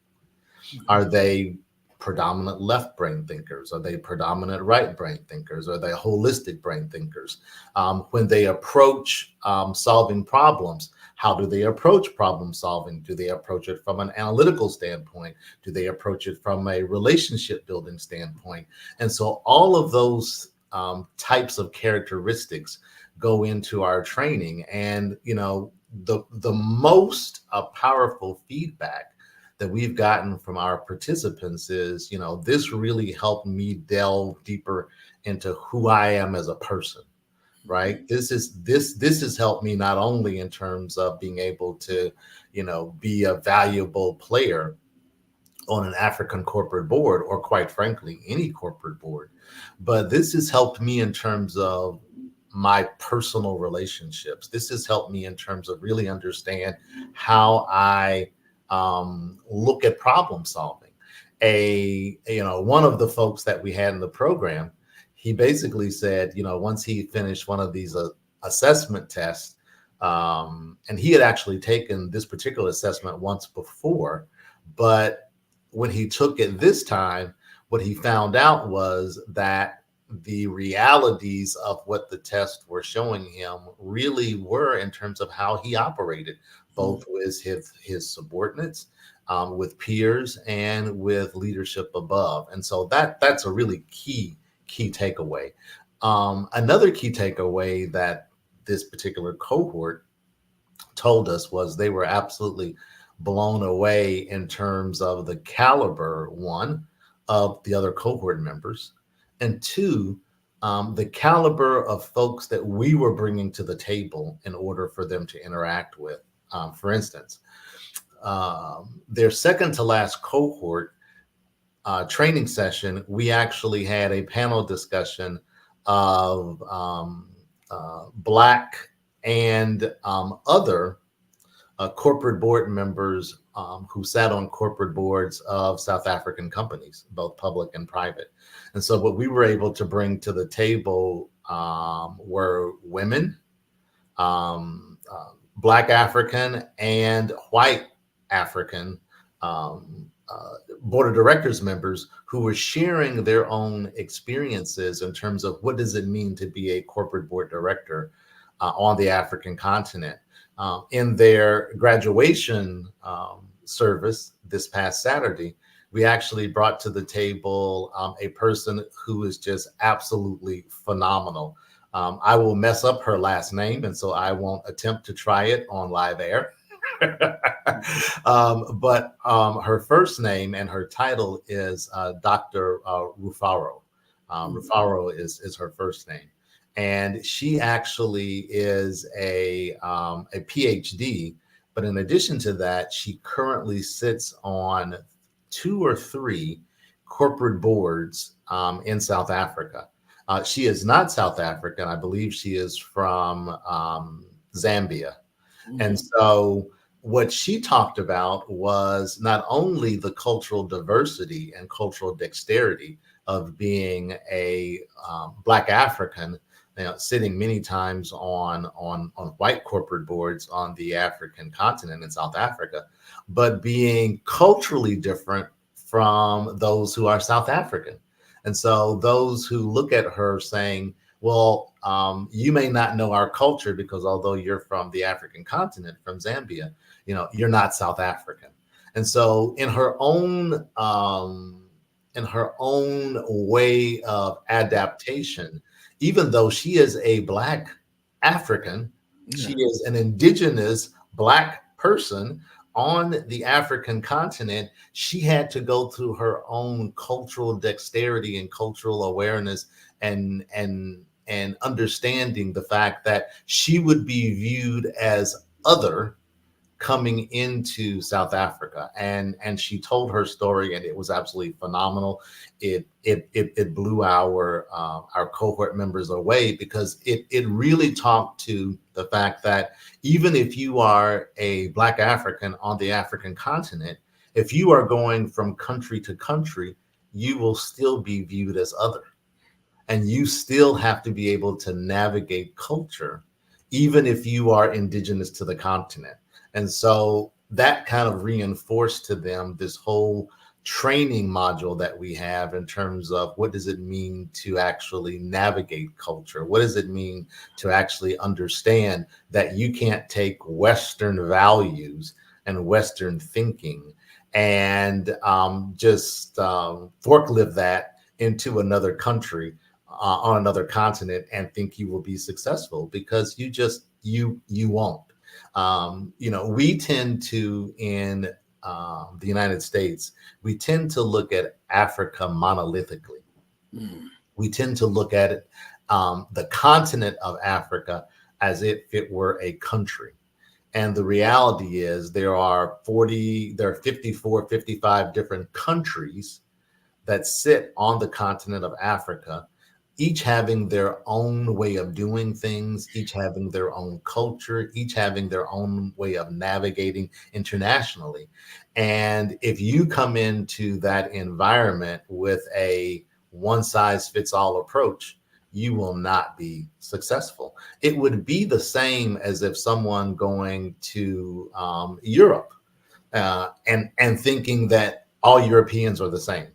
Are they predominant left brain thinkers? Are they predominant right brain thinkers? Are they holistic brain thinkers? When they approach solving problems, how do they approach problem solving? Do they approach it from an analytical standpoint? Do they approach it from a relationship building standpoint? And so all of those types of characteristics go into our training. And, you know, the most powerful feedback that we've gotten from our participants is, you know, this really helped me delve deeper into who I am as a person, right? This has helped me not only in terms of being able to, you know, be a valuable player on an African corporate board, or quite frankly, any corporate board, but this has helped me in terms of my personal relationships. This has helped me in terms of really understand how I look at problem solving. One of the folks that we had in the program, he basically said, you know, once he finished one of these assessment tests, and he had actually taken this particular assessment once before, but when he took it this time, what he found out was that the realities of what the tests were showing him really were in terms of how he operated, both with his subordinates, with peers, and with leadership above. And so that's a really key takeaway. Another key takeaway that this particular cohort told us was they were absolutely blown away in terms of the caliber, one, of the other cohort members, and two, the caliber of folks that we were bringing to the table in order for them to interact with. For instance, their second to last cohort training session, we actually had a panel discussion of Black and other corporate board members who sat on corporate boards of South African companies, both public and private. And so what we were able to bring to the table were women, Black African and white African board of directors members who were sharing their own experiences in terms of what does it mean to be a corporate board director on the African continent. In their graduation service this past Saturday, we actually brought to the table a person who is just absolutely phenomenal. I will mess up her last name, and so I won't attempt to try it on live air. But her first name and her title is Dr. Rufaro. Rufaro is her first name. And she actually is a PhD, but in addition to that, she currently sits on 2 or 3 corporate boards in South Africa. She is not South African. I believe she is from Zambia. Mm-hmm. And so what she talked about was not only the cultural diversity and cultural dexterity of being a Black African, sitting many times on white corporate boards on the African continent in South Africa, but being culturally different from those who are South African. And so those who look at her saying, well, you may not know our culture because although you're from the African continent, from Zambia, you're not South African. And so in her own way of adaptation, even though she is a Black African, she is an indigenous Black person on the African continent, she had to go through her own cultural dexterity and cultural awareness and understanding the fact that she would be viewed as other coming into South Africa, and she told her story, and it was absolutely phenomenal. It blew our cohort members away, because it really talked to the fact that even if you are a Black African on the African continent, if you are going from country to country, you will still be viewed as other, and you still have to be able to navigate culture, even if you are indigenous to the continent. And so that kind of reinforced to them this whole training module that we have in terms of what does it mean to actually navigate culture? What does it mean to actually understand that you can't take Western values and Western thinking and just forklift that into another country on another continent and think you will be successful, because you won't. We tend to, in the United States, we tend to look at Africa monolithically. We tend to look at it, the continent of Africa, as if it were a country. And the reality is there are 54, 55 different countries that sit on the continent of Africa, each having their own way of doing things, each having their own culture, each having their own way of navigating internationally. And if you come into that environment with a one-size-fits-all approach, you will not be successful. It would be the same as if someone going to Europe and thinking that all Europeans are the same.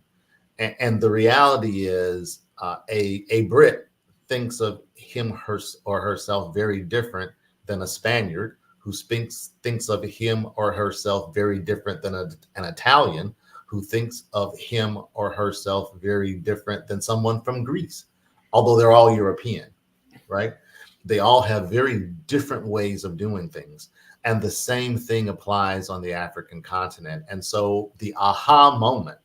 And the reality is, a Brit thinks of him, her, or herself very different than a Spaniard, who thinks of him or herself very different than an Italian, who thinks of him or herself very different than someone from Greece, although they're all European, right? They all have very different ways of doing things. And the same thing applies on the African continent. And so the aha moment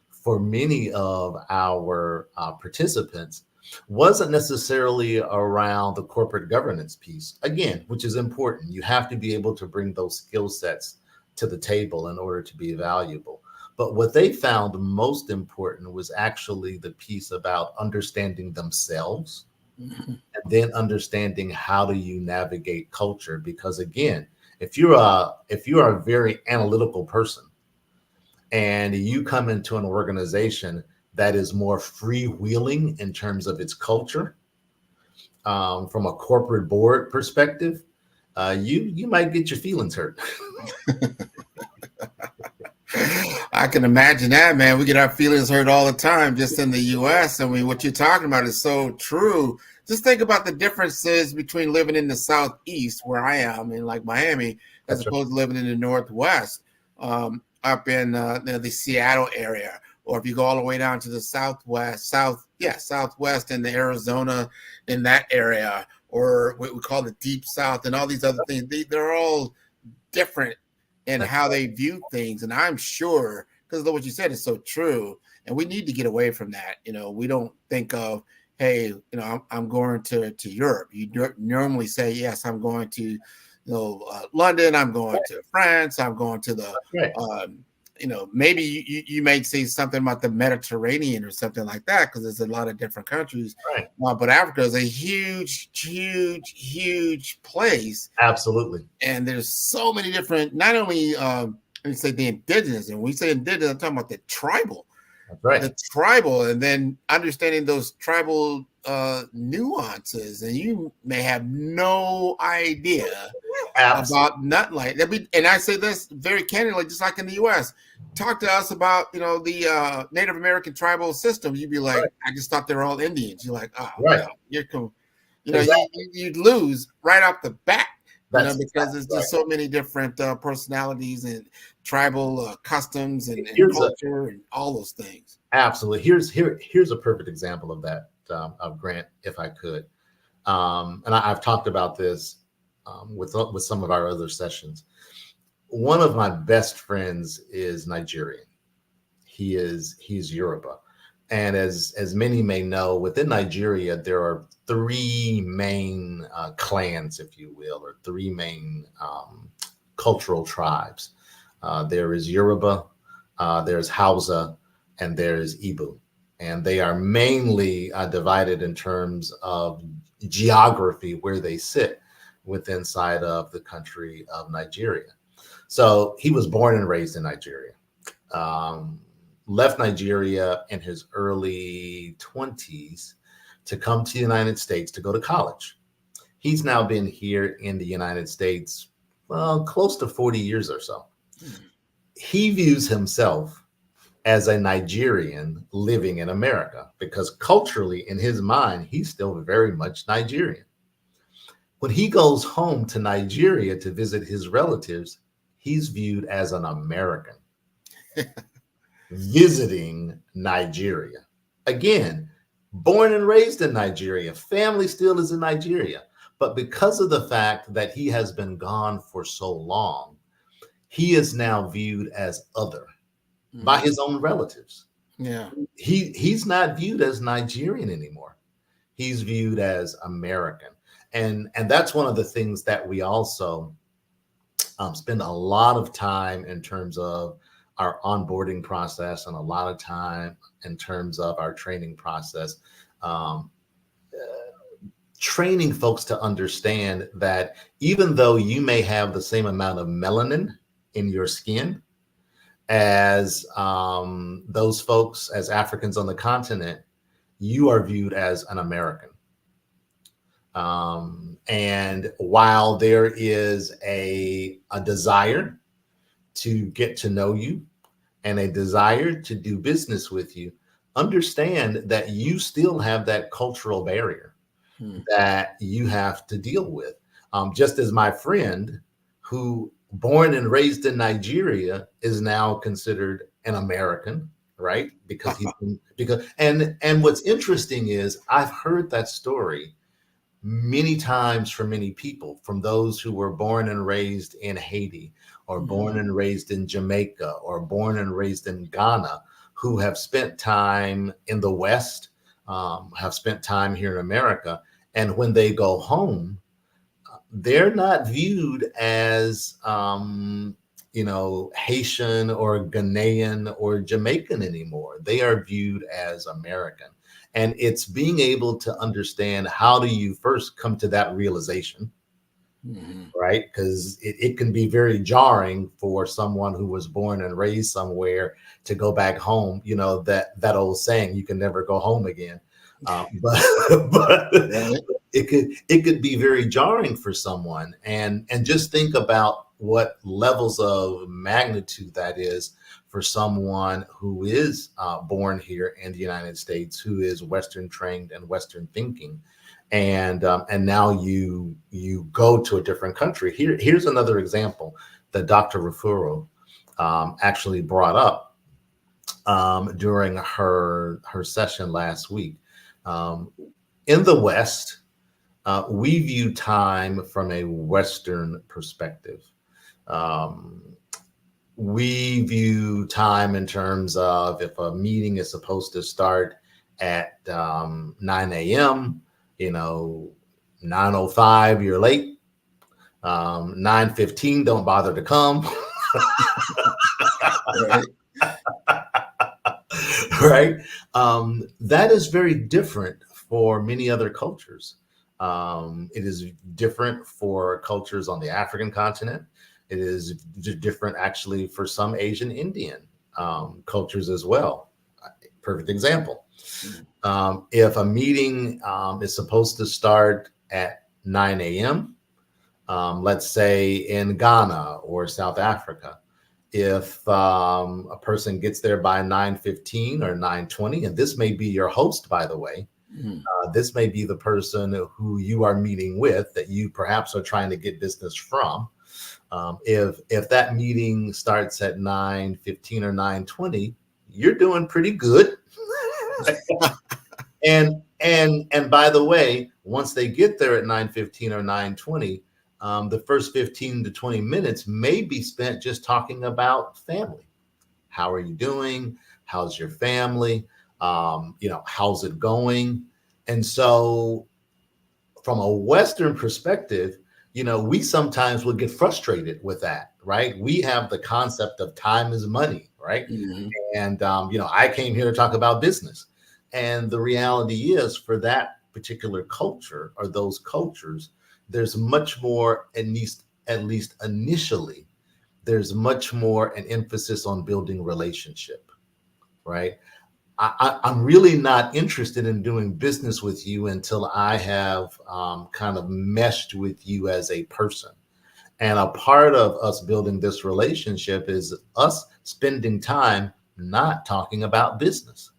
for many of our participants wasn't necessarily around the corporate governance piece, again, which is important. You have to be able to bring those skill sets to the table in order to be valuable. But what they found most important was actually the piece about understanding themselves, and then understanding how do you navigate culture. Because again, if you're a very analytical person, and you come into an organization that is more freewheeling in terms of its culture, from a corporate board perspective, you might get your feelings hurt. I can imagine that, man. We get our feelings hurt all the time just in the U.S. I mean, what you're talking about is so true. Just think about the differences between living in the Southeast, where I am, in like Miami, as opposed to living in the Northwest. Up in the Seattle area, or if you go all the way down to the Southwest in the Arizona, in that area, or what we call the Deep South, and all these other things, they're all different in how they view things. And I'm sure, because of what you said is so true, and we need to get away from that. We don't think of, hey, I'm going to Europe. You normally say, yes, I'm going to London, I'm going to France, I'm going to the, maybe you may say something about the Mediterranean or something like that, because there's a lot of different countries. Right. But Africa is a huge place. Absolutely. And there's so many different, not only, we say the indigenous, and when we say indigenous, I'm talking about the tribal. That's right. The tribal, and then understanding those tribal nuances, and you may have no idea about nothing like that. And I say this very candidly, just like in the U.S. Talk to us about the Native American tribal system. You'd be like, I just thought they were all Indians. You're like, oh, right. You're cool. You'd lose right off the bat. Because there's just so many different personalities and tribal customs and culture and all those things. Absolutely. Here's a perfect example of that, of Grant, if I could. And I've talked about this with some of our other sessions. One of my best friends is Nigerian. He's Yoruba. And as many may know, within Nigeria, there are three main clans, if you will, or three main cultural tribes. There is Yoruba, there's Hausa, and there's Igbo. And they are mainly divided in terms of geography, where they sit within inside of the country of Nigeria. So he was born and raised in Nigeria. Left Nigeria in his early 20s to come to the United States to go to college. He's now been here in the United States, well, close to 40 years or so. He views himself as a Nigerian living in America because culturally, in his mind, he's still very much Nigerian. When he goes home to Nigeria to visit his relatives, he's viewed as an American visiting Nigeria. Again, born and raised in Nigeria, family still is in Nigeria. But because of the fact that he has been gone for so long, he is now viewed as other by his own relatives. Yeah. He's not viewed as Nigerian anymore. He's viewed as American. And that's one of the things that we also spend a lot of time in terms of our onboarding process and a lot of time in terms of our training process. Training folks to understand that even though you may have the same amount of melanin in your skin as those folks, as Africans on the continent, you are viewed as an American. And while there is a desire to get to know you and a desire to do business with you, understand that you still have that cultural barrier that you have to deal with. Just as my friend who born and raised in Nigeria is now considered an American, right? Because and what's interesting is I've heard that story many times from many people, from those who were born and raised in Haiti or born and raised in Jamaica or born and raised in Ghana, who have spent time in the West, have spent time here in America. And when they go home, they're not viewed as, Haitian or Ghanaian or Jamaican anymore. They are viewed as American. And it's being able to understand, how do you first come to that realization, right? Because it can be very jarring for someone who was born and raised somewhere to go back home. You know, that old saying, you can never go home again. But it could be very jarring for someone, and just think about what levels of magnitude that is for someone who is born here in the United States, who is Western trained and Western thinking, and now you go to a different country. Here's another example that Dr. Rufuro actually brought up during her session last week. In the West, we view time from a Western perspective. We view time in terms of, if a meeting is supposed to start at 9 a.m., 9:05, you're late. 9:15, don't bother to come. Right? That is very different for many other cultures. It is different for cultures on the African continent. It is different actually for some Asian Indian cultures as well. Perfect example. If a meeting is supposed to start at 9 a.m., let's say in Ghana or South Africa, if a person gets there by 9:15 or 9:20, and this may be your host, by the way, this may be the person who you are meeting with that you perhaps are trying to get business from. If that meeting starts at 9:15 or 9:20, you're doing pretty good. And by the way, once they get there at 9:15 or 9:20, the first 15 to 20 minutes may be spent just talking about family. How are you doing? How's your family? How's it going? And so from a Western perspective, we sometimes will get frustrated with that, right? We have the concept of time is money, right? And, I came here to talk about business. And the reality is, for that particular culture or those cultures, there's much more, at least initially, there's much more an emphasis on building relationship, right? I'm really not interested in doing business with you until I have kind of meshed with you as a person. And a part of us building this relationship is us spending time not talking about business.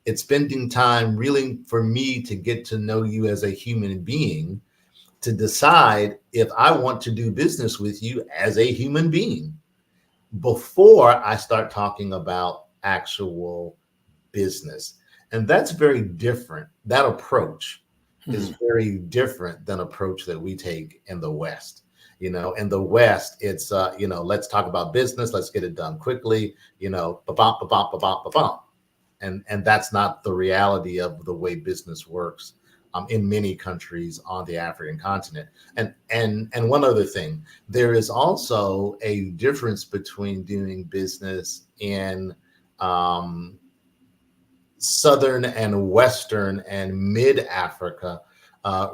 It's spending time really for me to get to know you as a human being, to decide if I want to do business with you as a human being before I start talking about actual business. And that's very different. That approach is very different than approach that we take in the West. In the West, it's let's talk about business, let's get it done quickly, ba-bump, ba-bump, ba-bump, ba-bump. And that's not the reality of the way business works in many countries on the African continent. And one other thing, there is also a difference between doing business in Southern and Western and Mid Africa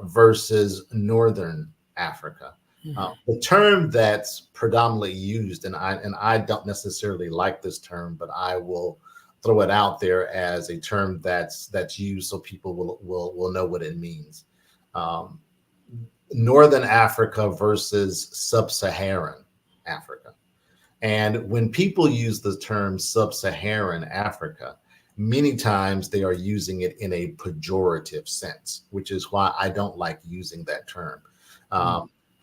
versus Northern Africa. The term that's predominantly used, and I don't necessarily like this term, but I will throw it out there as a term that's used so people will know what it means. Northern Africa versus Sub-Saharan Africa. And when people use the term Sub-Saharan Africa, many times they are using it in a pejorative sense, which is why I don't like using that term.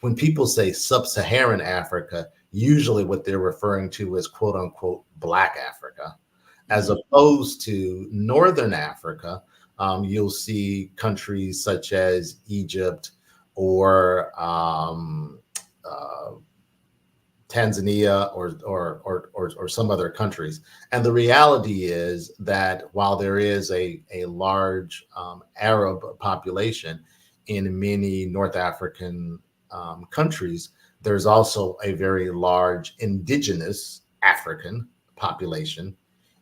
When people say Sub-Saharan Africa, usually what they're referring to is quote unquote Black Africa, as opposed to Northern Africa. You'll see countries such as Egypt or Tanzania or some other countries. And the reality is that while there is a large Arab population in many North African countries, there's also a very large indigenous African population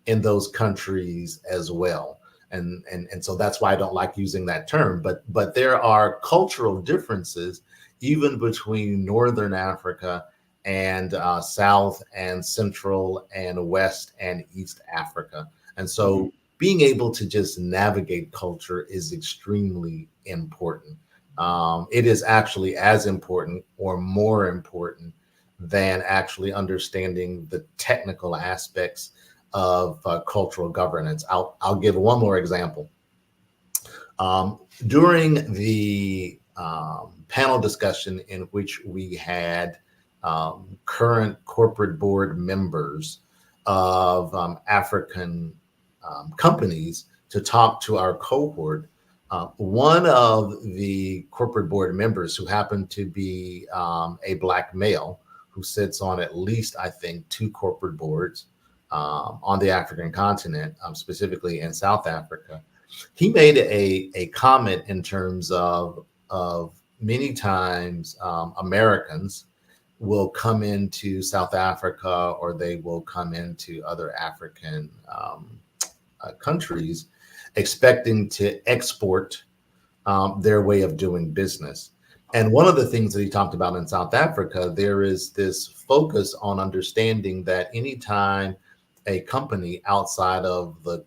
in those countries as well. And so that's why I don't like using that term. But there are cultural differences even between Northern Africa and South and Central and West and East Africa. And so being able to just navigate culture is extremely important. It is actually as important or more important than actually understanding the technical aspects of cultural governance. I'll give one more example. During the panel discussion in which we had current corporate board members of African companies to talk to our cohort, one of the corporate board members, who happened to be a Black male who sits on at least, I think, 2 corporate boards on the African continent, specifically in South Africa, he made a comment in terms of many times Americans will come into South Africa or they will come into other African countries expecting to export their way of doing business. And one of the things that he talked about in South Africa, there is this focus on understanding that anytime a company outside of the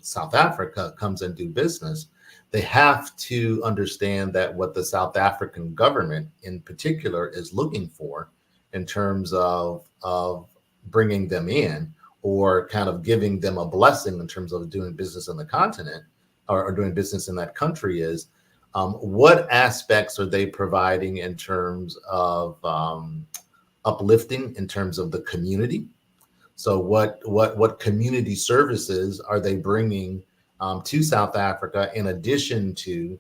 South Africa comes and do business, they have to understand that what the South African government in particular is looking for in terms of bringing them in or kind of giving them a blessing in terms of doing business in the continent or doing business in that country is what aspects are they providing in terms of uplifting in terms of the community. So what community services are they bringing to South Africa in addition to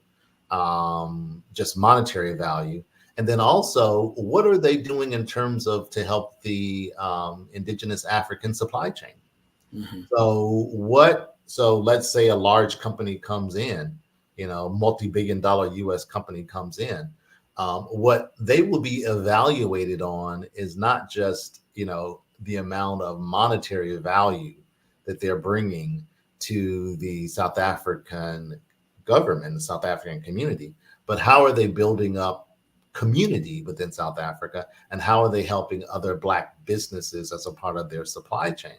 just monetary value? And then also, what are they doing in terms of to help the indigenous African supply chain? So let's say a large company comes in, multi-billion-dollar US company comes in. what they will be evaluated on is not just, the amount of monetary value that they're bringing to the South African government, the South African community, but how are they building up community within South Africa, and how are they helping other Black businesses as a part of their supply chain?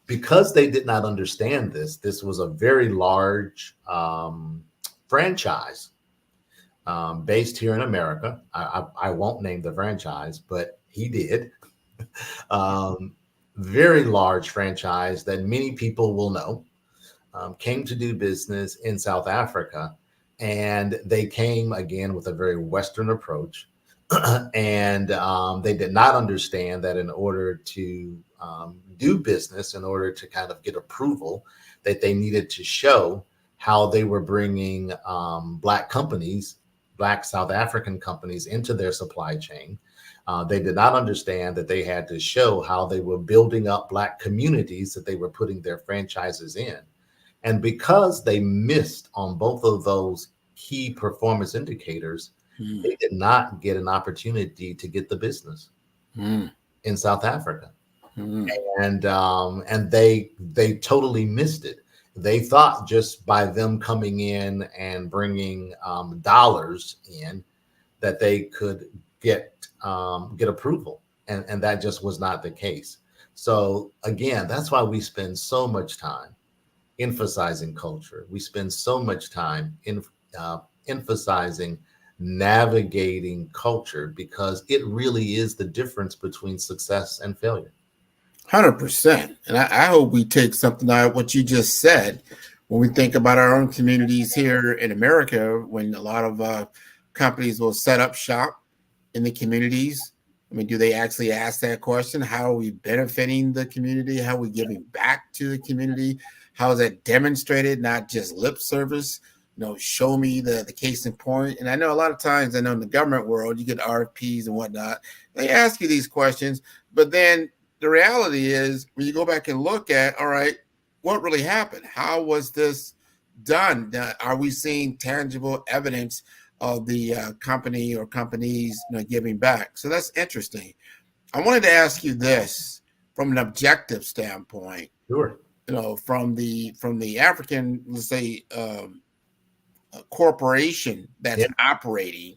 Because they did not understand this was a very large franchise based here in America. I won't name the franchise, but he did. Very large franchise that many people will know, came to do business in South Africa. And they came again with a very Western approach. And they did not understand that in order to do business, in order to kind of get approval, that they needed to show how they were bringing Black companies, Black South African companies into their supply chain. They did not understand that they had to show how they were building up Black communities that they were putting their franchises in. And because they missed on both of those key performance indicators, they did not get an opportunity to get the business in South Africa. And they totally missed it. They thought just by them coming in and bringing dollars in that they could get approval, and that just was not the case. So again, that's why we spend so much time emphasizing culture. We spend so much time in emphasizing navigating culture, because it really is the difference between success and failure. 100%. And I hope we take something out of what you just said when we think about our own communities here in America, when a lot of companies will set up shop in the communities. I mean, do they actually ask that question? How are we benefiting the community? How are we giving back to the community? How is that demonstrated, not just lip service? Show me the case in point. And I know a lot of times, in the government world, you get RFPs and whatnot. They ask you these questions, but then the reality is, when you go back and look at, all right, what really happened? How was this done? Are we seeing tangible evidence of the company or companies giving back? So that's interesting. I wanted to ask you this from an objective standpoint. Sure. From the African, let's say, corporation that's operating,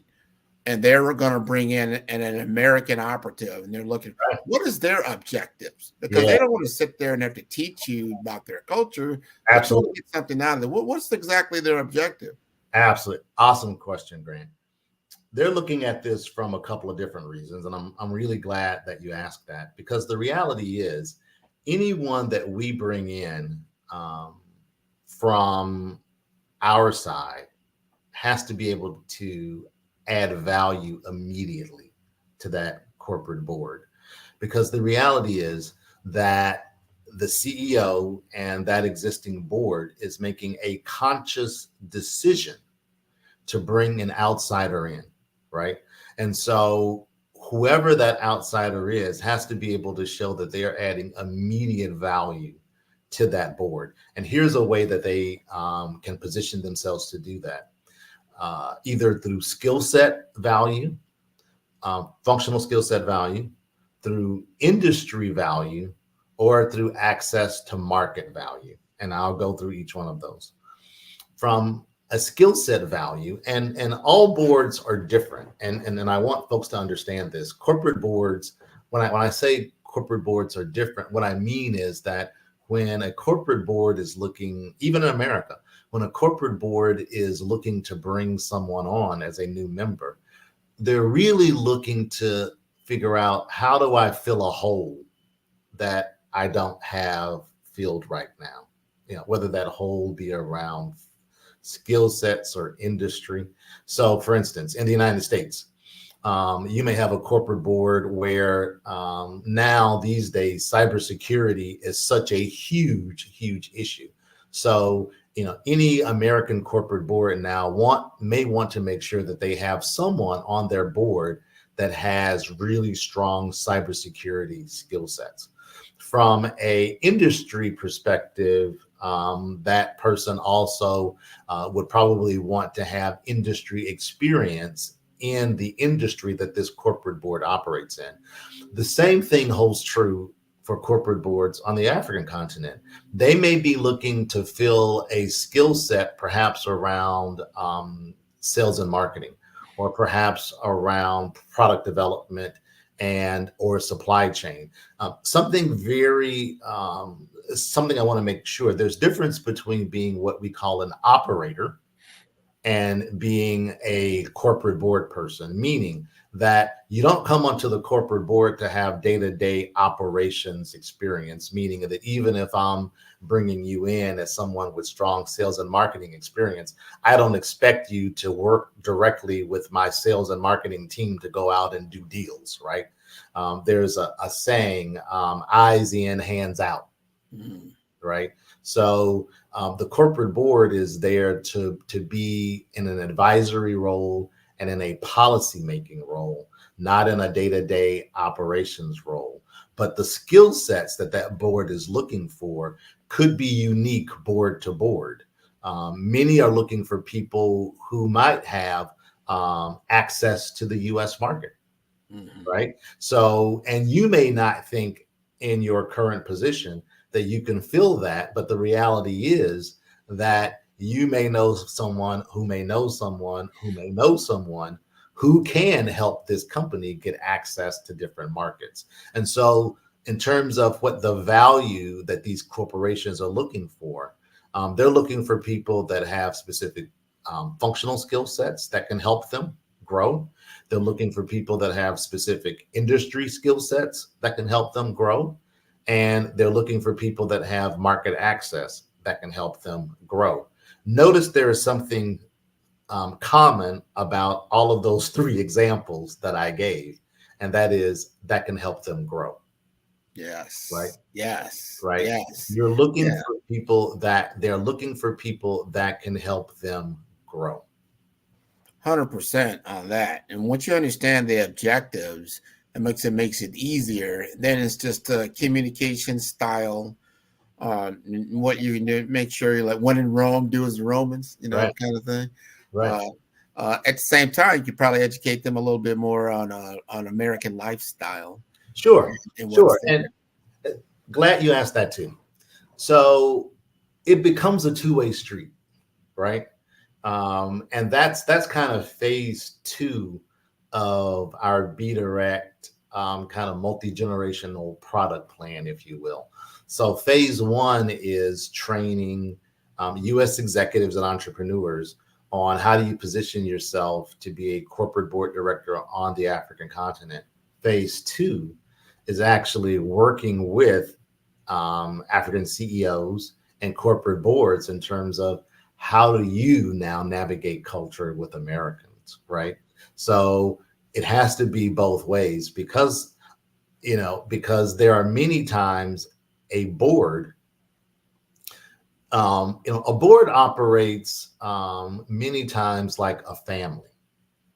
and they're going to bring in an American operative, and they're looking, what is their objectives? Because they don't want to sit there and have to teach you about their culture. Absolutely. Get something out of it. What's exactly their objective? Absolutely. Awesome question, Grant. They're looking at this from a couple of different reasons, and I'm really glad that you asked that, because the reality is, anyone that we bring in from our side has to be able to add value immediately to that corporate board, because the reality is that the CEO and that existing board is making a conscious decision to bring an outsider in, right? And so whoever that outsider is has to be able to show that they are adding immediate value to that board. And here's a way that they can position themselves to do that. Either through skill set value, functional skill set value, through industry value, or through access to market value. And I'll go through each one of those. From a skill set value, and all boards are different. And I want folks to understand this. Corporate boards, when I say corporate boards are different, what I mean is that when a corporate board is looking, even in America, when a corporate board is looking to bring someone on as a new member, they're really looking to figure out, how do I fill a hole that I don't have filled right now? Whether that hole be around skill sets or industry. So for instance, in the United States, you may have a corporate board where now these days, cybersecurity is such a huge issue. So, any American corporate board now may want to make sure that they have someone on their board that has really strong cybersecurity skill sets. From a industry perspective, that person also would probably want to have industry experience in the industry that this corporate board operates in. The same thing holds true for corporate boards on the African continent. They may be looking to fill a skill set perhaps around sales and marketing, or perhaps around product development and or supply chain. Something I want to make sure there's difference between being what we call an operator and being a corporate board person, meaning that you don't come onto the corporate board to have day-to-day operations experience, meaning that even if I'm bringing you in as someone with strong sales and marketing experience, I don't expect you to work directly with my sales and marketing team to go out and do deals, right? There's a saying, eyes in, hands out, right? So the corporate board is there to be in an advisory role and in a policy-making role, not in a day-to-day operations role. But the skill sets that board is looking for could be unique board to board. Many are looking for people who might have access to the U.S. market, right? So, and you may not think in your current position that you can fill that, but the reality is that you may know someone who may know someone who may know someone who can help this company get access to different markets. And so in terms of what the value that these corporations are looking for, they're looking for people that have specific functional skill sets that can help them grow. They're looking for people that have specific industry skill sets that can help them grow. And they're looking for people that have market access that can help them grow. Notice there is something common about all of those three examples that I gave, and that is that can help them grow. Yes. Right. Yes. Right. Yes. You're looking for people that can help them grow. 100% on that. And once you understand the objectives, it makes it easier. Then it's just a communication style. What you make sure you're like, when in Rome, do as the Romans, Right. kind of thing. Right. At the same time, you could probably educate them a little bit more on American lifestyle. Sure. Sure. And glad you asked that too. So it becomes a two-way street, right? And that's kind of phase 2 of our Be Direct kind of multi-generational product plan, if you will. So phase 1 is training U.S. executives and entrepreneurs on how do you position yourself to be a corporate board director on the African continent. Phase 2 is actually working with African CEOs and corporate boards in terms of how do you now navigate culture with Americans, right? So it has to be both ways because there are many times a board, a board operates many times like a family.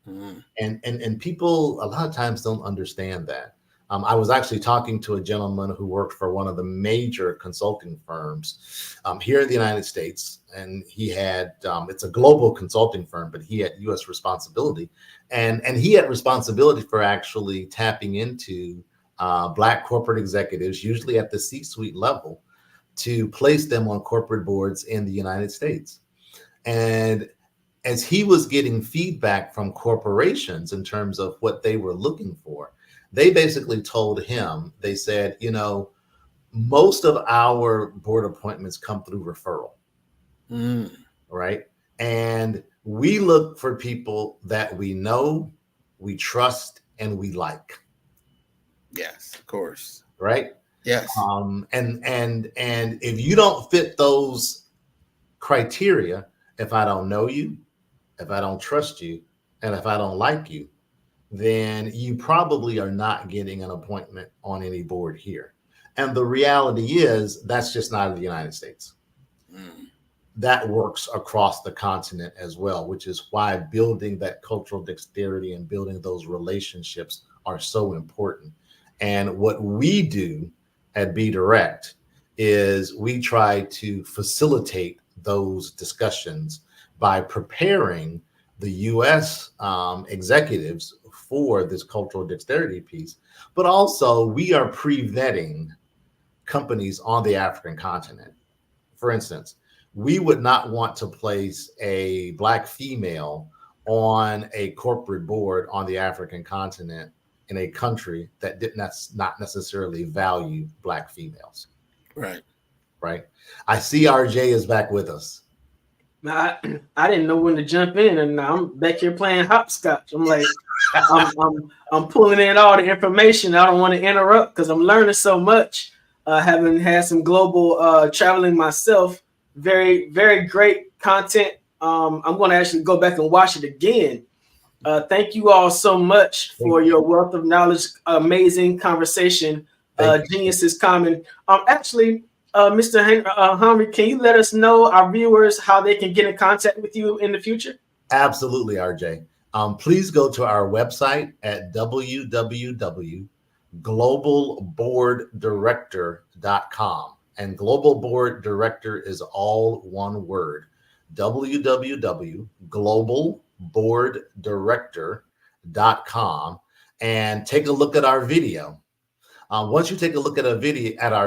And people a lot of times don't understand that. I was actually talking to a gentleman who worked for one of the major consulting firms here in the United States. And he had, it's a global consulting firm, but he had US responsibility. And he had responsibility for actually tapping into Black corporate executives, usually at the C-suite level, to place them on corporate boards in the United States. And as he was getting feedback from corporations in terms of what they were looking for, they basically told him, they said, most of our board appointments come through referral, right? And we look for people that we know, we trust, and we like. Yes, of course. Right? Yes. And if you don't fit those criteria, if I don't know you, if I don't trust you, and if I don't like you, then you probably are not getting an appointment on any board here. And the reality is that's just not in the United States. That works across the continent as well, which is why building that cultural dexterity and building those relationships are so important. And what we do at Be Direct is we try to facilitate those discussions by preparing the U.S. Executives for this cultural dexterity piece, but also we are pre-vetting companies on the African continent. For instance, we would not want to place a Black female on a corporate board on the African continent in a country that did not necessarily value Black females. Right. Right. I see RJ is back with us. I didn't know when to jump in, and I'm back here playing hopscotch. I'm like, I'm pulling in all the information. I don't want to interrupt because I'm learning so much. Having had some global traveling myself, very, very great content. I'm going to actually go back and watch it again. Thank you all so much for your wealth of knowledge. Amazing conversation. Genius is common. Actually, Mr. Henry, can you let us know, our viewers, how they can get in contact with you in the future? Absolutely, RJ. Please go to our website at www.globalboarddirector.com. And Global Board Director is all one word. www.globalboarddirector.com, and take a look at our video. Once you take a look at our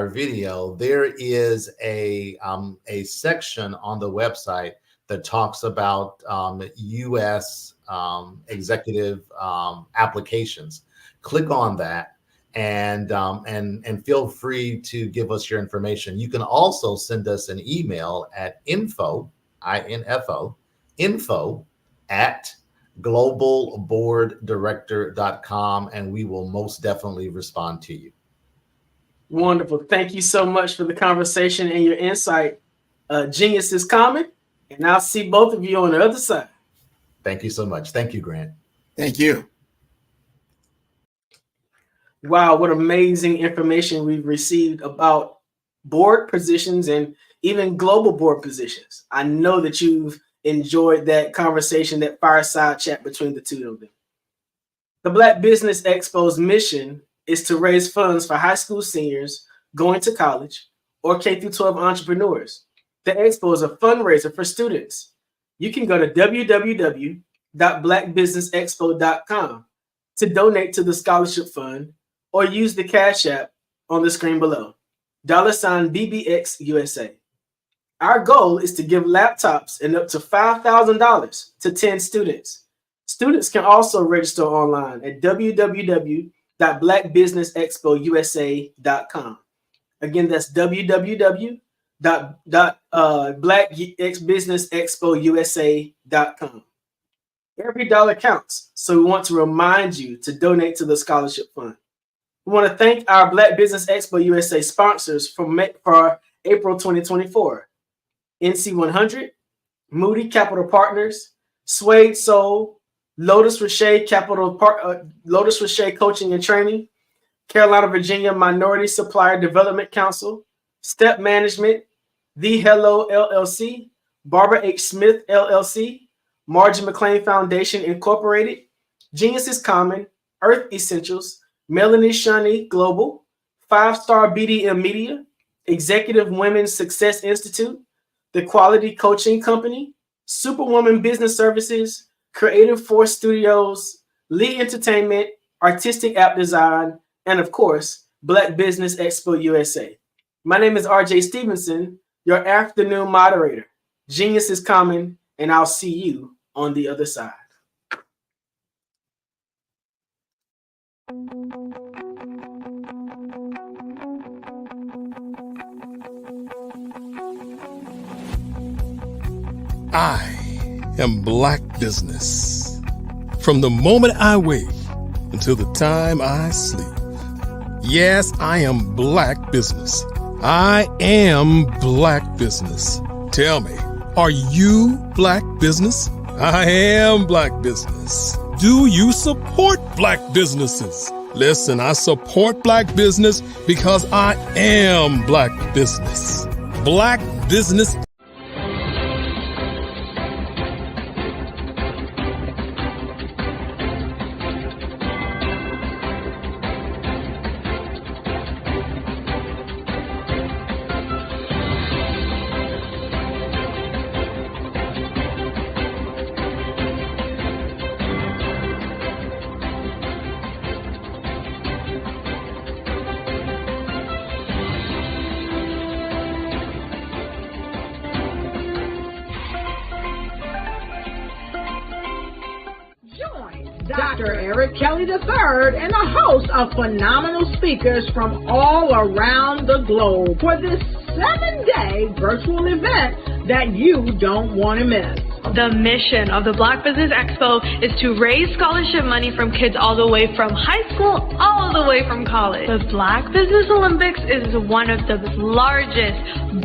video, there is a section on the website that talks about U.S. executive applications. Click on that and feel free to give us your information. You can also send us an email at info at globalboarddirector.com, and we will most definitely respond to you. Wonderful. Thank you so much for the conversation and your insight. Genius is common, and I'll see both of you on the other side. Thank you so much. Thank you, Grant. Thank you. Wow, what amazing information we've received about board positions and even global board positions. I know that you've enjoyed that conversation, that fireside chat between the two of them. The Black Business Expo's mission is to raise funds for high school seniors going to college or K-12 entrepreneurs. The Expo is a fundraiser for students. You can go to www.blackbusinessexpo.com to donate to the scholarship fund or use the Cash App on the screen below, $BBX USA. Our goal is to give laptops and up to $5,000 to 10 students. Students can also register online at www.blackbusinessexpousa.com. Again, that's www.blackbusinessexpousa.com. Every dollar counts, so we want to remind you to donate to the scholarship fund. We want to thank our Black Business Expo USA sponsors for April 2024. NC100, Moody Capital Partners, Suede Soul, Lotus Roche Lotus Roche Coaching and Training, Carolina, Virginia Minority Supplier Development Council, Step Management, The Hello LLC, Barbara H. Smith LLC, Margie McLean Foundation Incorporated, Genius is Common, Earth Essentials, Melanie Shani Global, 5-Star BDM Media, Executive Women's Success Institute, The Quality Coaching Company, Superwoman Business Services, Creative Force Studios, Lee Entertainment, Artistic App Design, and of course, Black Business Expo USA. My name is RJ Stevenson, your afternoon moderator. Genius is common, and I'll see you on the other side. I am Black Business. From the moment I wake until the time I sleep. Yes, I am Black Business. I am Black Business. Tell me, are you Black Business? I am Black Business. Do you support Black businesses? Listen, I support Black business because I am Black Business. Black Business. Dr. Eric Kelly III and a host of phenomenal speakers from all around the globe for this 7-day virtual event that you don't want to miss. The mission of the Black Business Expo is to raise scholarship money from kids all the way from high school, all the way from college. The Black Business Olympics is one of the largest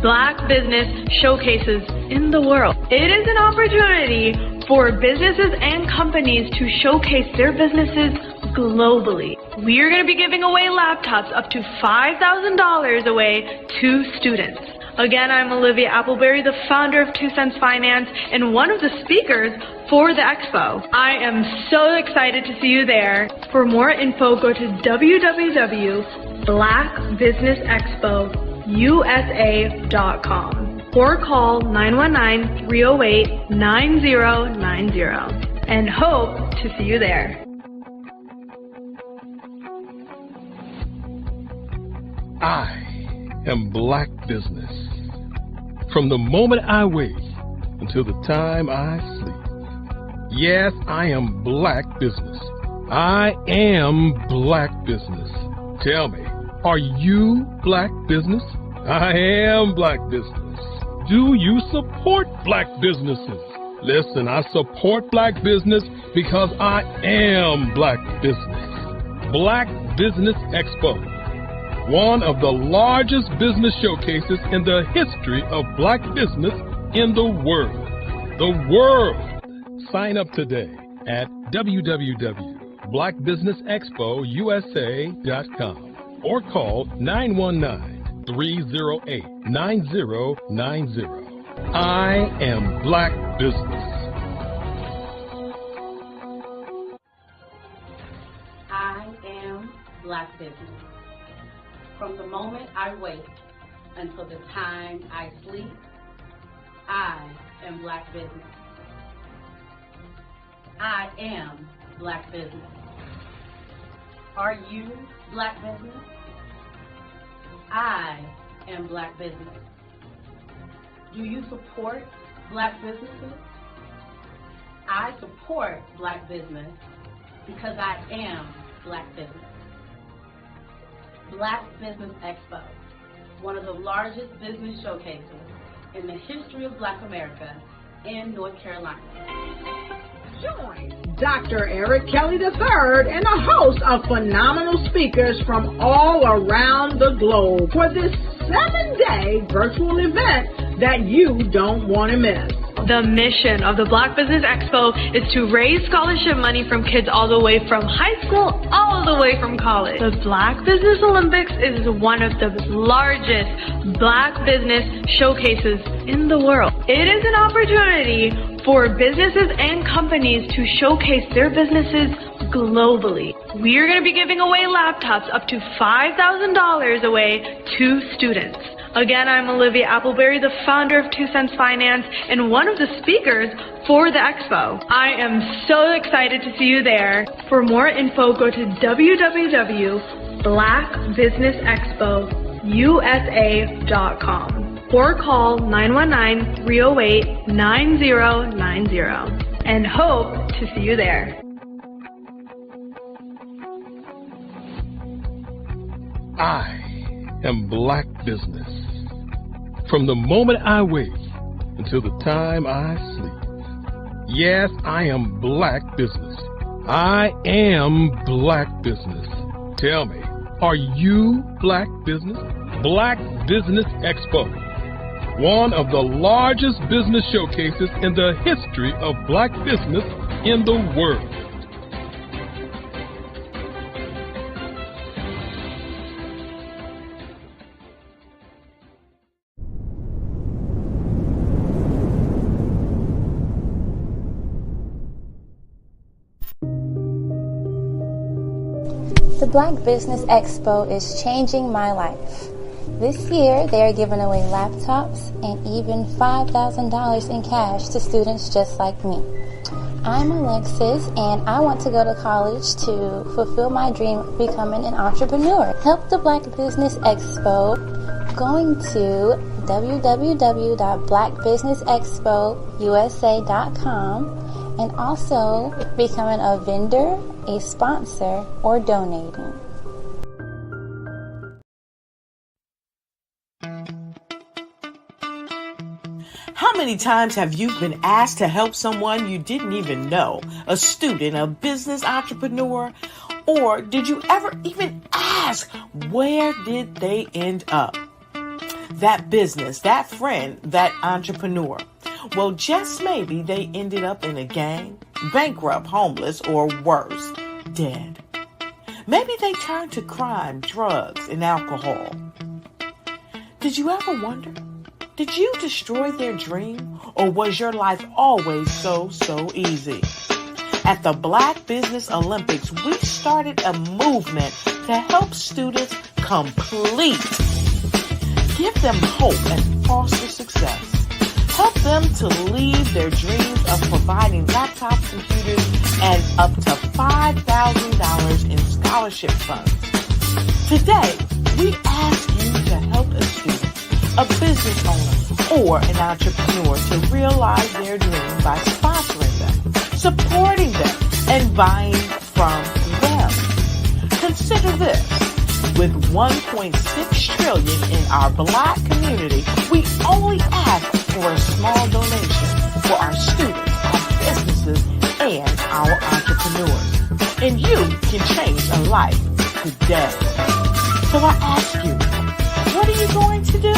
Black business showcases in the world. It is an opportunity for businesses and companies to showcase their businesses globally. We are going to be giving away laptops up to $5,000 away to students. Again, I'm Olivia Appleberry, the founder of 2 Cents Finance and one of the speakers for the expo. I am so excited to see you there. For more info, go to www.blackbusinessexpousa.com or call 919-308-9090 and hope to see you there. I am Black Business. From the moment I wake until the time I sleep. Yes, I am Black Business. I am Black Business. Tell me, are you Black Business? I am Black Business. Do you support Black businesses? Listen, I support Black business because I am Black Business. Black Business Expo, one of the largest business showcases in the history of Black business in the world. The world! Sign up today at www.blackbusinessexpousa.com or call 919-308-9090. I am Black Business. I am Black Business. From the moment I wake until the time I sleep, I am Black Business. I am Black Business. Are you Black Business? I am Black Business. Do you support Black businesses? I support Black business because I am Black Business. Black Business Expo, one of the largest business showcases in the history of Black America in North Carolina. Join Dr. Eric Kelly III and a host of phenomenal speakers from all around the globe for this 7-day virtual event that you don't want to miss. The mission of the Black Business Expo is to raise scholarship money from kids all the way from high school, all the way from college. The Black Business Olympics is one of the largest Black business showcases in the world. It is an opportunity for businesses and companies to showcase their businesses globally. We are going to be giving away laptops up to $5,000 away to students. Again, I'm Olivia Appleberry, the founder of 2 Cents Finance and one of the speakers for the expo. I am so excited to see you there. For more info, go to www.blackbusinessexpousa.com or call 919-308-9090 and hope to see you there. I am Black Business. From the moment I wake until the time I sleep. Yes, I am Black Business. I am Black Business. Tell me, are you Black Business? Black Business Expo, one of the largest business showcases in the history of Black business in the world. The Black Business Expo is changing my life. This year, they are giving away laptops and even $5,000 in cash to students just like me. I'm Alexis, and I want to go to college to fulfill my dream of becoming an entrepreneur. Help the Black Business Expo going to www.blackbusinessexpousa.com and also becoming a vendor, a sponsor, or donating. How many times have you been asked to help someone you didn't even know, a student, a business entrepreneur, or did you ever even ask, where did they end up? That business, that friend, that entrepreneur. Well, just maybe they ended up in a gang, bankrupt, homeless, or worse, dead. Maybe they turned to crime, drugs, and alcohol. Did you ever wonder? Did you destroy their dream, or was your life always so easy? At the Black Business Olympics, we started a movement to help students complete. Give them hope and foster success. Help them to leave their dreams of providing laptops, computers, and up to $5,000 in scholarship funds. Today, we ask you to help a student, a business owner, or an entrepreneur to realize their dream by sponsoring them, supporting them, and buying from them. Consider this. With $1.6 trillion in our Black community, we only ask for a small donation for our students, our businesses, and our entrepreneurs. And you can change a life today. So I ask you, what are you going to do?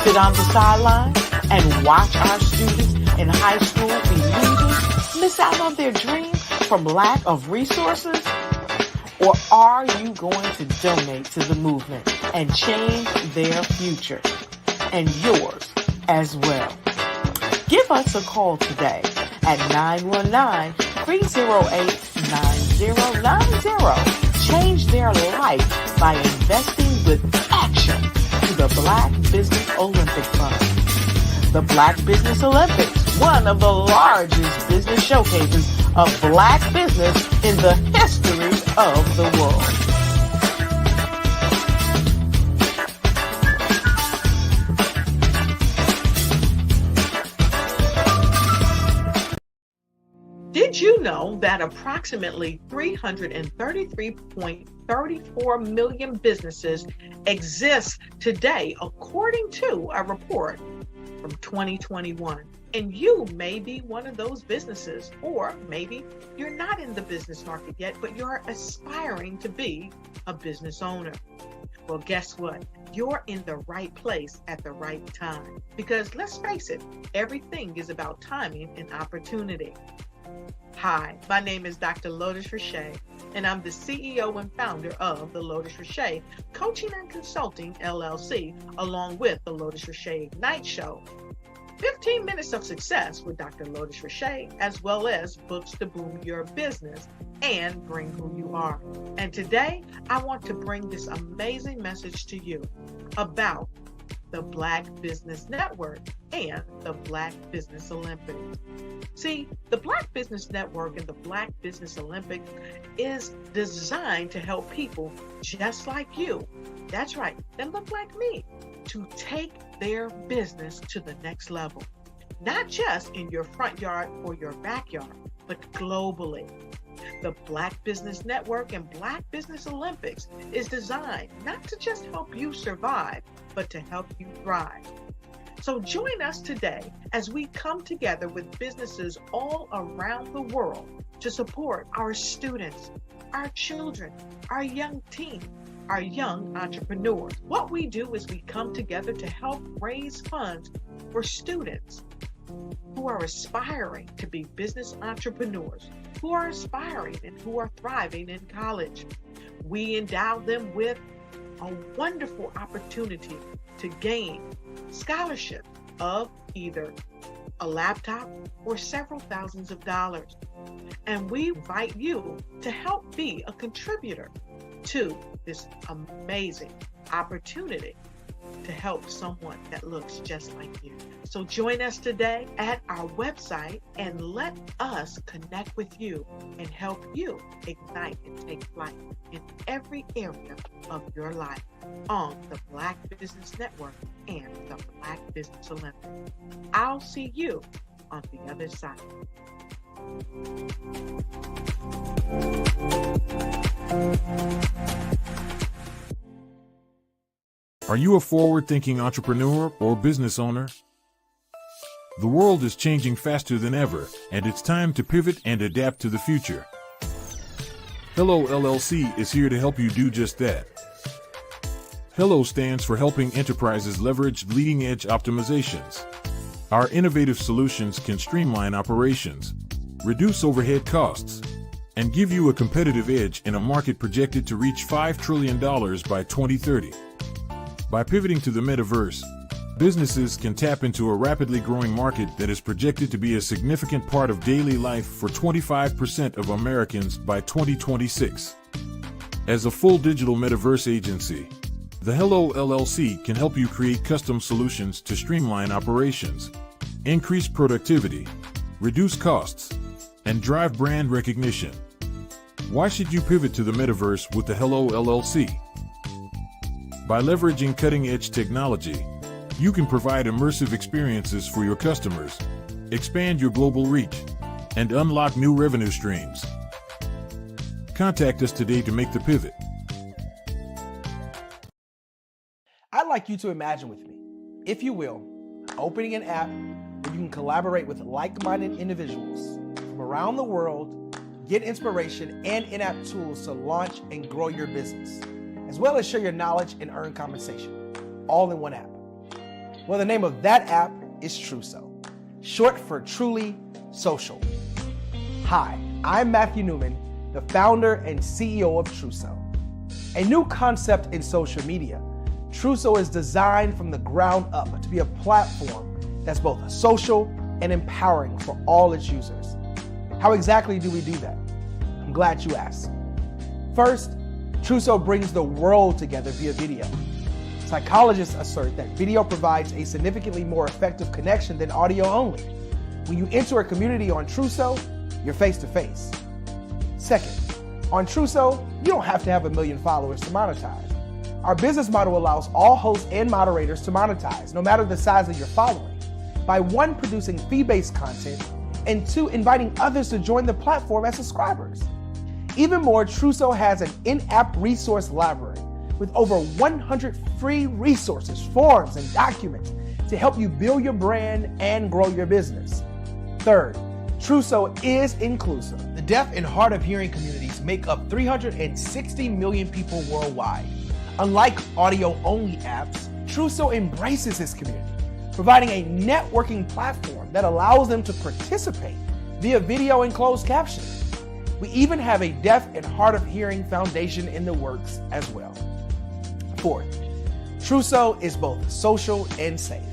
Sit on the sideline and watch our students in high school be losers, miss out on their dream from lack of resources? Or are you going to donate to the movement and change their future and yours as well? Give us a call today at 919-308-9090. Change their life by investing with action to the Black Business Olympic Fund. The Black Business Olympics, one of the largest business showcases of Black business in the history of the world. Did you know that approximately 333.34 million businesses exist today, according to a report from 2021? And you may be one of those businesses, or maybe you're not in the business market yet, but you're aspiring to be a business owner. Well, guess what? You're in the right place at the right time. Because let's face it, everything is about timing and opportunity. Hi, my name is Dr. Lotus Richey, and I'm the CEO and founder of the Lotus Richey Coaching and Consulting LLC, along with the Lotus Richey Ignite Show. 15 minutes of success with Dr. Lotus Richey, as well as books to boom your business and bring who you are. And today, I want to bring this amazing message to you about the Black Business Network and the Black Business Olympics. See, the Black Business Network and the Black Business Olympics is designed to help people just like you, that's right, that look like me, to take their business to the next level. Not just in your front yard or your backyard, but globally. The Black Business Network and Black Business Olympics is designed not to just help you survive, but to help you thrive. So join us today as we come together with businesses all around the world to support our students, our children, our young teens, our young entrepreneurs. What we do is we come together to help raise funds for students who are aspiring to be business entrepreneurs, who are aspiring and who are thriving in college. We endow them with a wonderful opportunity to gain scholarship of either a laptop or several thousands of dollars. And we invite you to help be a contributor to this amazing opportunity to help someone that looks just like you. So join us today at our website and let us connect with you and help you ignite and take flight in every area of your life on the Black Business Network and the Black Business Olympics. I'll see you on the other side. Are you a forward-thinking entrepreneur or business owner? The world is changing faster than ever, and it's time to pivot and adapt to the future. Hello LLC is here to help you do just that. Hello stands for helping enterprises leverage leading-edge optimizations. Our innovative solutions can streamline operations, reduce overhead costs, and give you a competitive edge in a market projected to reach $5 trillion by 2030. By pivoting to the metaverse, businesses can tap into a rapidly growing market that is projected to be a significant part of daily life for 25% of Americans by 2026. As a full digital metaverse agency, the Hello LLC can help you create custom solutions to streamline operations, increase productivity, reduce costs, and drive brand recognition. Why should you pivot to the metaverse with the Hello LLC? By leveraging cutting-edge technology, you can provide immersive experiences for your customers, expand your global reach, and unlock new revenue streams. Contact us today to make the pivot. I'd like you to imagine with me, if you will, opening an app where you can collaborate with like-minded individuals from around the world, get inspiration and in-app tools to launch and grow your business, as well as share your knowledge and earn compensation, all in one app. Well, the name of that app is Truso, short for Truly Social. Hi, I'm Matthew Newman, the founder and CEO of Truso. A new concept in social media, Truso is designed from the ground up to be a platform that's both social and empowering for all its users. How exactly do we do that? I'm glad you asked. First, Truso brings the world together via video. Psychologists assert that video provides a significantly more effective connection than audio only. When you enter a community on Truso, you're face to face. Second, on Truso, you don't have to have 1 million followers to monetize. Our business model allows all hosts and moderators to monetize, no matter the size of your following, by 1, producing fee-based content, and 2, inviting others to join the platform as subscribers. Even more, Truso has an in-app resource library with over 100 free resources, forms, and documents to help you build your brand and grow your business. Third, Truso is inclusive. The deaf and hard of hearing communities make up 360 million people worldwide. Unlike audio-only apps, Truso embraces this community, providing a networking platform that allows them to participate via video and closed captioning. We even have a deaf and hard of hearing foundation in the works as well. Fourth, Truso is both social and safe.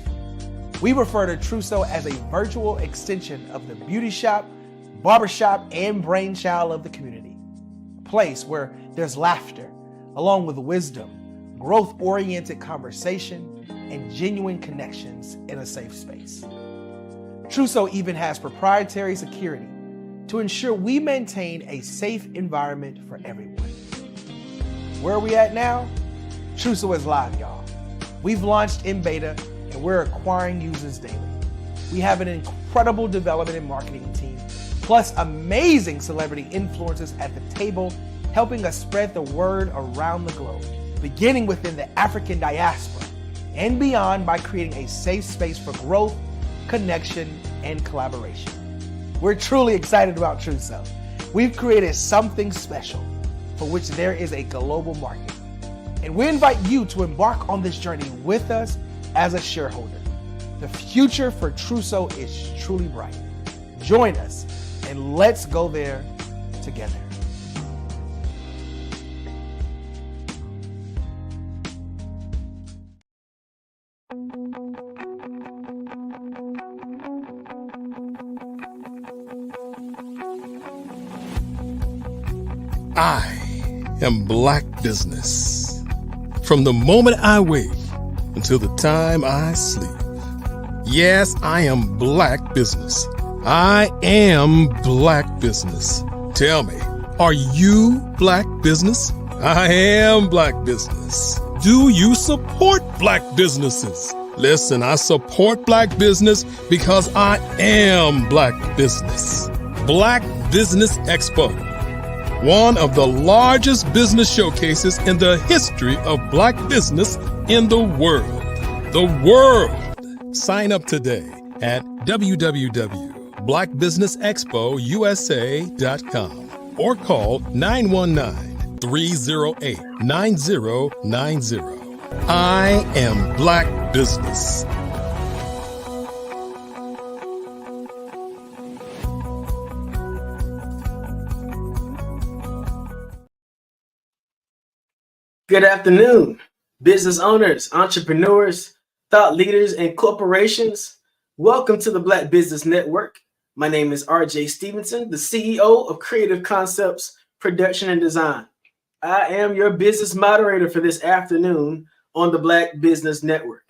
We refer to Truso as a virtual extension of the beauty shop, barbershop, and brainchild of the community. A place where there's laughter, along with wisdom, growth-oriented conversation, and genuine connections in a safe space. Truso even has proprietary security to ensure we maintain a safe environment for everyone. Where are we at now? Truso is live, y'all. We've launched in beta and we're acquiring users daily. We have an incredible development and marketing team, plus amazing celebrity influencers at the table, helping us spread the word around the globe, beginning within the African diaspora and beyond by creating a safe space for growth, connection, and collaboration. We're truly excited about Truso. We've created something special for which there is a global market. And we invite you to embark on this journey with us as a shareholder. The future for Truso is truly bright. Join us and let's go there together. I am Black Business. From the moment I wake until the time I sleep. Yes, I am Black Business. I am Black Business. Tell me, are you Black Business? I am Black Business. Do you support Black businesses? Listen, I support Black business because I am Black Business. Black Business Expo, one of the largest business showcases in the history of black business in the world. The world! Sign up today at www.blackbusinessexpousa.com or call 919-308-9090. I am Black Business. Good afternoon, business owners, entrepreneurs, thought leaders, and corporations. Welcome to the Black Business Network. My name is RJ Stevenson, the CEO of Creative Concepts, Production, and Design. I am your business moderator for this afternoon on the Black Business Network.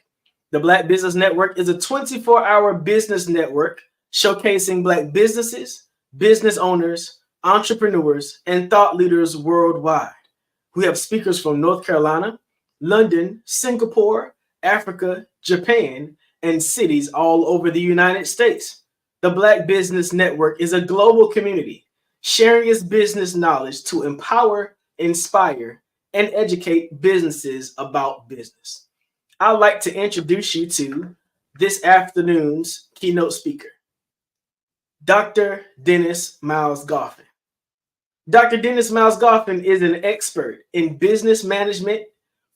The Black Business Network is a 24-hour business network showcasing Black businesses, business owners, entrepreneurs, and thought leaders worldwide. We have speakers from North Carolina, London, Singapore, Africa, Japan, and cities all over the United States. The Black Business Network is a global community sharing its business knowledge to empower, inspire, and educate businesses about business. I'd like to introduce you to this afternoon's keynote speaker, Dr. Dennis Miles Goffin. Dr. Dennis Miles Goffin is an expert in business management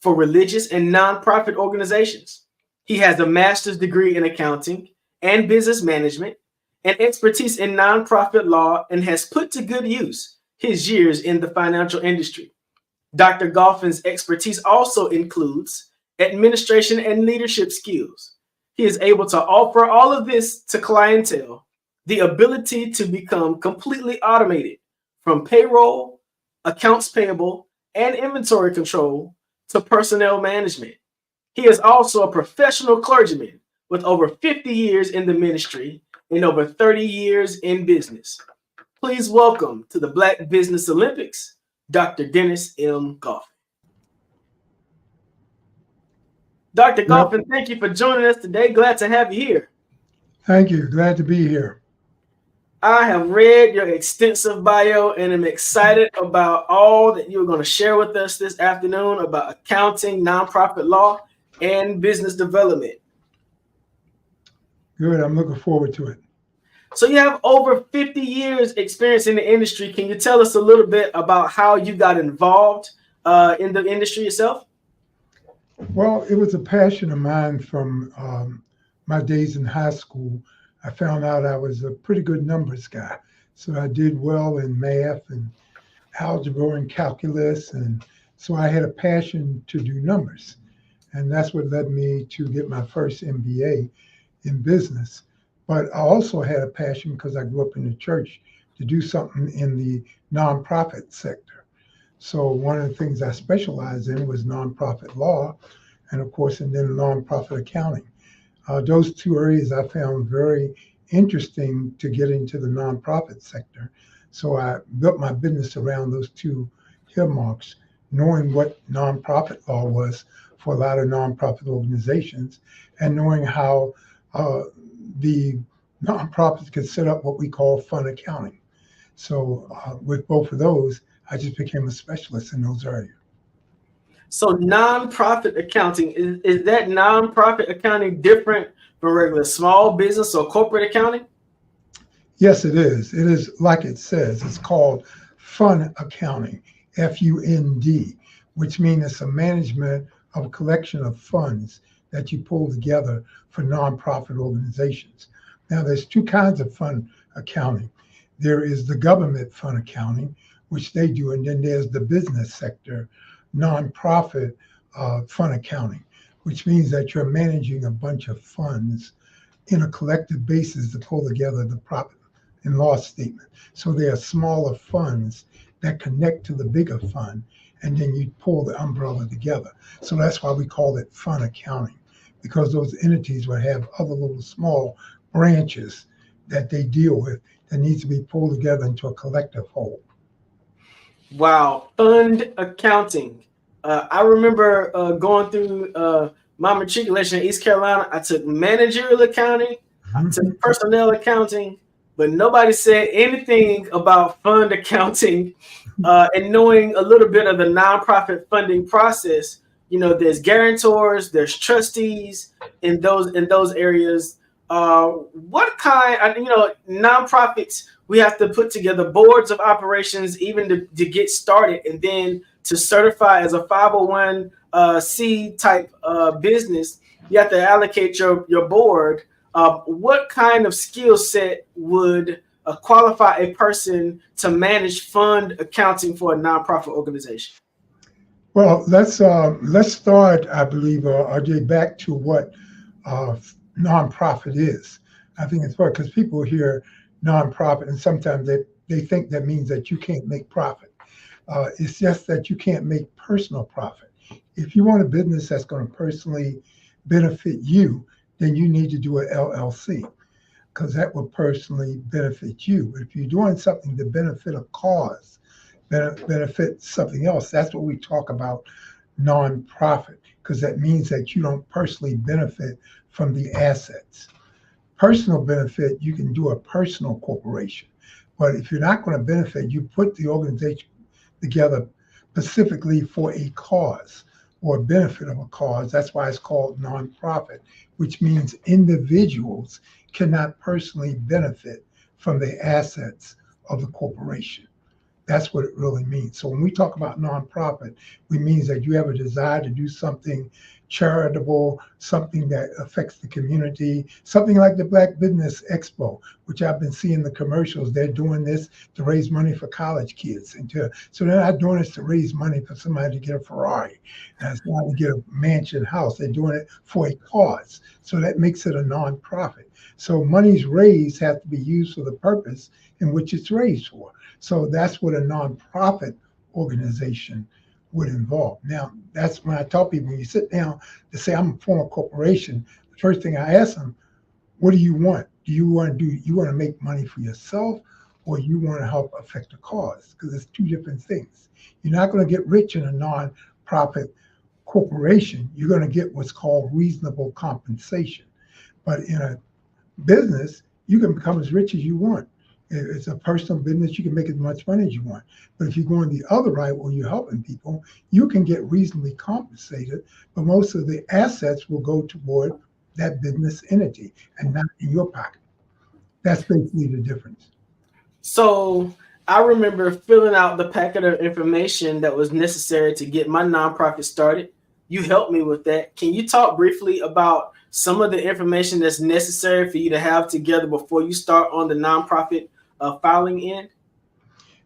for religious and nonprofit organizations. He has a master's degree in accounting and business management and expertise in nonprofit law, and has put to good use his years in the financial industry. Dr. Goffin's expertise also includes administration and leadership skills. He is able to offer all of this to clientele, the ability to become completely automated from payroll, accounts payable, and inventory control to personnel management. He is also a professional clergyman with over 50 years in the ministry and over 30 years in business. Please welcome to the Black Business Olympics, Dr. Dennis M. Goffin. Dr. Goffin, thank you for joining us today. Glad to have you here. Thank you. Glad to be here. I have read your extensive bio and am excited about all that you're going to share with us this afternoon about accounting, nonprofit law, and business development. Good. I'm looking forward to it. So you have over 50 years experience in the industry. Can you tell us a little bit about how you got involved in the industry itself? Well, it was a passion of mine from my days in high school. I found out I was a pretty good numbers guy. So I did well in math and algebra and calculus. And so I had a passion to do numbers. And that's what led me to get my first MBA in business. But I also had a passion, because I grew up in the church, to do something in the nonprofit sector. So one of the things I specialized in was nonprofit law, and of course, and then nonprofit accounting. Those two areas I found very interesting to get into the nonprofit sector. So I built my business around those two earmarks, knowing what nonprofit law was for a lot of nonprofit organizations, and knowing how the nonprofits could set up what we call fund accounting. So with both of those, I just became a specialist in those areas. So nonprofit accounting, is that nonprofit accounting different from regular small business or corporate accounting? Yes, it is. It is like it says. It's called fund accounting, F-U-N-D, which means it's a management of a collection of funds that you pull together for nonprofit organizations. Now, there's two kinds of fund accounting. There is the government fund accounting, which they do, and then there's the business sector nonprofit fund accounting, which means that you're managing a bunch of funds in a collective basis to pull together the profit and loss statement. So there are smaller funds that connect to the bigger fund, and then you pull the umbrella together. So that's why we call it fund accounting, because those entities will have other little small branches that they deal with that needs to be pulled together into a collective whole. Wow, fund accounting. I remember going through my matriculation in East Carolina. I took managerial accounting, I took personnel accounting, but but nobody said anything about fund accounting and knowing a little bit of the nonprofit funding process. You know, there's guarantors, there's trustees in those areas. What kind, nonprofits, we have to put together boards of operations even to get started, and then to certify as a 501c type business, you have to allocate your board. What kind of skill set would qualify a person to manage fund accounting for a nonprofit organization? Well, let's start, I believe, RJ, back to what nonprofit is. I think it's important because people hear nonprofit and sometimes they think that means that you can't make profit. It's just that you can't make personal profit. If you want a business that's going to personally benefit you, then you need to do an LLC because that will personally benefit you. If you're doing something to benefit a cause, benefit something else, that's what we talk about nonprofit, because that means that you don't personally benefit from the assets. Personal benefit, you can do a personal corporation. But if you're not going to benefit, you put the organization together specifically for a cause or benefit of a cause. That's why it's called nonprofit, which means individuals cannot personally benefit from the assets of the corporation. That's what it really means. So when we talk about nonprofit, it means that you have a desire to do something charitable, something that affects the community, something like the Black Business Expo, which I've been seeing the commercials. They're doing this to raise money for college kids. So they're not doing this to raise money for somebody to get a Ferrari. And it's not to get a mansion house. They're doing it for a cause. So that makes it a nonprofit. So monies raised have to be used for the purpose in which it's raised for. So that's what a nonprofit organization would involve. Now, that's when I tell people, when you sit down to say, I'm a former corporation, the first thing I ask them, what do you want? You want to make money for yourself, or you want to help affect a cause? Because it's two different things. You're not going to get rich in a nonprofit corporation. You're going to get what's called reasonable compensation. But in a business, you can become as rich as you want. It's a personal business. You can make as much money as you want. But if you're going the other right, where you're helping people, you can get reasonably compensated, but most of the assets will go toward that business entity and not in your pocket. That's basically the difference. So I remember filling out the packet of information that was necessary to get my nonprofit started. You helped me with that. Can you talk briefly about some of the information that's necessary for you to have together before you start on the nonprofit filing end?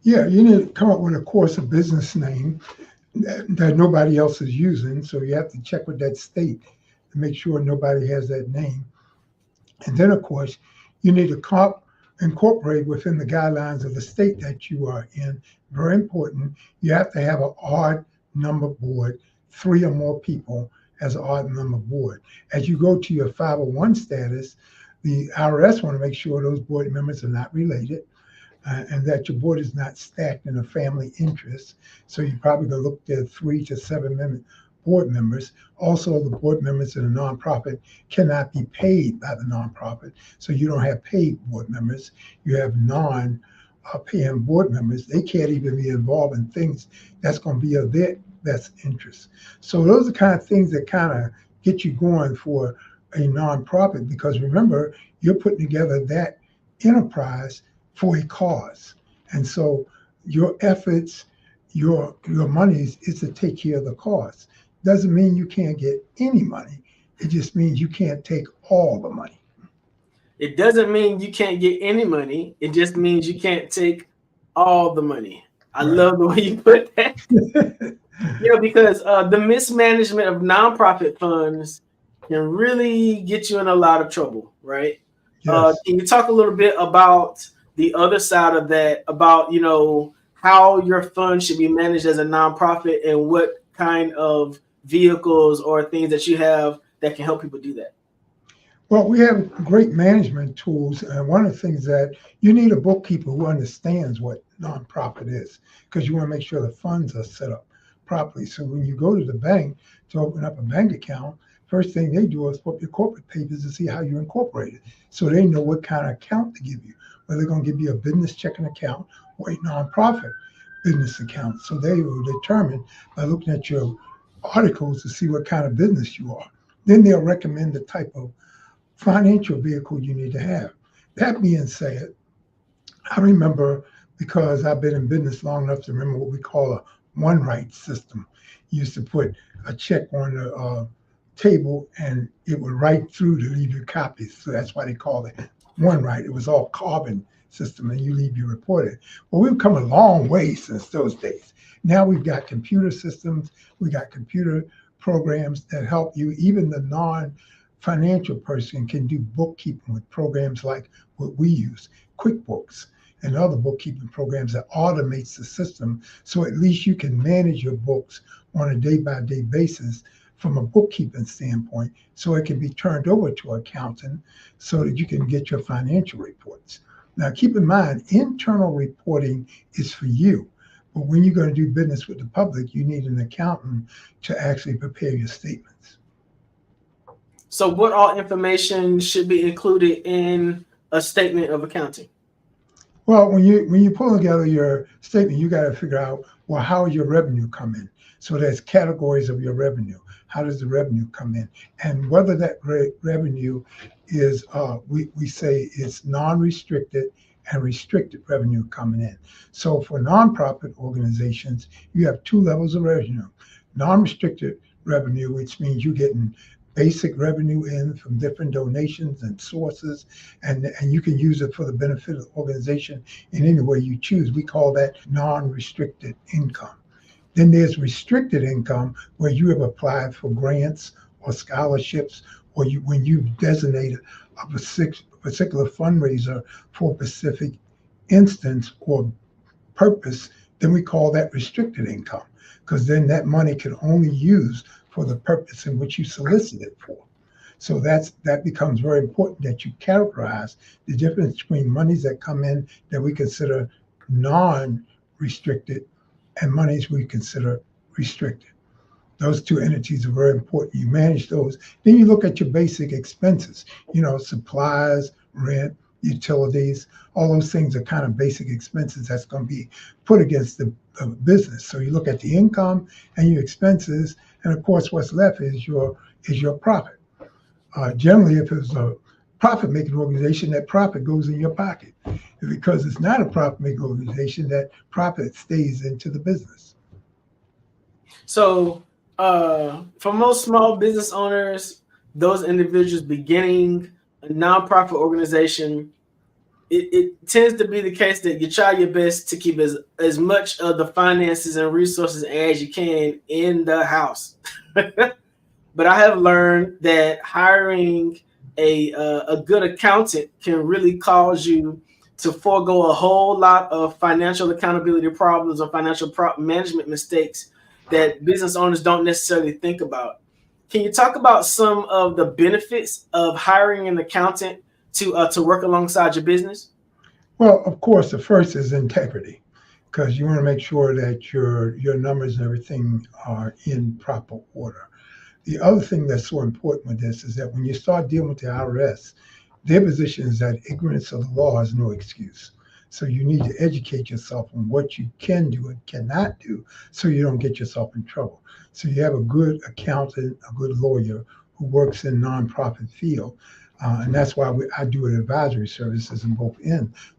Yeah, you need to come up with, of course, a business name that nobody else is using. So you have to check with that state to make sure nobody has that name. And then, of course, you need to incorporate within the guidelines of the state that you are in. Very important. You have to have an odd number board, 3 or more people as an odd number board. As you go to your 501 status, the IRS want to make sure those board members are not related and that your board is not stacked in a family interest. So you're probably going to look at 3 to 7 board members. Also, the board members in a nonprofit cannot be paid by the nonprofit. So you don't have paid board members. You have non-paying board members. They can't even be involved in things that's going to be of their best interest. So those are the kind of things that kind of get you going for a nonprofit, because remember, you're putting together that enterprise for a cause. And so your efforts, your monies is to take care of the cause. Doesn't mean you can't get any money. It just means you can't take all the money. It doesn't mean you can't get any money. It just means you can't take all the money. I love the way you put that. Because the mismanagement of nonprofit funds can really get you in a lot of trouble, right? Yes. Can you talk a little bit about the other side of that, about, how your fund should be managed as a nonprofit and what kind of vehicles or things that you have that can help people do that? Well, we have great management tools. And one of the things that you need a bookkeeper who understands what nonprofit is, because you want to make sure the funds are set up properly. So when you go to the bank to open up a bank account, first thing they do is flip your corporate papers to see how you incorporated. So they know what kind of account to give you, whether they're going to give you a business checking account or a nonprofit business account. So they will determine by looking at your articles to see what kind of business you are. Then they'll recommend the type of financial vehicle you need to have. That being said, I remember, because I've been in business long enough to remember what we call a one right system. You used to put a check on the table and it would write through to leave you copies. So that's why they call it one right. It was all carbon system and you leave your report in. Well, we've come a long way since those days. Now we've got computer systems, we got computer programs that help you. Even the non-financial person can do bookkeeping with programs like what we use, QuickBooks, and other bookkeeping programs that automates the system. So at least you can manage your books on a day-by-day basis from a bookkeeping standpoint, so it can be turned over to an accountant so that you can get your financial reports. Now, keep in mind, internal reporting is for you. But when you're going to do business with the public, you need an accountant to actually prepare your statements. So what all information should be included in a statement of accounting? Well, when you pull together your statement, you got to figure out, well, how your revenue come in? So there's categories of your revenue. How does the revenue come in? And whether that revenue is, we say it's non-restricted and restricted revenue coming in. So for nonprofit organizations, you have two levels of revenue. Non-restricted revenue, which means you're getting basic revenue in from different donations and sources, and you can use it for the benefit of the organization in any way you choose. We call that non-restricted income. Then there's restricted income, where you have applied for grants or scholarships, or when you've designated a particular fundraiser for a specific instance or purpose, then we call that restricted income, because then that money can only use for the purpose in which you solicited for. So that becomes very important, that you characterize the difference between monies that come in that we consider non-restricted and monies we consider restricted. Those two entities are very important. You manage those. Then you look at your basic expenses, supplies, rent, utilities, all those things are kind of basic expenses that's going to be put against the business. So you look at the income and your expenses, and of course what's left is your profit. Generally, if it's a profit-making organization, that profit goes in your pocket. Because it's not a profit-making organization, that profit stays into the business. So for most small business owners, those individuals beginning a nonprofit organization, it tends to be the case that you try your best to keep as much of the finances and resources as you can in the house. But I have learned that hiring a good accountant can really cause you to forego a whole lot of financial accountability problems or financial management mistakes that business owners don't necessarily think about. Can you talk about some of the benefits of hiring an accountant to work alongside your business? Well, of course, the first is integrity, because you want to make sure that your numbers and everything are in proper order. The other thing that's so important with this is that when you start dealing with the IRS, their position is that ignorance of the law is no excuse. So you need to educate yourself on what you can do and cannot do so you don't get yourself in trouble. So you have a good accountant, a good lawyer who works in nonprofit field. And that's why I do advisory services in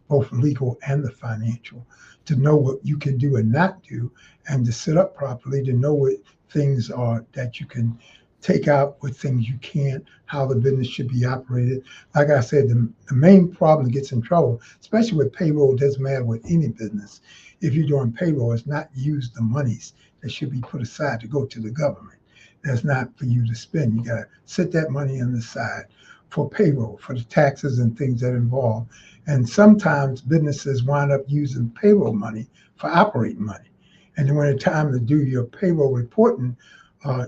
both legal and the financial, to know what you can do and not do, and to set up properly, to know what things are that you can take out, what things you can't, how the business should be operated. Like I said, the main problem that gets in trouble, especially with payroll, doesn't matter with any business. If you're doing payroll, it's not use the monies that should be put aside to go to the government. That's not for you to spend. You got to set that money on the side for payroll, for the taxes and things that involve. And sometimes businesses wind up using payroll money for operating money. And then when it's time to do your payroll reporting,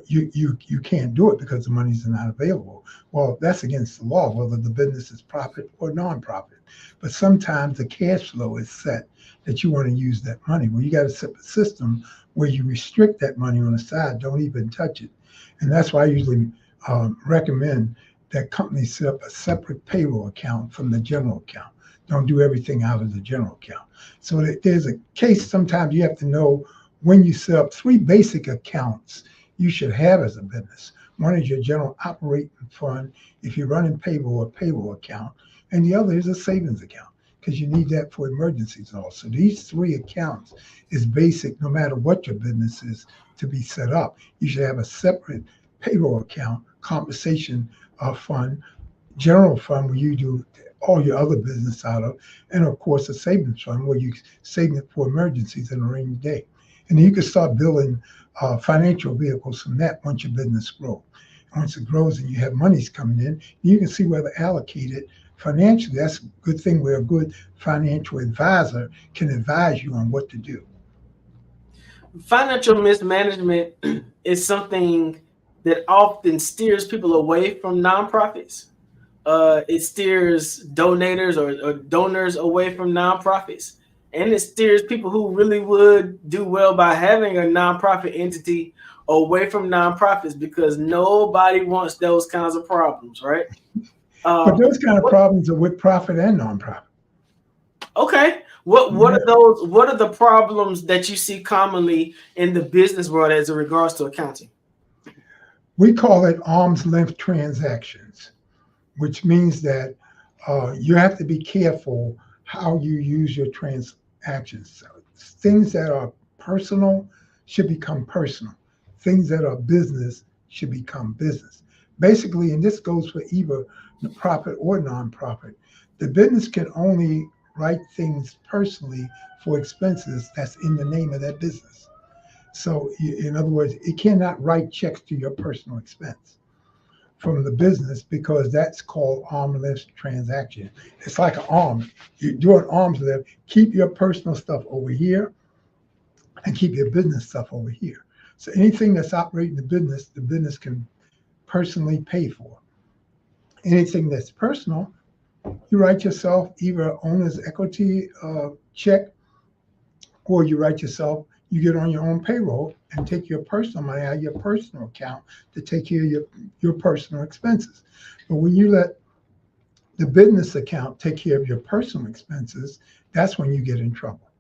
you can't do it because the money's not available. Well, that's against the law, whether the business is profit or non-profit. But sometimes the cash flow is set that you want to use that money. Well, you got to set a system where you restrict that money on the side, don't even touch it. And that's why I usually recommend that companies set up a separate payroll account from the general account. Don't do everything out of the general account. So there's a case, sometimes you have to know when you set up 3 basic accounts you should have as a business. One is your general operating fund, if you're running payroll, a payroll account, and the other is a savings account, because you need that for emergencies also. These 3 accounts is basic no matter what your business is to be set up. You should have a separate payroll account, compensation fund, general fund where you do all your other business out of, and of course a savings fund where you save it for emergencies in a rainy day. And then you can start building financial vehicles from that once your business grows. Once it grows and you have monies coming in, you can see where to allocate it financially. That's a good thing where a good financial advisor can advise you on what to do. Financial mismanagement is something that often steers people away from nonprofits. It steers donators or donors away from nonprofits. And it steers people who really would do well by having a nonprofit entity away from nonprofits, because nobody wants those kinds of problems, right? But those kind of problems are with profit and nonprofit. Okay. What are those? What are the problems that you see commonly in the business world as it regards to accounting? We call it arm's length transactions, which means that you have to be careful how you use your transactions. So things that are personal should become personal. Things that are business should become business. Basically, and this goes for either the profit or nonprofit, the business can only write things personally for expenses that's in the name of that business. So in other words, it cannot write checks to your personal expense from the business, because that's called arm's length transaction. It's like an arm. You're doing arm's length. Keep your personal stuff over here and keep your business stuff over here. So anything that's operating the business can personally pay for. Anything that's personal, you write yourself either owner's equity check, or you write yourself, you get on your own payroll and take your personal money out of your personal account to take care of your personal expenses. But when you let the business account take care of your personal expenses, that's when you get in trouble.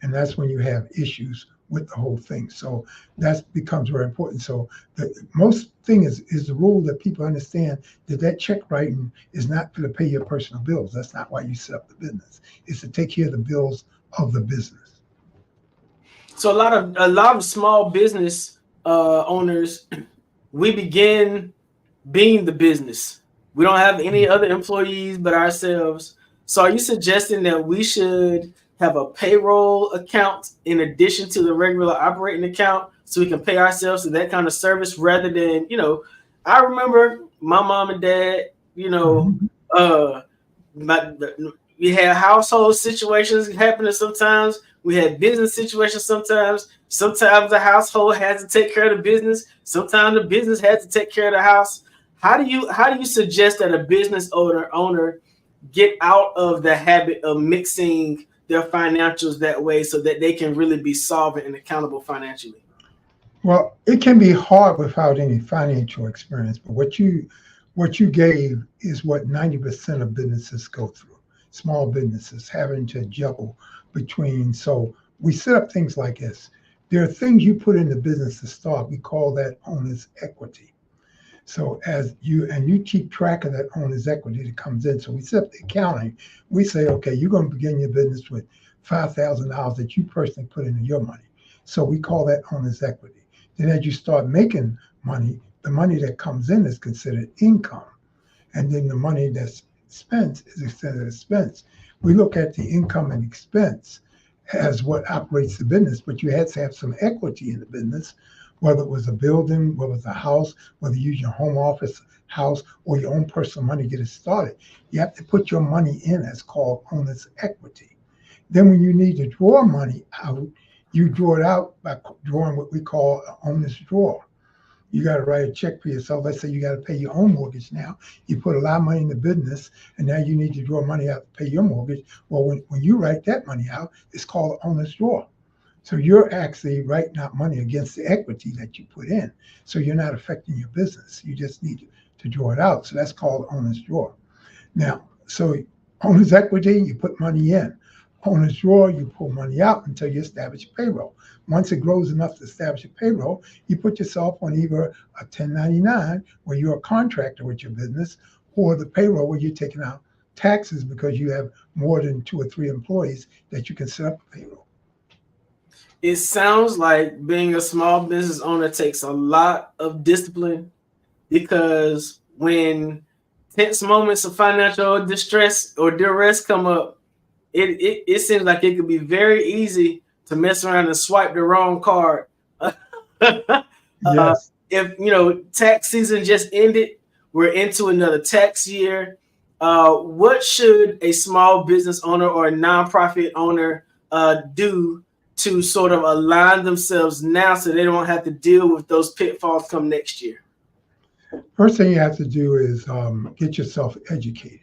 And that's when you have issues with the whole thing. So that becomes very important. So the most thing is the rule that people understand that check writing is not to pay your personal bills. That's not why you set up the business. It's to take care of the bills of the business. So a lot of small business owners, we begin being the business. We don't have any other employees but ourselves. So are you suggesting that we should have a payroll account in addition to the regular operating account so we can pay ourselves to that kind of service, rather than, I remember my mom and dad, we had household situations happening sometimes. We had business situations sometimes. Sometimes the household has to take care of the business. Sometimes the business has to take care of the house. How do you suggest that a business owner get out of the habit of mixing their financials that way so that they can really be solvent and accountable financially? Well, it can be hard without any financial experience, but what you gave is what 90% of businesses go through. Small businesses having to juggle between. So we set up things like this. There are things you put in the business to start. We call that owner's equity. So as you keep track of that owner's equity that comes in. So we set up the accounting. We say, okay, you're going to begin your business with $5,000 that you personally put into your money. So we call that owner's equity. Then as you start making money, the money that comes in is considered income. And then the money that's spent is considered expense. We look at the income and expense as what operates the business, but you had to have some equity in the business, whether it was a building, whether it was a house, whether you use your home office house or your own personal money to get it started. You have to put your money in as called owner's equity. Then when you need to draw money out, you draw it out by drawing what we call an owner's draw. You got to write a check for yourself. Let's say you got to pay your own mortgage now. You put a lot of money in the business, and now you need to draw money out to pay your mortgage. Well, when you write that money out, it's called owner's draw. So you're actually writing out money against the equity that you put in. So you're not affecting your business. You just need to draw it out. So that's called owner's draw. Now, so owner's equity, you put money in. Owner's draw, you pull money out until you establish a payroll. Once it grows enough to establish a payroll, you put yourself on either a 1099 where you're a contractor with your business, or the payroll where you're taking out taxes because you have more than 2 or 3 employees that you can set up a payroll. It sounds like being a small business owner takes a lot of discipline, because when tense moments of financial distress or duress come up, it seems like it could be very easy to mess around and swipe the wrong card. Yes. If tax season just ended, we're into another tax year. What should a small business owner or a nonprofit owner do to sort of align themselves now so they don't have to deal with those pitfalls come next year? First thing you have to do is get yourself educated.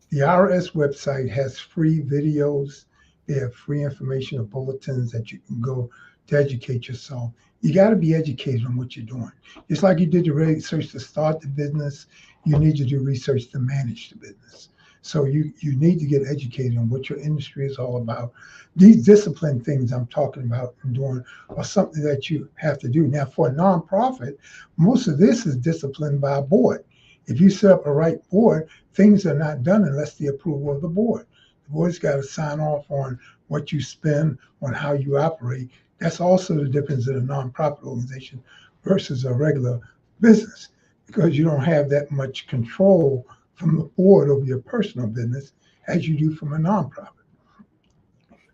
The IRS website has free videos. They have free information or bulletins that you can go to educate yourself. You got to be educated on what you're doing. Just like you did the research to start the business, you need to do research to manage the business. So you need to get educated on what your industry is all about. These discipline things I'm talking about and doing are something that you have to do. Now, for a nonprofit, most of this is disciplined by a board. If you set up a right board, things are not done unless the approval of the board. The board's got to sign off on what you spend, on how you operate. That's also the difference in a nonprofit organization versus a regular business, because you don't have that much control from the board over your personal business as you do from a nonprofit.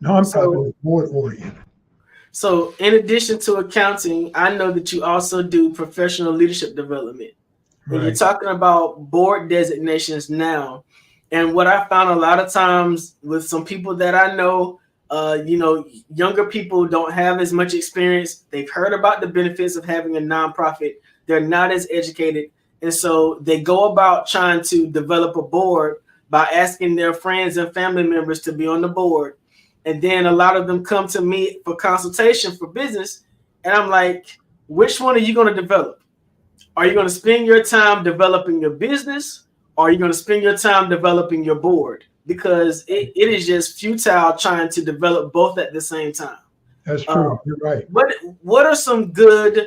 Nonprofit is board oriented. So in addition to accounting, I know that you also do professional leadership development. Right. And you're talking about board designations now. And what I found a lot of times with some people that I know, younger people don't have as much experience. They've heard about the benefits of having a nonprofit. They're not as educated. And so they go about trying to develop a board by asking their friends and family members to be on the board. And then a lot of them come to me for consultation for business. And I'm like, which one are you going to develop? Are you going to spend your time developing your business? Or are you going to spend your time developing your board? Because it is just futile trying to develop both at the same time. That's true. You're right. What are some good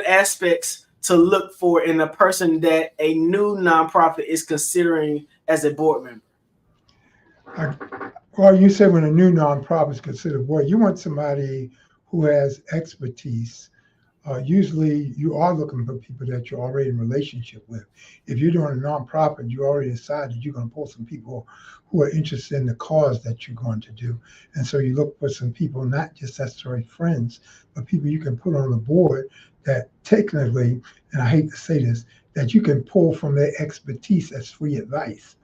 aspects to look for in a person that a new nonprofit is considering as a board member? Well, you said when a new nonprofit is considered board, you want somebody who has expertise. Usually you are looking for people that you're already in relationship with. If you're doing a nonprofit, you already decided you're going to pull some people who are interested in the cause that you're going to do. And so you look for some people, not just necessarily friends, but people you can put on the board that technically, and I hate to say this, that you can pull from their expertise as free advice.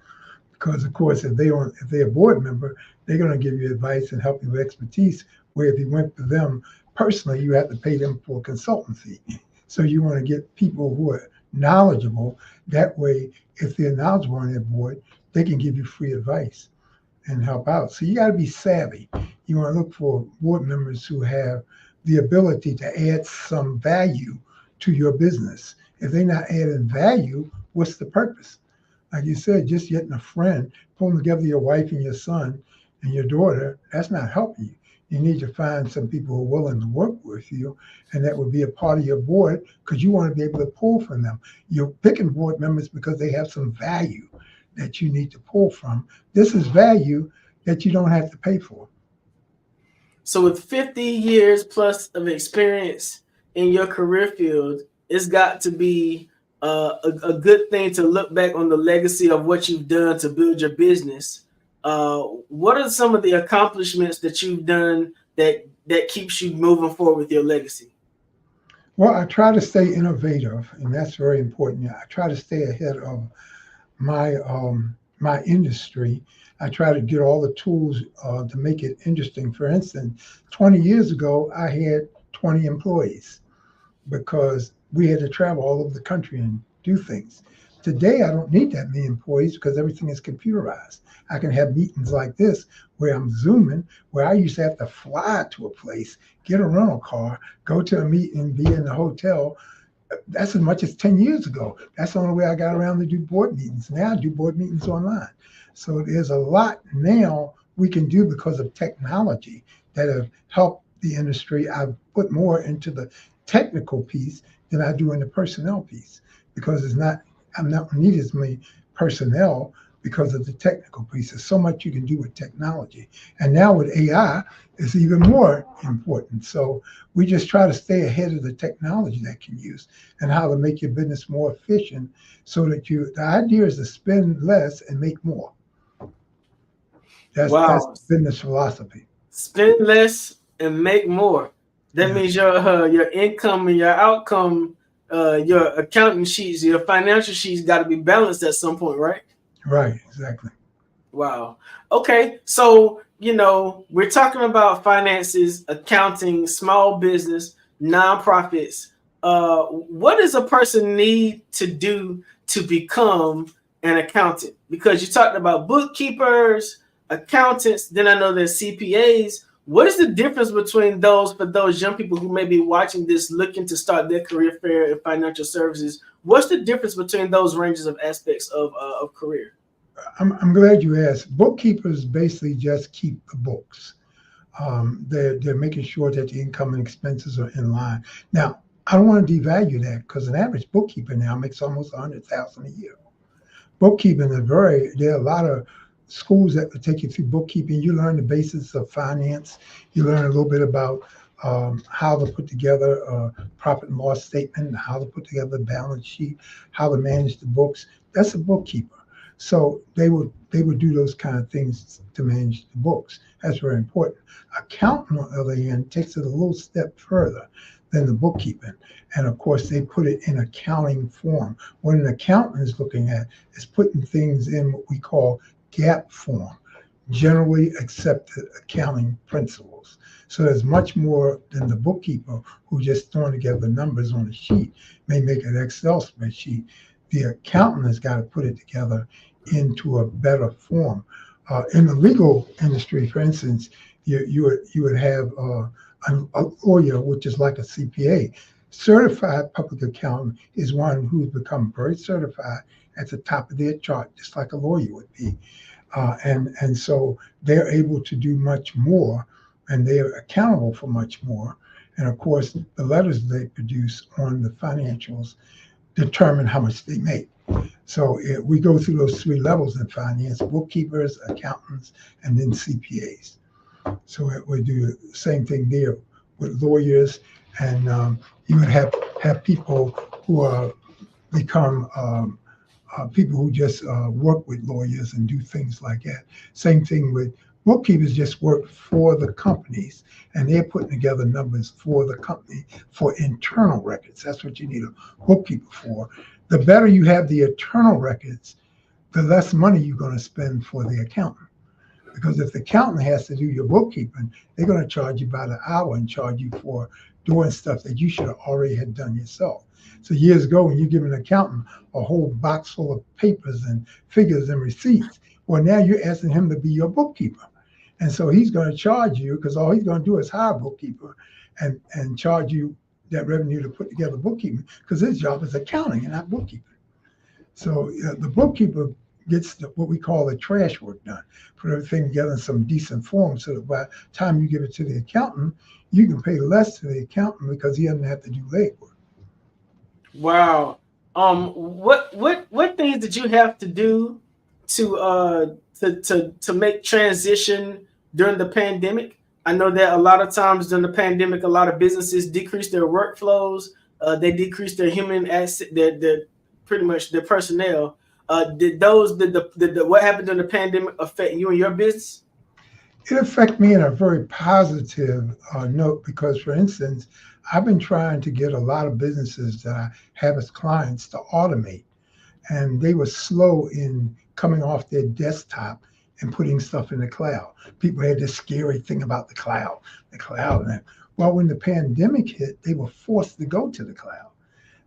Because of course, if they're a board member, they're going to give you advice and help you with expertise, where if you went to them personally, you have to pay them for a consultant fee. So you want to get people who are knowledgeable. That way, if they're knowledgeable on their board, they can give you free advice and help out. So you got to be savvy. You want to look for board members who have the ability to add some value to your business. If they're not adding value, what's the purpose? Like you said, just getting a friend, pulling together your wife and your son and your daughter, that's not helping you. You need to find some people who are willing to work with you, and that would be a part of your board, because you want to be able to pull from them. You're picking board members because they have some value that you need to pull from. This is value that you don't have to pay for. So with 50 years plus of experience in your career field, it's got to be a good thing to look back on the legacy of what you've done to build your business. What are some of the accomplishments that you've done that keeps you moving forward with your legacy? Well, I try to stay innovative, and that's very important. I try to stay ahead of my industry. I try to get all the tools to make it interesting. For instance, 20 years ago, I had 20 employees because we had to travel all over the country and do things. Today, I don't need that many employees because everything is computerized. I can have meetings like this where I'm Zooming, where I used to have to fly to a place, get a rental car, go to a meeting, be in the hotel. That's as much as 10 years ago. That's the only way I got around to do board meetings. Now I do board meetings online. So there's a lot now we can do because of technology that have helped the industry. I've put more into the technical piece than I do in the personnel piece because I'm not need as many personnel because of the technical piece. There's so much you can do with technology. And now with AI, it's even more important. So we just try to stay ahead of the technology that can use and how to make your business more efficient so that the idea is to spend less and make more. That's business philosophy. Spend less and make more. That means your income and your outcome, your accounting sheets, your financial sheets got to be balanced at some point, right? Right, exactly. Wow. Okay, so we're talking about finances, accounting, small business, nonprofits. What does a person need to do to become an accountant? Because you talked about bookkeepers, accountants, then I know there's CPAs. What is the difference between those for those young people who may be watching this, looking to start their career fair in financial services? What's the difference between those ranges of aspects of career? I'm glad you asked. Bookkeepers basically just keep the books. They're making sure that the income and expenses are in line. Now, I don't want to devalue that because an average bookkeeper now makes almost $100,000 a year. Bookkeeping there are a lot of schools that will take you through bookkeeping. You learn the basics of finance. You learn a little bit about how to put together a profit and loss statement, how to put together a balance sheet, how to manage the books. That's a bookkeeper. So they would do those kind of things to manage the books. That's very important. Accountant, on the other hand, takes it a little step further than the bookkeeping. And of course, they put it in accounting form. What an accountant is looking at is putting things in what we call GAAP form, generally accepted accounting principles. So there's much more than the bookkeeper who just throwing together numbers on a sheet, may make an Excel spreadsheet. The accountant has got to put it together into a better form. In the legal industry, for instance, you would have a lawyer, which is like a CPA. Certified public accountant is one who's become very certified at the top of their chart, just like a lawyer would be. And so they're able to do much more, and they're accountable for much more. And of course, the letters they produce on the financials determine how much they make. So we go through those three levels in finance: bookkeepers, accountants, and then CPAs. So we do the same thing there with lawyers, and you would have people who become people who just work with lawyers and do things like that. Same thing with bookkeepers, just work for the companies, and they're putting together numbers for the company for internal records. That's what you need a bookkeeper for. The better you have the internal records, the less money you're going to spend for the accountant. Because if the accountant has to do your bookkeeping, they're going to charge you by the hour and charge you for doing stuff that you should have already had done yourself. So years ago, when you give an accountant a whole box full of papers and figures and receipts, well, now you're asking him to be your bookkeeper. And so he's going to charge you, because all he's going to do is hire a bookkeeper and charge you that revenue to put together bookkeeping, because his job is accounting and not bookkeeping. So the bookkeeper gets what we call the trash work done, put everything together in some decent form, so that by the time you give it to the accountant, you can pay less to the accountant because he doesn't have to do labor. Wow. What things did you have to do to make transition during the pandemic? I know that a lot of times during the pandemic, a lot of businesses decreased their workflows. They decreased their human asset, their pretty much their personnel. Did what happened during the pandemic affect you and your business? It affected me in a very positive note, because, for instance, I've been trying to get a lot of businesses that I have as clients to automate, and they were slow in coming off their desktop and putting stuff in the cloud. People had this scary thing about the cloud. Well, when the pandemic hit, they were forced to go to the cloud.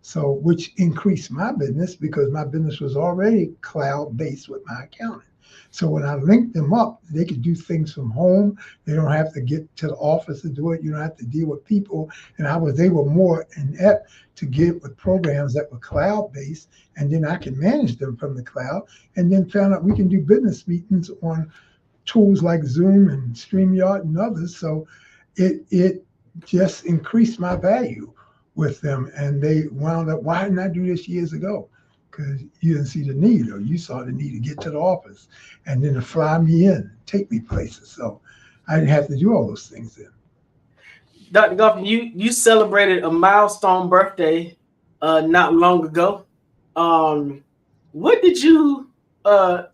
So, which increased my business because my business was already cloud-based with my accounting. So when I linked them up, they could do things from home. They don't have to get to the office to do it. You don't have to deal with people. And they were more inept to get with programs that were cloud-based. And then I can manage them from the cloud. And then found out we can do business meetings on tools like Zoom and StreamYard and others. So it just increased my value with them. And they wound up, why didn't I do this years ago? Because you didn't see the need, or you saw the need to get to the office and then to fly me in, take me places. So I didn't have to do all those things then. Dr. Goff, you celebrated a milestone birthday not long ago. What did you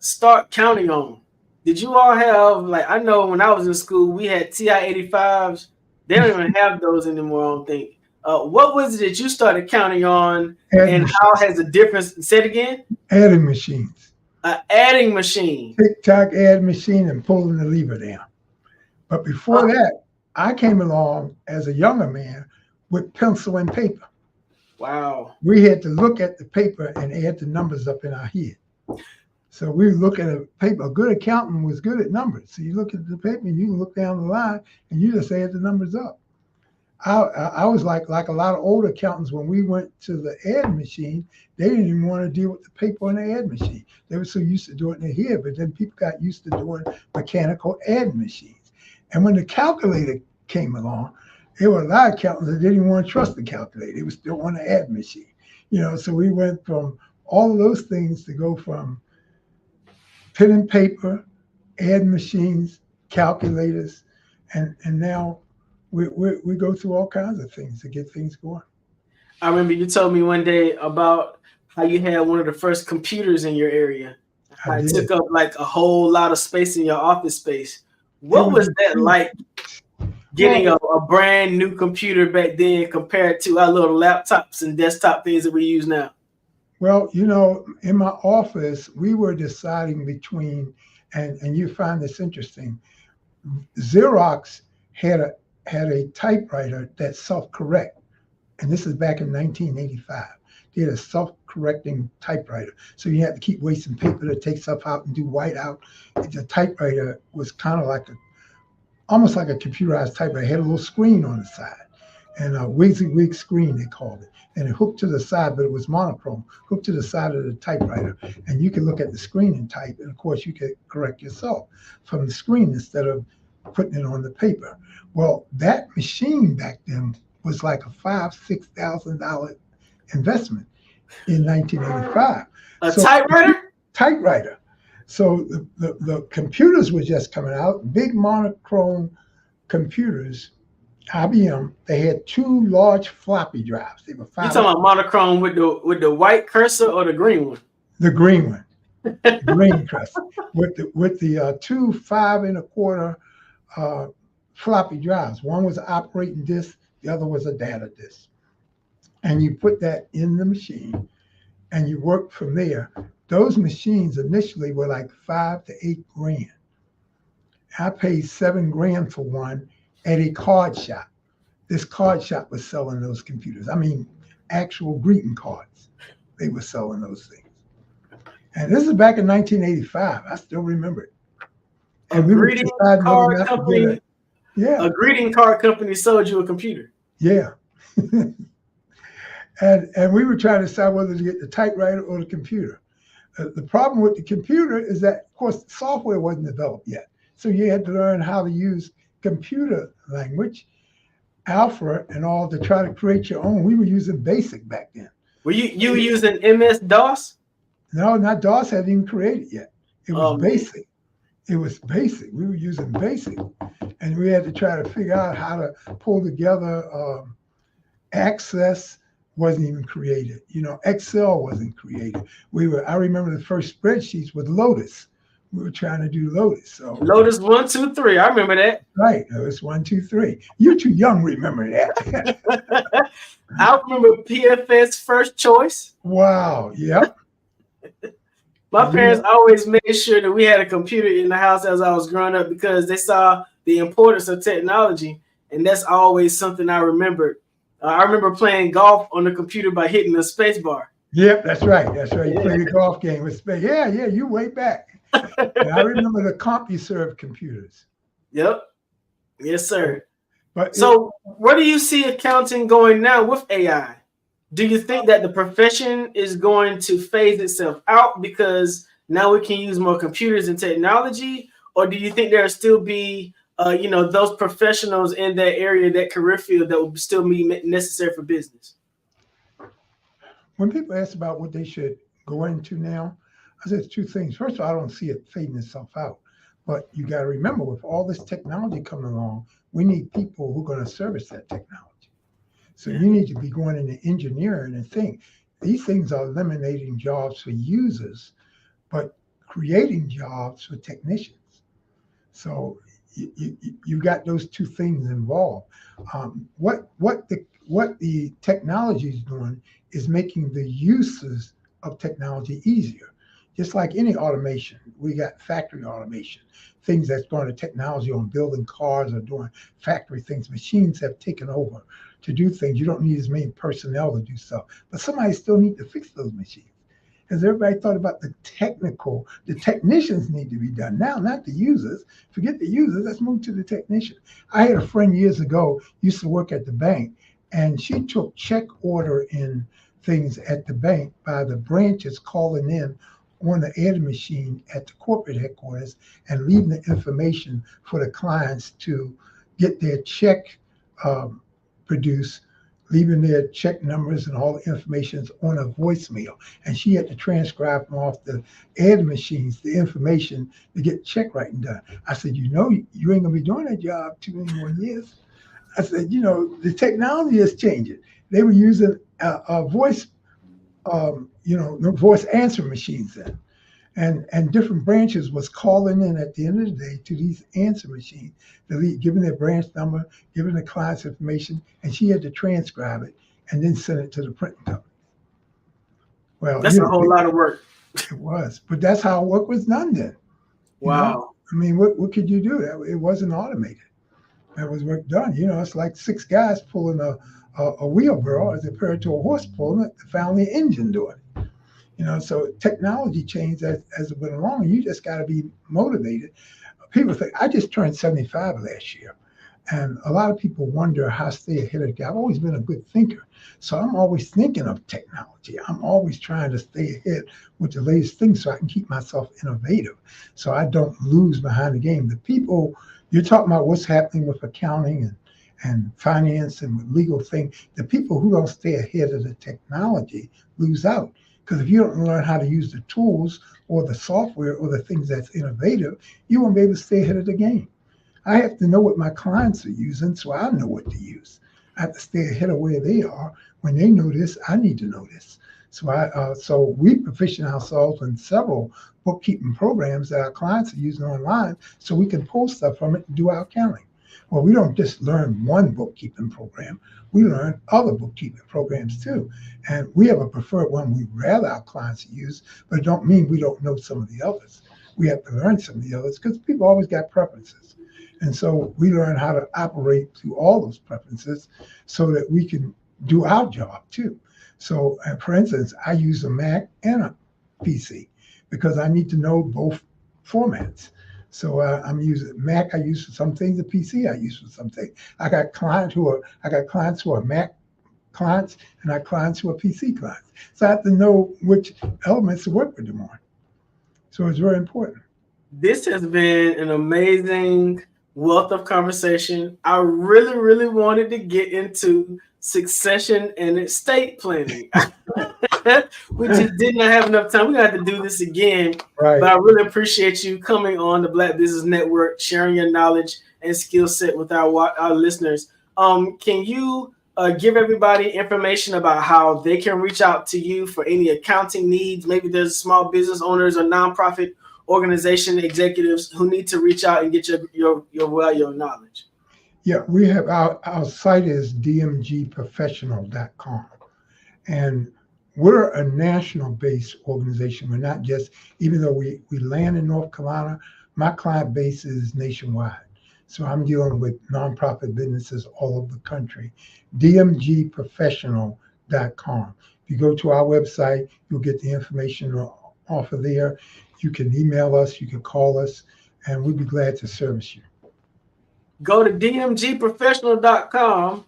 start counting on? Did you all have, like, I know when I was in school, we had TI-85s. They don't even have those anymore, I don't think. What was it that you started counting on, and how has the difference? Say it again. Adding machines. Adding machine. Tick-tock add machine and pulling the lever down. But before that, I came along as a younger man with pencil and paper. Wow. We had to look at the paper and add the numbers up in our head. So we look at a paper. A good accountant was good at numbers. So you look at the paper and you can look down the line and you just add the numbers up. I was like a lot of old accountants. When we went to the ad machine, they didn't even want to deal with the paper on the ad machine. They were so used to doing it here, but then people got used to doing mechanical ad machines. And when the calculator came along, there were a lot of accountants that didn't even want to trust the calculator. They were still on the ad machine. So we went from all of those things to go from pen and paper, ad machines, calculators, and now we go through all kinds of things to get things going. I remember you told me one day about how you had one of the first computers in your area. How it took up like a whole lot of space in your office space. What was that like, getting a brand new computer back then compared to our little laptops and desktop things that we use now? Well, in my office, we were deciding between, and you find this interesting, Xerox had a typewriter that self-correct, and this is back in 1985. They had a self-correcting typewriter, so you had to keep wasting paper to take stuff out and do whiteout. The typewriter was kind of like almost like a computerized typewriter. It had a little screen on the side, and a WYSIWYG screen they called it, and it hooked to the side, but it was monochrome, hooked to the side of the typewriter, and you could look at the screen and type, and of course you could correct yourself from the screen instead of putting it on the paper. Well, that machine back then was like a $5,000-$6,000 investment in 1985. Typewriter? Typewriter. So the computers were just coming out, big monochrome computers, IBM. They had two large floppy drives. They were You talking about monochrome with the white cursor or the green one? The green one, green cursor with the two 5 1/4 floppy drives. One was an operating disk, the other was a data disk. And you put that in the machine and you work from there. Those machines initially were like $5,000 to $8,000. I paid $7,000 for one at a card shop. This card shop was selling those computers. I mean, actual greeting cards. They were selling those things. And this is back in 1985. I still remember it. And a greeting card company sold you a computer. Yeah. and we were trying to decide whether to get the typewriter or the computer. The problem with the computer is that, of course, software wasn't developed yet. So you had to learn how to use computer language, Alpha and all, to try to create your own. We were using BASIC back then. Were you using MS-DOS? No, not DOS hadn't even created yet. It was BASIC. It was BASIC. We were using BASIC. And we had to try to figure out how to pull together. Access wasn't even created. Excel wasn't created. I remember the first spreadsheets with Lotus. We were trying to do Lotus. So Lotus 1, 2, 3. I remember that. Right. Lotus 1, 2, 3. You're too young to remember that. I remember PFS First Choice. Wow. Yep. My parents always made sure that we had a computer in the house as I was growing up because they saw the importance of technology. And that's always something I remembered I remember playing golf on the computer by hitting the space bar. Yep, that's right. That's right. You played a golf game with space. Yeah, you way back. And I remember the CompuServe computers. Yep. Yes, sir. But so where do you see accounting going now with AI? Do you think that the profession is going to phase itself out because now we can use more computers and technology? Or do you think there'll still be those professionals in that area, that career field, that will still be necessary for business? When people ask about what they should go into now, I said two things. First of all, I don't see it fading itself out. But you got to remember, with all this technology coming along, we need people who are going to service that technology. So you need to be going into engineering and think. These things are eliminating jobs for users, but creating jobs for technicians. So you got those two things involved. What the technology is doing is making the uses of technology easier. Just like any automation, we got factory automation, things that's going to technology on building cars or doing factory things. Machines have taken over to do things. You don't need as many personnel to do stuff, but somebody still needs to fix those machines. Has everybody thought about the technicians need to be done now, not the users. Forget the users, let's move to the technician. I had a friend years ago, used to work at the bank, and she took check order in things at the bank by the branches calling in on the air machine at the corporate headquarters and leaving the information for the clients to get their check produced, leaving their check numbers and all the information on a voicemail. And she had to transcribe them off the air machines, the information to get check writing done. I said, you ain't gonna be doing that job too many more years. I said, the technology is changing. They were using a voice voice answer machines then. And different branches was calling in at the end of the day to these answer machines, giving their branch number, giving the client's information, and she had to transcribe it and then send it to the printing company. Well, that's a whole lot of work. It was, but that's how work was done then. Wow. I mean, what could you do? It wasn't automated. That was work done. it's like 6 guys pulling a wheelbarrow as compared to a horse pulling it, found the engine doing it. So technology changed as it went along, and you just got to be motivated. People think, I just turned 75 last year, and a lot of people wonder how I stay ahead of the game. I've always been a good thinker, so I'm always thinking of technology. I'm always trying to stay ahead with the latest things so I can keep myself innovative, so I don't lose behind the game. The people, you're talking about what's happening with accounting and finance and with legal things, the people who don't stay ahead of the technology lose out. Because if you don't learn how to use the tools or the software or the things that's innovative, you won't be able to stay ahead of the game. I have to know what my clients are using so I know what to use. I have to stay ahead of where they are. When they know this, I need to know this. So we proficient ourselves in several bookkeeping programs that our clients are using online so we can pull stuff from it and do our accounting. Well, we don't just learn one bookkeeping program. We learn other bookkeeping programs too. And we have a preferred one we'd rather our clients use, but it don't mean we don't know some of the others. We have to learn some of the others because people always got preferences. And so we learn how to operate through all those preferences so that we can do our job too. So, for instance, I use a Mac and a PC because I need to know both formats. So I'm using Mac. I use for some things. The PC I use for some things. I got clients who are Mac clients, and I have clients who are PC clients. So I have to know which elements to work with them on. So it's very important. This has been an amazing wealth of conversation. I really, really wanted to get into succession and estate planning. We just did not have enough time. We're going to have to do this again. Right. But I really appreciate you coming on the Black Business Network, sharing your knowledge and skill set with our listeners. Can you give everybody information about how they can reach out to you for any accounting needs? Maybe there's small business owners or nonprofit organization executives who need to reach out and get your knowledge. Yeah, we have our site is dmgprofessional.com. And we're a national-based organization. We're not just, even though we land in North Carolina, my client base is nationwide. So I'm dealing with nonprofit businesses all over the country. dmgprofessional.com. If you go to our website, you'll get the information off of there. You can email us, you can call us, and we'd be glad to service you. Go to dmgprofessional.com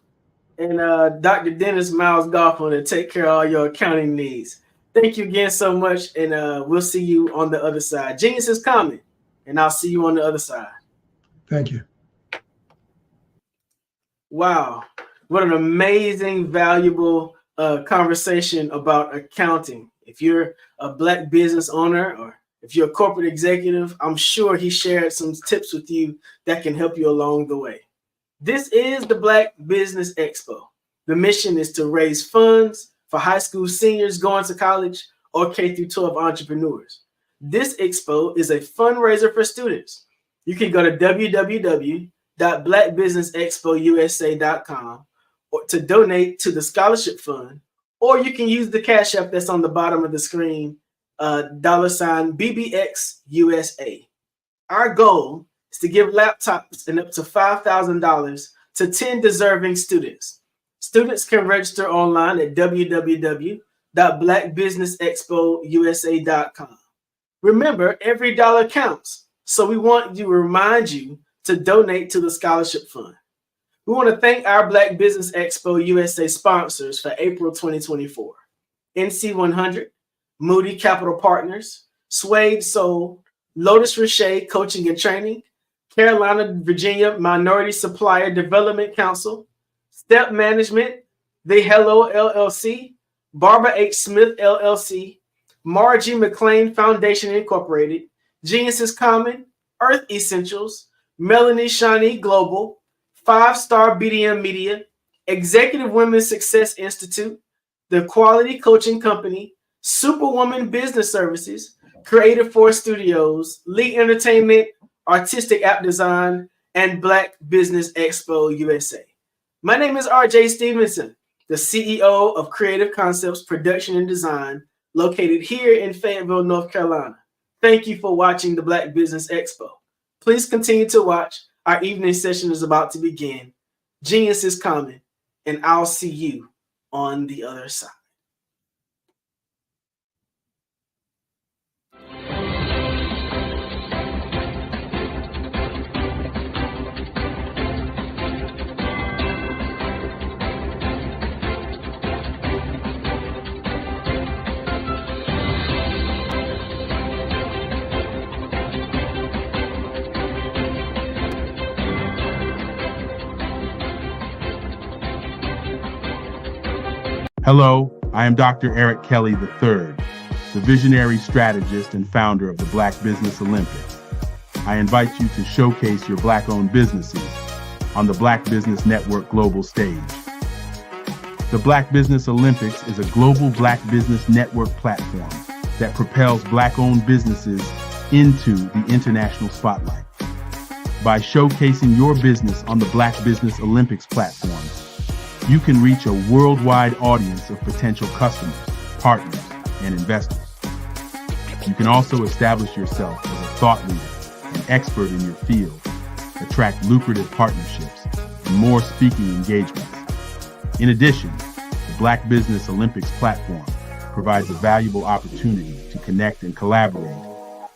and Dr. Dennis Miles Goffin to take care of all your accounting needs. Thank you again so much, and we'll see you on the other side. Genius is coming, and I'll see you on the other side. Thank you. Wow, what an amazing, valuable conversation about accounting. If you're a Black business owner or if you're a corporate executive, I'm sure he shared some tips with you that can help you along the way. This is the Black Business Expo. The mission is to raise funds for high school seniors going to college or K-12 entrepreneurs. This expo is a fundraiser for students. You can go to www.blackbusinessexpousa.com to donate to the scholarship fund, or you can use the Cash App that's on the bottom of the screen, $BBXUSA. Our goal is to give laptops and up to $5,000 to 10 deserving students. Students can register online at www.blackbusinessexpousa.com. Remember, every dollar counts, so we want to remind you to donate to the scholarship fund. We want to thank our Black Business Expo USA sponsors for April 2024. NC100, Moody Capital Partners, Suede Soul, Lotus Richey Coaching and Training, Carolina, Virginia Minority Supplier Development Council, Step Management, The Hello LLC, Barbara H. Smith LLC, Margie McLean Foundation Incorporated, Genius is Common, Earth Essentials, Melanie Shawnee Global, 5-Star BDM Media, Executive Women's Success Institute, The Quality Coaching Company, Superwoman Business Services, Creative Force Studios, Lee Entertainment, Artistic App Design, and Black Business Expo USA. My name is RJ Stevenson, the CEO of Creative Concepts Production and Design, located here in Fayetteville, North Carolina. Thank you for watching the Black Business Expo. Please continue to watch. Our evening session is about to begin. Genius is coming, and I'll see you on the other side. Hello, I am Dr. Eric Kelly III, the visionary strategist and founder of the Black Business Olympics. I invite you to showcase your Black-owned businesses on the Black Business Network global stage. The Black Business Olympics is a global Black Business Network platform that propels Black-owned businesses into the international spotlight. By showcasing your business on the Black Business Olympics platform, you can reach a worldwide audience of potential customers, partners, and investors. You can also establish yourself as a thought leader and expert in your field, attract lucrative partnerships, and more speaking engagements. In addition, the Black Business Olympics platform provides a valuable opportunity to connect and collaborate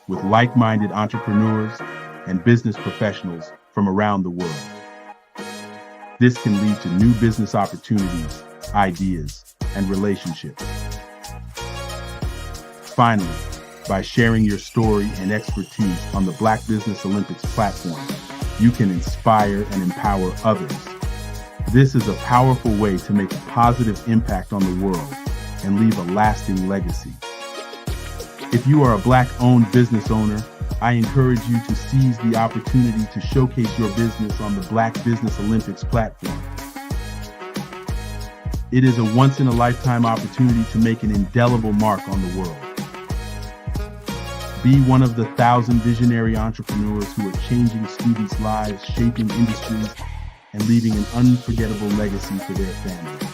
with like-minded entrepreneurs and business professionals from around the world. This can lead to new business opportunities, ideas, and relationships. Finally, by sharing your story and expertise on the Black Business Olympics platform, you can inspire and empower others. This is a powerful way to make a positive impact on the world and leave a lasting legacy. If you are a Black-owned business owner, I encourage you to seize the opportunity to showcase your business on the Black Business Olympics platform. It is a once-in-a-lifetime opportunity to make an indelible mark on the world. Be one of the 1,000 visionary entrepreneurs who are changing students' lives, shaping industries, and leaving an unforgettable legacy for their families.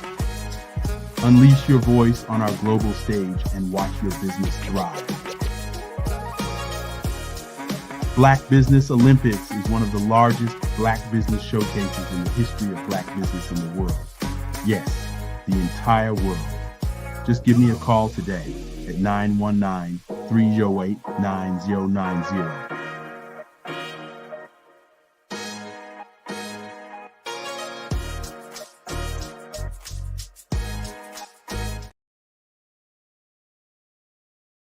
Unleash your voice on our global stage and watch your business thrive. Black Business Olympics is one of the largest black business showcases in the history of black business in the world. Yes, the entire world. Just give me a call today at 919-308-9090.